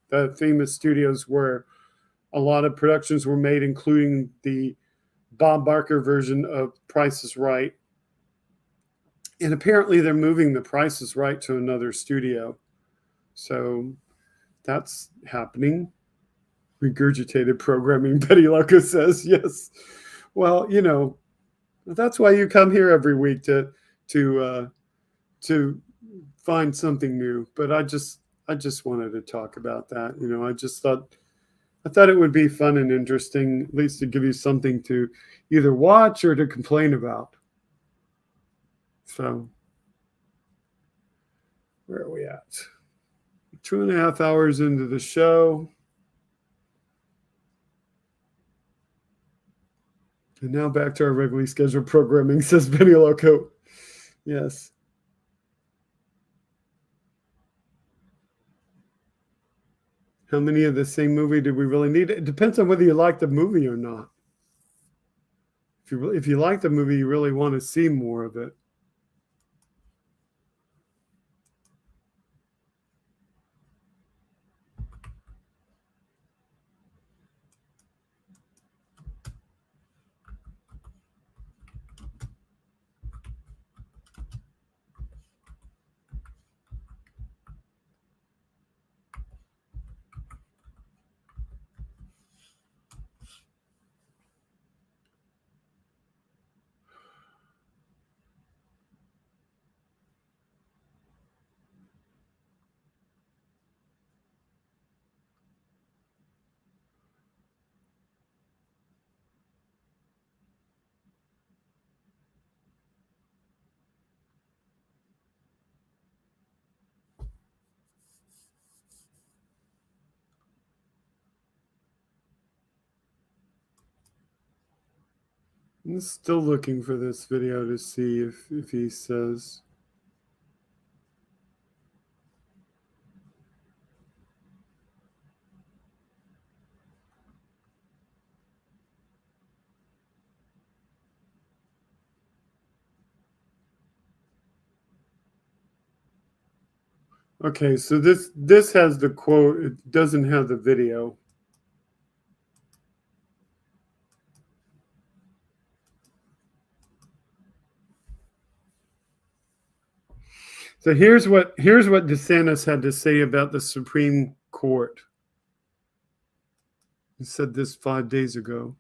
the famous studios where a lot of productions were made, including the Bob Barker version of Price is Right. And apparently they're moving the Price is Right to another studio. So that's happening. Regurgitated programming, Betty Loco says. Yes. Well, that's why you come here every week to find something new. But I just wanted to talk about that. I thought it would be fun and interesting, at least to give you something to either watch or to complain about. So, where are we at? 2.5 hours into the show. And now back to our regularly scheduled programming, says Benny Loco. Yes. How many of the same movie do we really need? It depends on whether you like the movie or not. If you like the movie, you really want to see more of it. I'm still looking for this video to see if he says. Okay, so this has the quote. It doesn't have the video. So here's what DeSantis had to say about the Supreme Court. He said this 5 days ago.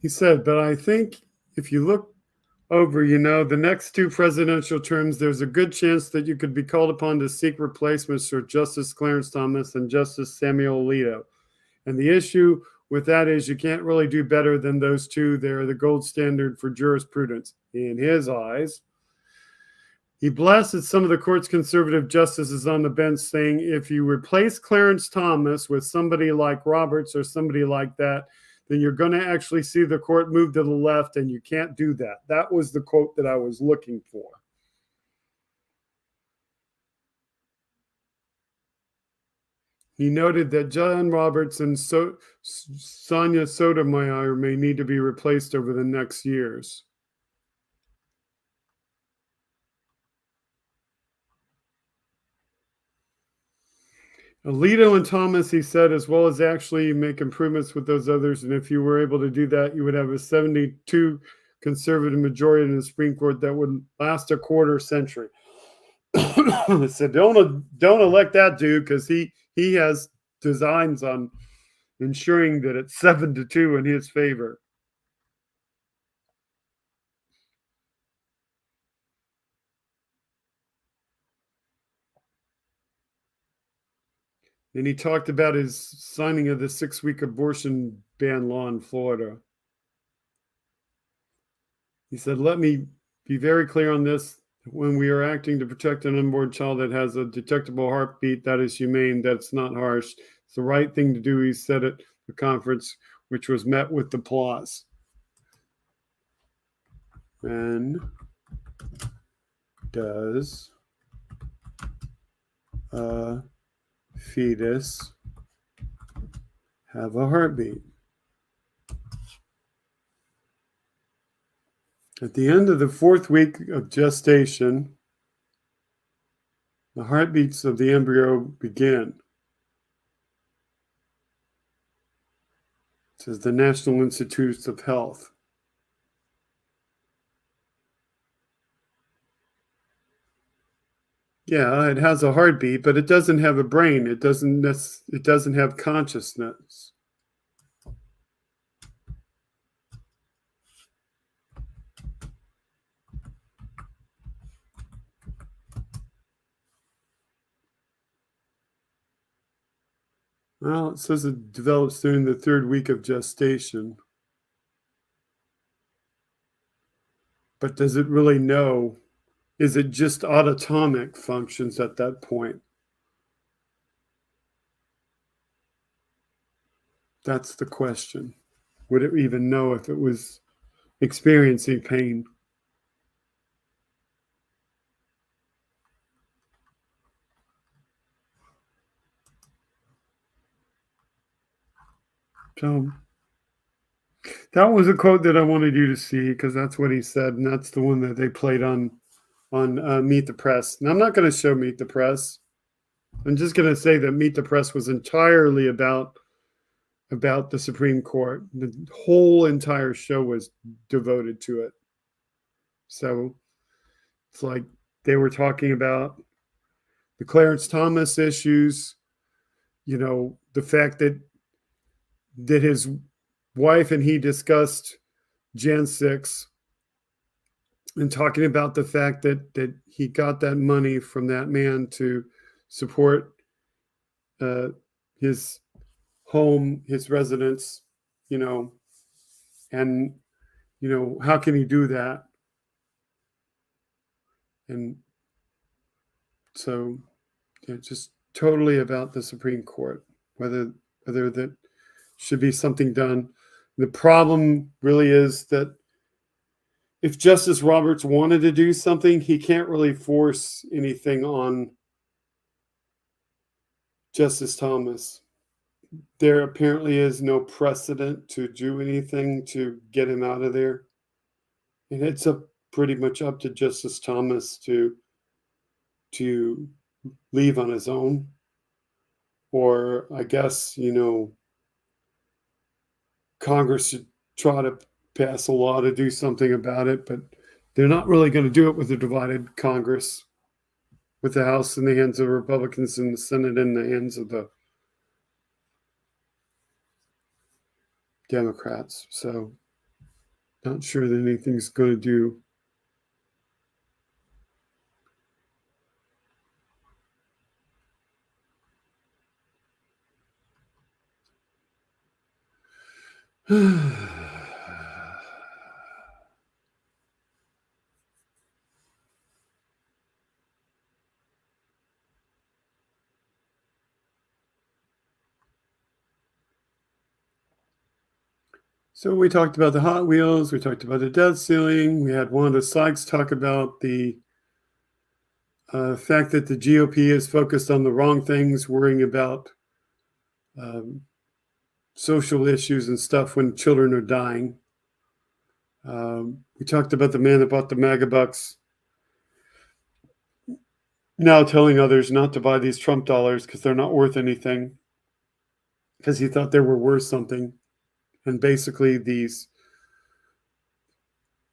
He said, but I think if you look over, the next 2 presidential terms, there's a good chance that you could be called upon to seek replacements for Justice Clarence Thomas and Justice Samuel Alito. And the issue with that is you can't really do better than those 2. They're the gold standard for jurisprudence in his eyes. He blasted some of the court's conservative justices on the bench, saying if you replace Clarence Thomas with somebody like Roberts or somebody like that, then you're going to actually see the court move to the left, and you can't do that. That was the quote that I was looking for. He noted that John Roberts and Sonia Sotomayor may need to be replaced over the next years. Alito and Thomas, he said, as well as actually make improvements with those others. And if you were able to do that, you would have a 72 conservative majority in the Supreme Court that would last a quarter century. I said, don't elect that dude, because he has designs on ensuring that it's 7-2 in his favor. And he talked about his signing of the 6-week abortion ban law in Florida. He said, let me be very clear on this. When we are acting to protect an unborn child that has a detectable heartbeat, that is humane, that's not harsh. It's the right thing to do, he said at the conference, which was met with applause. When does a fetus have a heartbeat? At the end of the 4th week of gestation, the heartbeats of the embryo begin. Says the National Institutes of Health. Yeah, it has a heartbeat, but it doesn't have a brain. It doesn't have consciousness. Well, it says it develops during the 3rd week of gestation. But does it really know? Is it just autonomic functions at that point? That's the question. Would it even know if it was experiencing pain? So that was a quote that I wanted you to see, because that's what he said, and that's the one that they played on Meet the Press. And I'm not going to show Meet the Press. I'm just going to say that Meet the Press was entirely about the Supreme Court. The whole entire show was devoted to it. So it's like they were talking about the Clarence Thomas issues, the fact that his wife and he discussed Jan 6, and talking about the fact that he got that money from that man to support his home, his residence, And, how can he do that? And so just totally about the Supreme Court, whether that should be something done. The problem really is that if Justice Roberts wanted to do something, he can't really force anything on Justice Thomas. There apparently is no precedent to do anything to get him out of there. And it's pretty much up to Justice Thomas to leave on his own. Or I guess, Congress should try to pass a law to do something about it, but they're not really going to do it with a divided Congress, with the House in the hands of Republicans and the Senate in the hands of the Democrats. So not sure that anything's going to do. So we talked about the Hot Wheels. We talked about the debt ceiling. We had Wanda Sykes talk about the fact that the GOP is focused on the wrong things, worrying about social issues and stuff when children are dying. We talked about the man that bought the MAGA bucks now telling others not to buy these Trump dollars because they're not worth anything, because he thought they were worth something. And basically these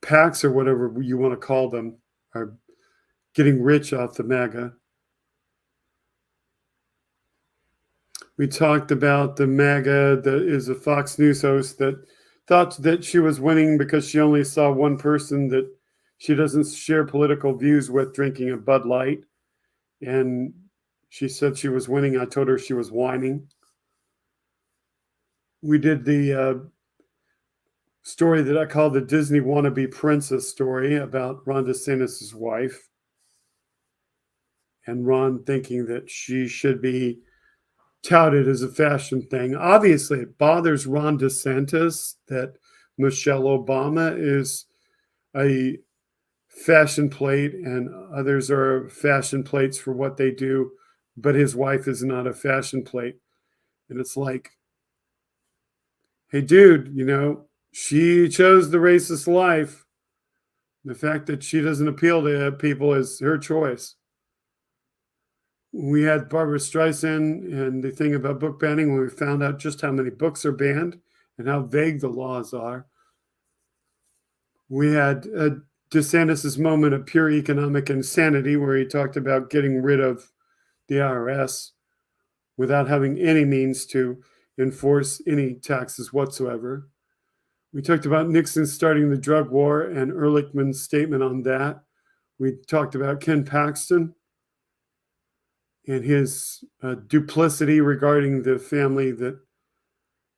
PACs, or whatever you want to call them, are getting rich off the MAGA. We talked about the MAGA that is a Fox News host that thought that she was winning because she only saw one person that she doesn't share political views with drinking a Bud Light. And she said she was winning. I told her she was whining. We did the story that I call the Disney wannabe princess story about Ron DeSantis' wife. And Ron thinking that she should be touted as a fashion thing. Obviously, it bothers Ron DeSantis that Michelle Obama is a fashion plate and others are fashion plates for what they do, but his wife is not a fashion plate. And it's like, hey, dude, she chose the racist life. The fact that she doesn't appeal to people is her choice. We had Barbara Streisand and the thing about book banning when we found out just how many books are banned and how vague the laws are. We had DeSantis' moment of pure economic insanity where he talked about getting rid of the IRS without having any means to enforce any taxes whatsoever. We talked about Nixon starting the drug war and Ehrlichman's statement on that. We talked about Ken Paxton and his duplicity regarding the family that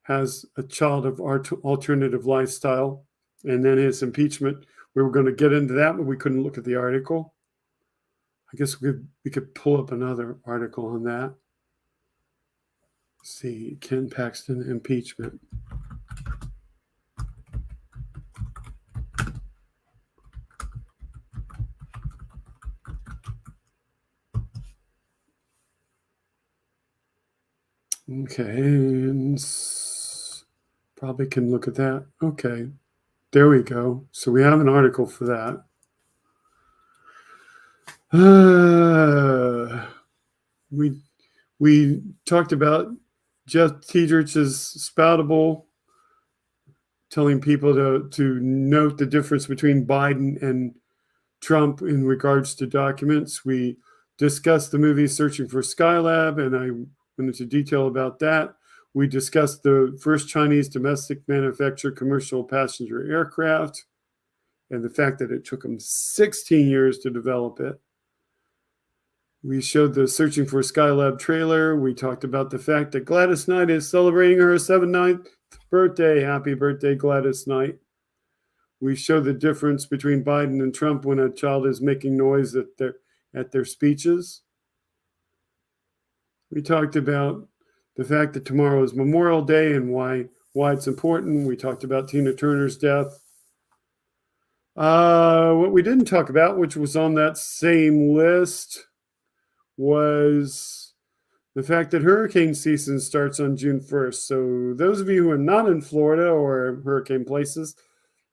has a child of alternative lifestyle, and then his impeachment. We were going to get into that, but we couldn't look at the article. I guess we could pull up another article on that. Let's see, Ken Paxton impeachment. Okay, and probably can look at that. Okay, there we go. So we have an article for that. We talked about Jeff Tiedrich's Spoutable, telling people to note the difference between Biden and Trump in regards to documents. We discussed the movie Searching for Skylab, and I went into detail about that. We discussed the first Chinese domestic manufactured commercial passenger aircraft and the fact that it took them 16 years to develop it. We showed the Searching for Skylab trailer. We talked about the fact that Gladys Knight is celebrating her 79th birthday. Happy birthday, Gladys Knight. We show the difference between Biden and Trump when a child is making noise at their speeches. We talked about the fact that tomorrow is Memorial Day and why it's important. We talked about Tina Turner's death. What we didn't talk about, which was on that same list, was the fact that hurricane season starts on June 1st. So those of you who are not in Florida or hurricane places,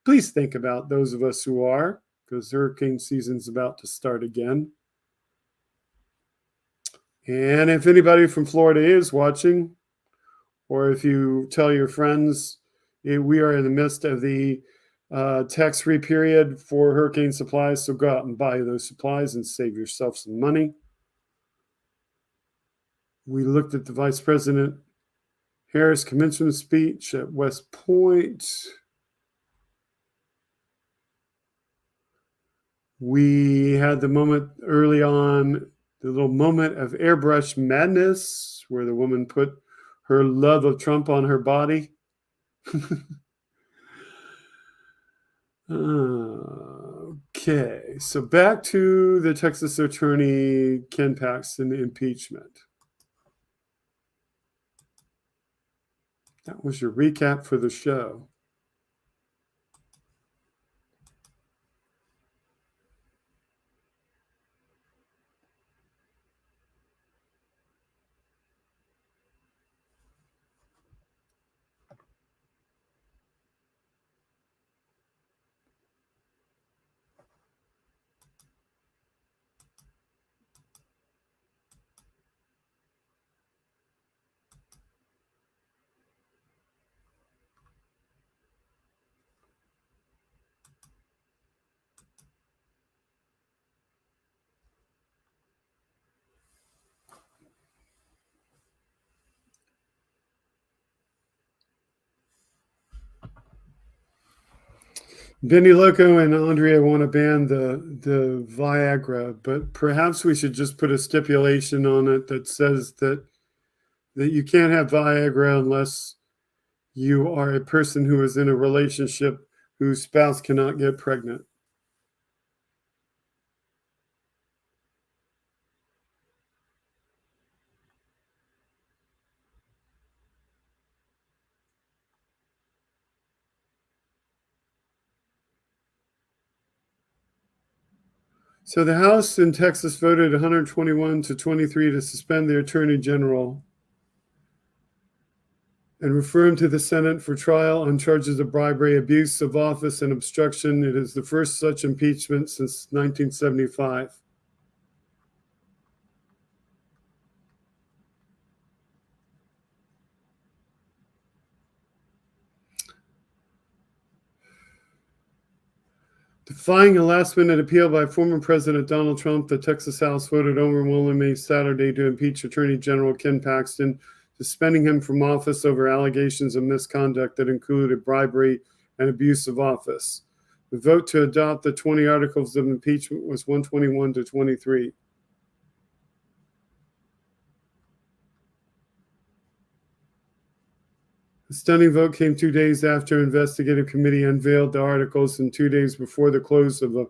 please think about those of us who are, because hurricane season's about to start again. And if anybody from Florida is watching, or if you tell your friends, we are in the midst of the tax-free period for hurricane supplies, so go out and buy those supplies and save yourself some money. We looked at the Vice President Harris commencement speech at West Point. We had the moment early on, the little moment of airbrush madness, where the woman put her love of Trump on her body. Okay, so back to the Texas attorney Ken Paxton impeachment. That was your recap for the show. Benny Loco and Andrea want to ban the Viagra, but perhaps we should just put a stipulation on it that says that you can't have Viagra unless you are a person who is in a relationship whose spouse cannot get pregnant. So the House in Texas voted 121 to 23 to suspend the Attorney General and refer him to the Senate for trial on charges of bribery, abuse of office, and obstruction. It is the first such impeachment since 1975. Defying a last-minute appeal by former President Donald Trump, the Texas House voted overwhelmingly Saturday to impeach Attorney General Ken Paxton, suspending him from office over allegations of misconduct that included bribery and abuse of office. The vote to adopt the 20 articles of impeachment was 121 to 23. The stunning vote came 2 days after an investigative committee unveiled the articles and 2 days before the close of a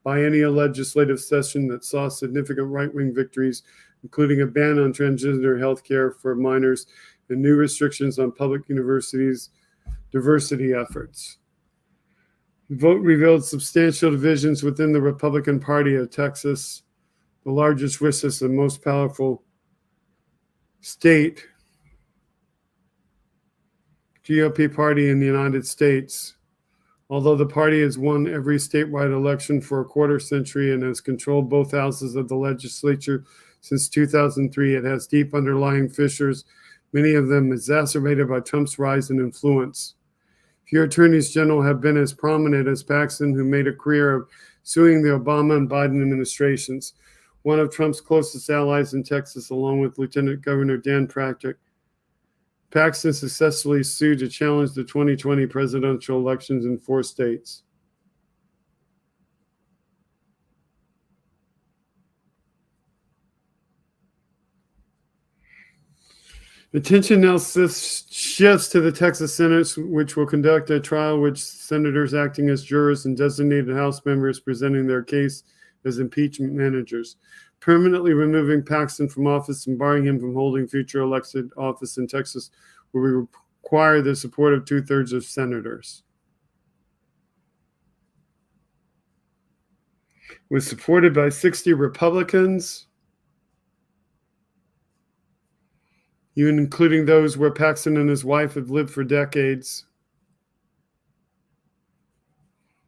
biennial legislative session that saw significant right-wing victories, including a ban on transgender health care for minors and new restrictions on public universities' diversity efforts. The vote revealed substantial divisions within the Republican Party of Texas, the largest, richest, and most powerful state GOP party in the United States. Although the party has won every statewide election for a quarter century and has controlled both houses of the legislature since 2003, it has deep underlying fissures, many of them exacerbated by Trump's rise in influence. Few attorneys general have been as prominent as Paxton, who made a career of suing the Obama and Biden administrations. One of Trump's closest allies in Texas, along with Lieutenant Governor Dan Patrick, Paxton successfully sued to challenge the 2020 presidential elections in 4 states. Attention now shifts shifts to the Texas Senate, which will conduct a trial which senators acting as jurors and designated House members presenting their case as impeachment managers, permanently removing Paxton from office and barring him from holding future elected office in Texas, where we require the support of 2/3 of senators. Was supported by 60 Republicans, even including those where Paxton and his wife have lived for decades.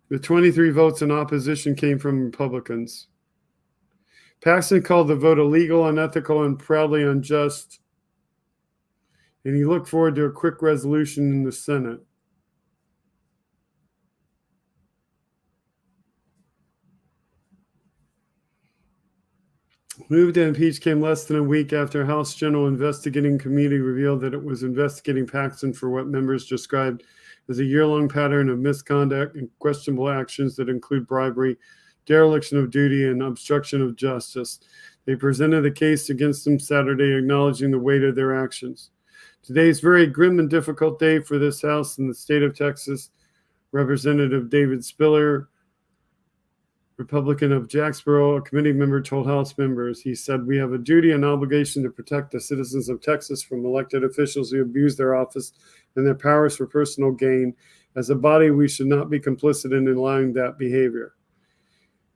The 23 votes in opposition came from Republicans. Paxton called the vote illegal, unethical, and proudly unjust, and he looked forward to a quick resolution in the Senate. Move to impeach came less than a week after House General Investigating Committee revealed that it was investigating Paxton for what members described as a year-long pattern of misconduct and questionable actions that include bribery, dereliction of duty, and obstruction of justice. They presented a case against him Saturday, acknowledging the weight of their actions. Today's very grim and difficult day for this House in the state of Texas. Representative David Spiller, Republican of Jacksboro, a committee member, told House members, he said, "We have a duty and obligation to protect the citizens of Texas from elected officials who abuse their office and their powers for personal gain. As a body, we should not be complicit in allowing that behavior."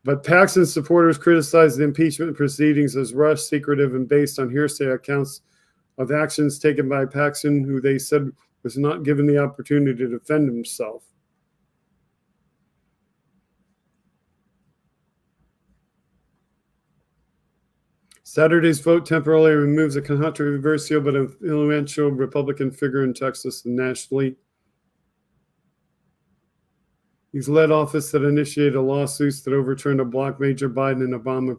But Paxton's supporters criticized the impeachment proceedings as rushed, secretive, and based on hearsay accounts of actions taken by Paxton, who they said was not given the opportunity to defend himself. Saturday's vote temporarily removes a controversial but influential Republican figure in Texas and nationally. He's led office that initiated lawsuits that overturned or blocked major Biden and Obama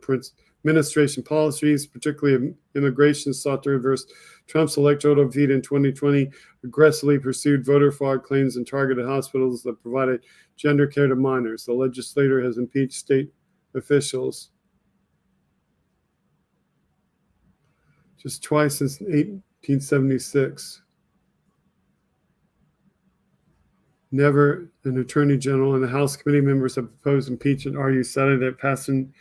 administration policies, particularly immigration, sought to reverse Trump's electoral defeat in 2020, aggressively pursued voter fraud claims, and targeted hospitals that provided gender care to minors. The legislature has impeached state officials just twice since 1876. Never an attorney general, and the House committee members have proposed impeachment argue Saturday that Paxton's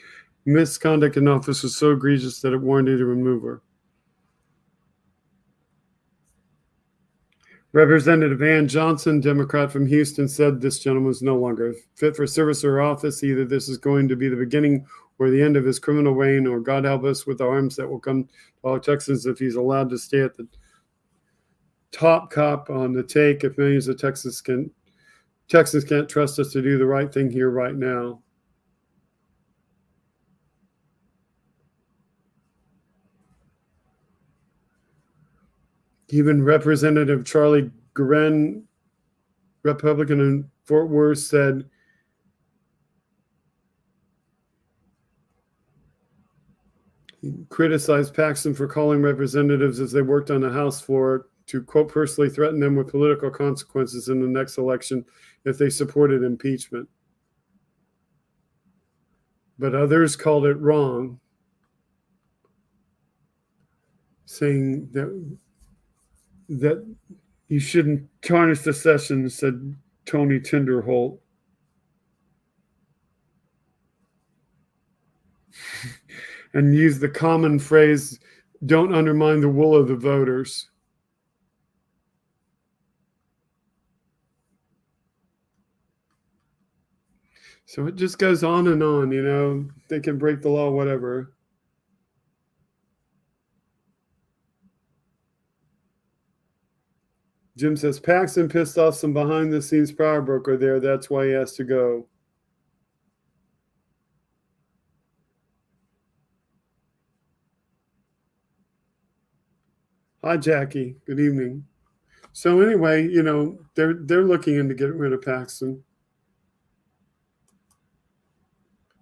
misconduct in office was so egregious that it warranted a removal. Representative Ann Johnson, Democrat from Houston, said this gentleman is no longer fit for service or office. Either this is going to be the beginning or the end of his criminal reign, or God help us with the harms that will come to all Texans if he's allowed to stay at the top cop on the take. If millions of Texans can't trust us to do the right thing here right now. Even Representative Charlie Guerin, Republican in Fort Worth, said he criticized Paxton for calling representatives as they worked on the House floor to, quote, personally threaten them with political consequences in the next election if they supported impeachment. But others called it wrong, saying that you shouldn't tarnish the session, said Tony Tinderholt. And used the common phrase, "Don't undermine the will of the voters." So it just goes on, you know, they can break the law, whatever. Jim says, Paxton pissed off some behind-the-scenes power broker there. That's why he has to go. Hi, Jackie. Good evening. So anyway, you know, they're looking into getting rid of Paxton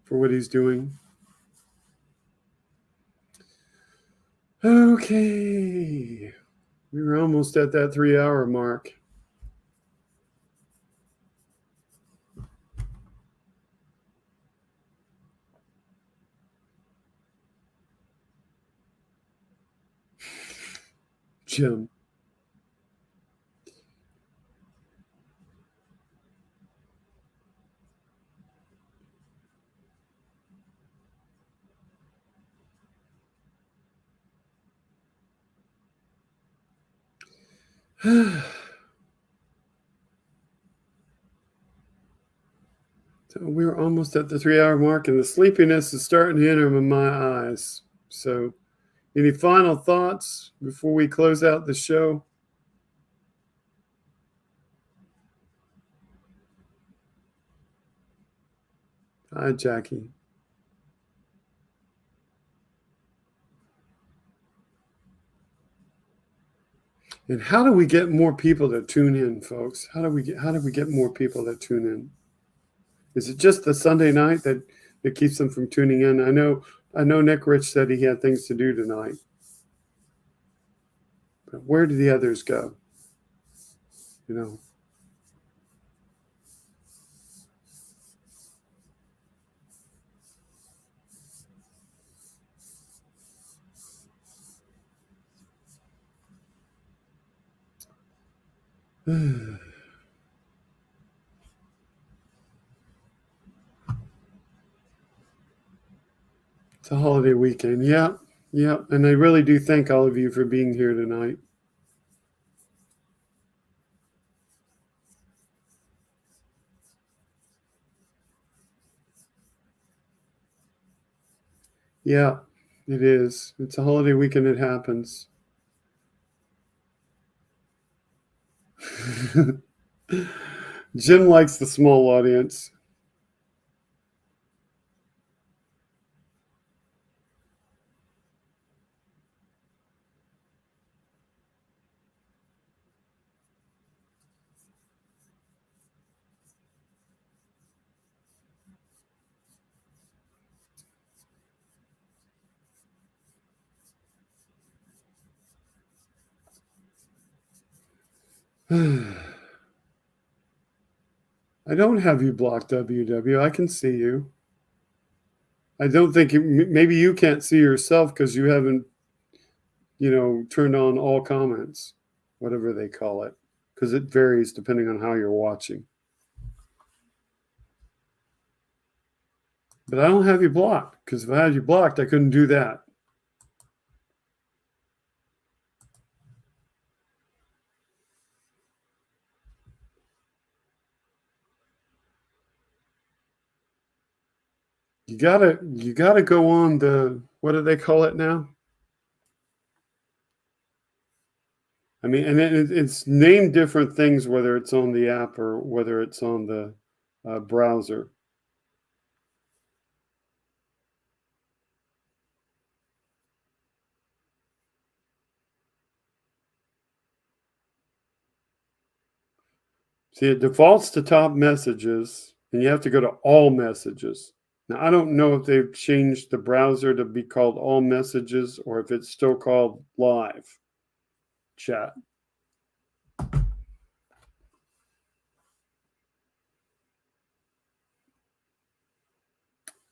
for what he's doing. Okay. We were almost at that 3-hour mark. Jim. So we're almost at the 3-hour mark, and the sleepiness is starting to enter in my eyes. So, any final thoughts before we close out the show? Hi, Jackie. And how do we get more people to tune in, folks? How do we get more people to tune in? Is it just the Sunday night that keeps them from tuning in? I know Nick Rich said he had things to do tonight. But where do the others go? You know. It's a holiday weekend. Yeah. And I really do thank all of you for being here tonight. Yeah, it is. It's a holiday weekend. It happens. Jim likes the small audience. I don't have you blocked, WW. I can see you. I don't think maybe you can't see yourself because you haven't, turned on all comments, whatever they call it, because it varies depending on how you're watching. But I don't have you blocked, because if I had you blocked, I couldn't do that. You gotta go on the, what do they call it now? I mean, and it's named different things, whether it's on the app or whether it's on the browser. See, it defaults to top messages, and you have to go to all messages. Now, I don't know if they've changed the browser to be called all messages or if it's still called live chat.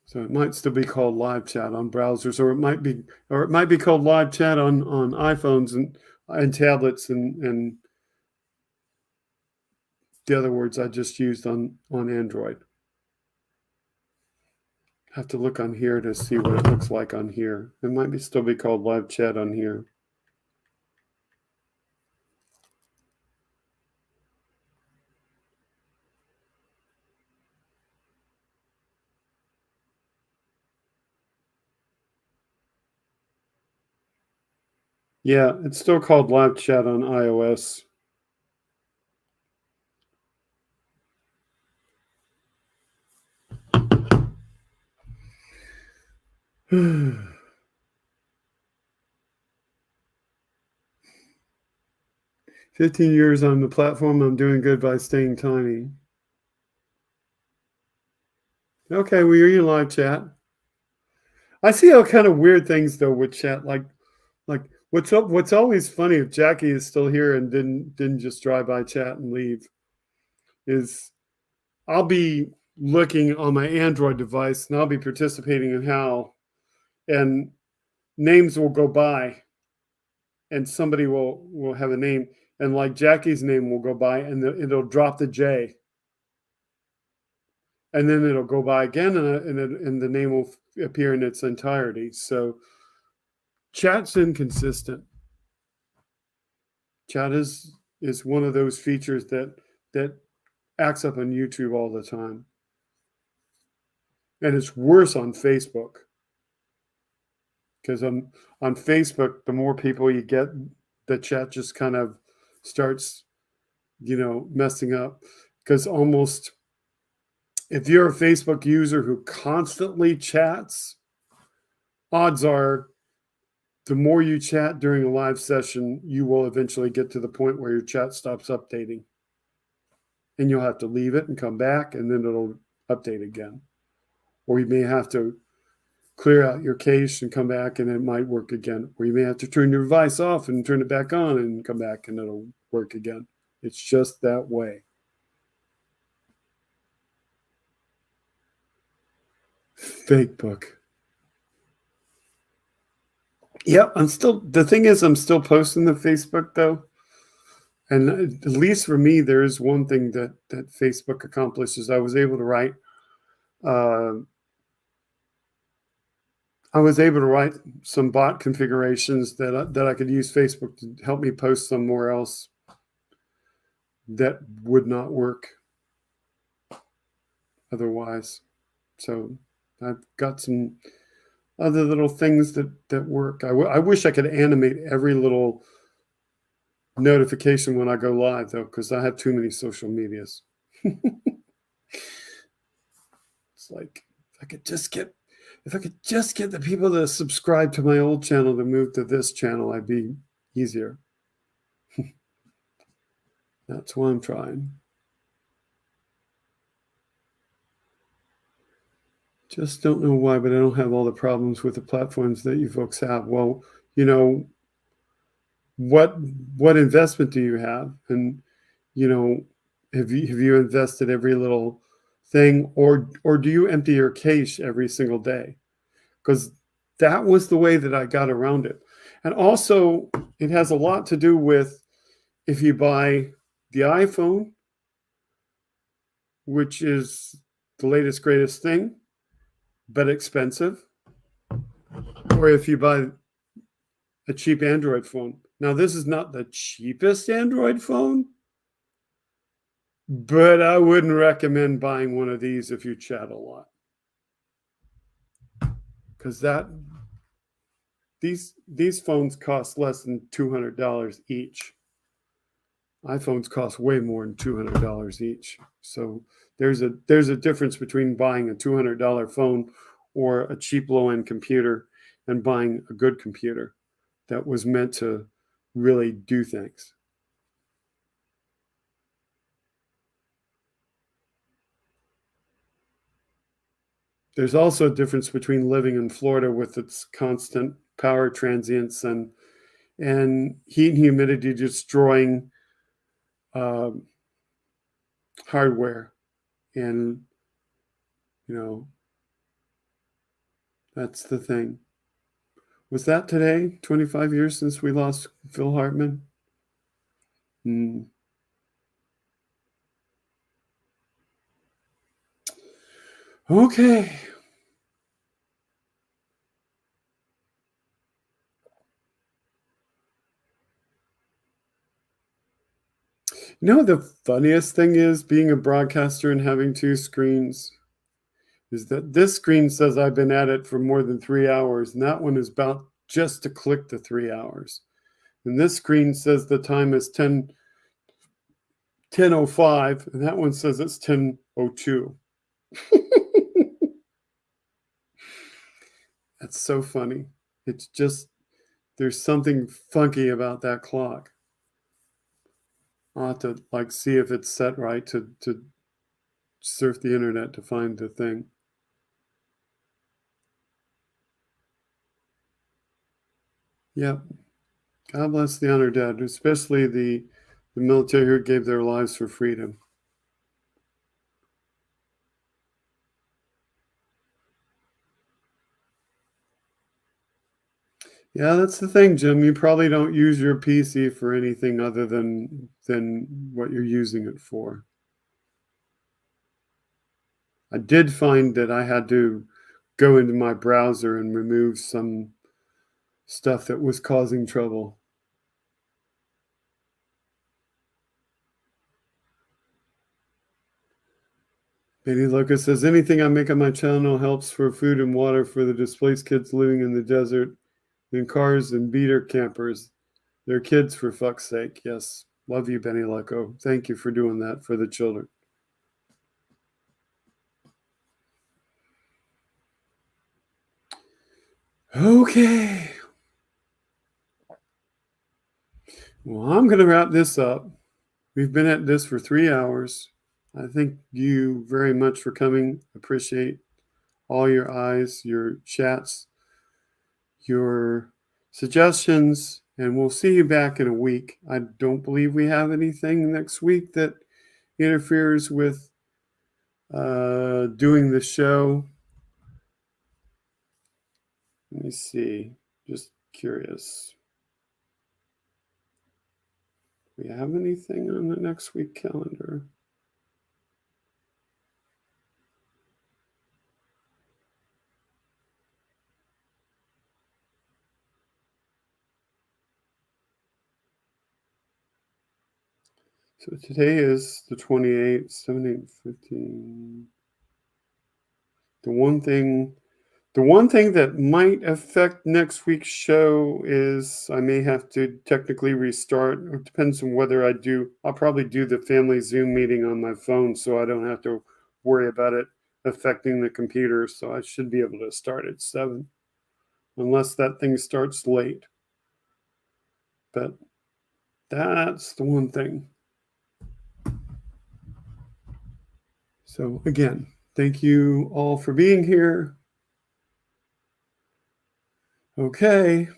So it might still be called live chat on browsers, or it might be called live chat on iPhones and tablets and the other words I just used on Android. Have to look on here to see what it looks like on here. It might still be called live chat on here. Yeah, it's still called live chat on iOS. "15 years on the platform. I'm doing good by staying tiny." Okay, well, you're in live chat. I see all kind of weird things though with chat, like what's always funny, if Jackie is still here and didn't just drive by chat and leave, is I'll be looking on my Android device and I'll be participating in HAL, and names will go by and somebody will have a name, and like Jackie's name will go by and it'll drop the J, and then it'll go by again and the name will appear in its entirety. So chat's inconsistent. Chat is is one of those features that acts up on YouTube all the time. And it's worse on Facebook. Because on Facebook, the more people you get, the chat just kind of starts, messing up. Because almost, if you're a Facebook user who constantly chats, odds are the more you chat during a live session, you will eventually get to the point where your chat stops updating. And you'll have to leave it and come back, and then it'll update again. Or you may have to clear out your cache and come back, and it might work again. Or you may have to turn your device off and turn it back on and come back, and it'll work again. It's just that way. Fake book. Yeah, the thing is, I'm still posting to Facebook though. And at least for me, there is one thing that Facebook accomplishes. I was able to write some bot configurations that I could use Facebook to help me post somewhere else that would not work otherwise. So I've got some other little things that work. I wish I could animate every little notification when I go live though, because I have too many social medias. It's like if I could just get the people to subscribe to my old channel to move to this channel, I'd be easier. That's why I'm trying. Just don't know why, but I don't have all the problems with the platforms that you folks have. Well, what investment do you have? And have you invested every little thing, or do you empty your cache every single day? Because that was the way that I got around it. And also, it has a lot to do with if you buy the iPhone, which is the latest, greatest thing, but expensive, or if you buy a cheap Android phone. Now, this is not the cheapest Android phone, but I wouldn't recommend buying one of these if you chat a lot. Because these phones cost less than $200 each. iPhones cost way more than $200 each. So there's a difference between buying a $200 phone or a cheap low-end computer and buying a good computer that was meant to really do things. There's also a difference between living in Florida with its constant power transients and heat and humidity destroying hardware. And, that's the thing. Was that today? 25 years since we lost Phil Hartman? Okay. The funniest thing is being a broadcaster and having two screens is that this screen says I've been at it for more than 3 hours, and that one is about just to click the 3 hours. And this screen says the time is 10:05, and that one says it's 10:02. That's so funny. It's just, there's something funky about that clock. I'll have to see if it's set right to surf the internet to find the thing. Yep. God bless the honored dead, especially the military who gave their lives for freedom. Yeah, that's the thing, Jim. You probably don't use your PC for anything other than what you're using it for. I did find that I had to go into my browser and remove some stuff that was causing trouble. Benny Lucas says, anything I make on my channel helps for food and water for the displaced kids living in the desert, in cars and beater campers. They're kids, for fuck's sake. Yes. Love you, Benny Lucco. Thank you for doing that for the children. Okay. Well, I'm going to wrap this up. We've been at this for 3 hours. I thank you very much for coming. Appreciate all your eyes, your chats, your suggestions, and we'll see you back in a week. I don't believe we have anything next week that interferes with doing the show. Let me see. Just curious. Do we have anything on the next week calendar? So today is the 28th, 17th, 15. The one thing that might affect next week's show is I may have to technically restart. It depends on whether I'll probably do the family Zoom meeting on my phone so I don't have to worry about it affecting the computer. So I should be able to start at 7, unless that thing starts late. But that's the one thing. So again, thank you all for being here. Okay,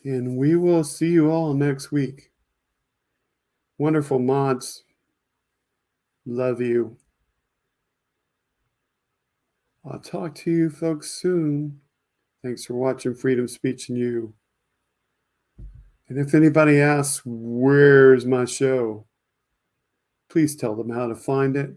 and we will see you all next week. Wonderful mods. Love you. I'll talk to you folks soon. Thanks for watching Freedom Speech and You. And if anybody asks, where's my show? Please tell them how to find it.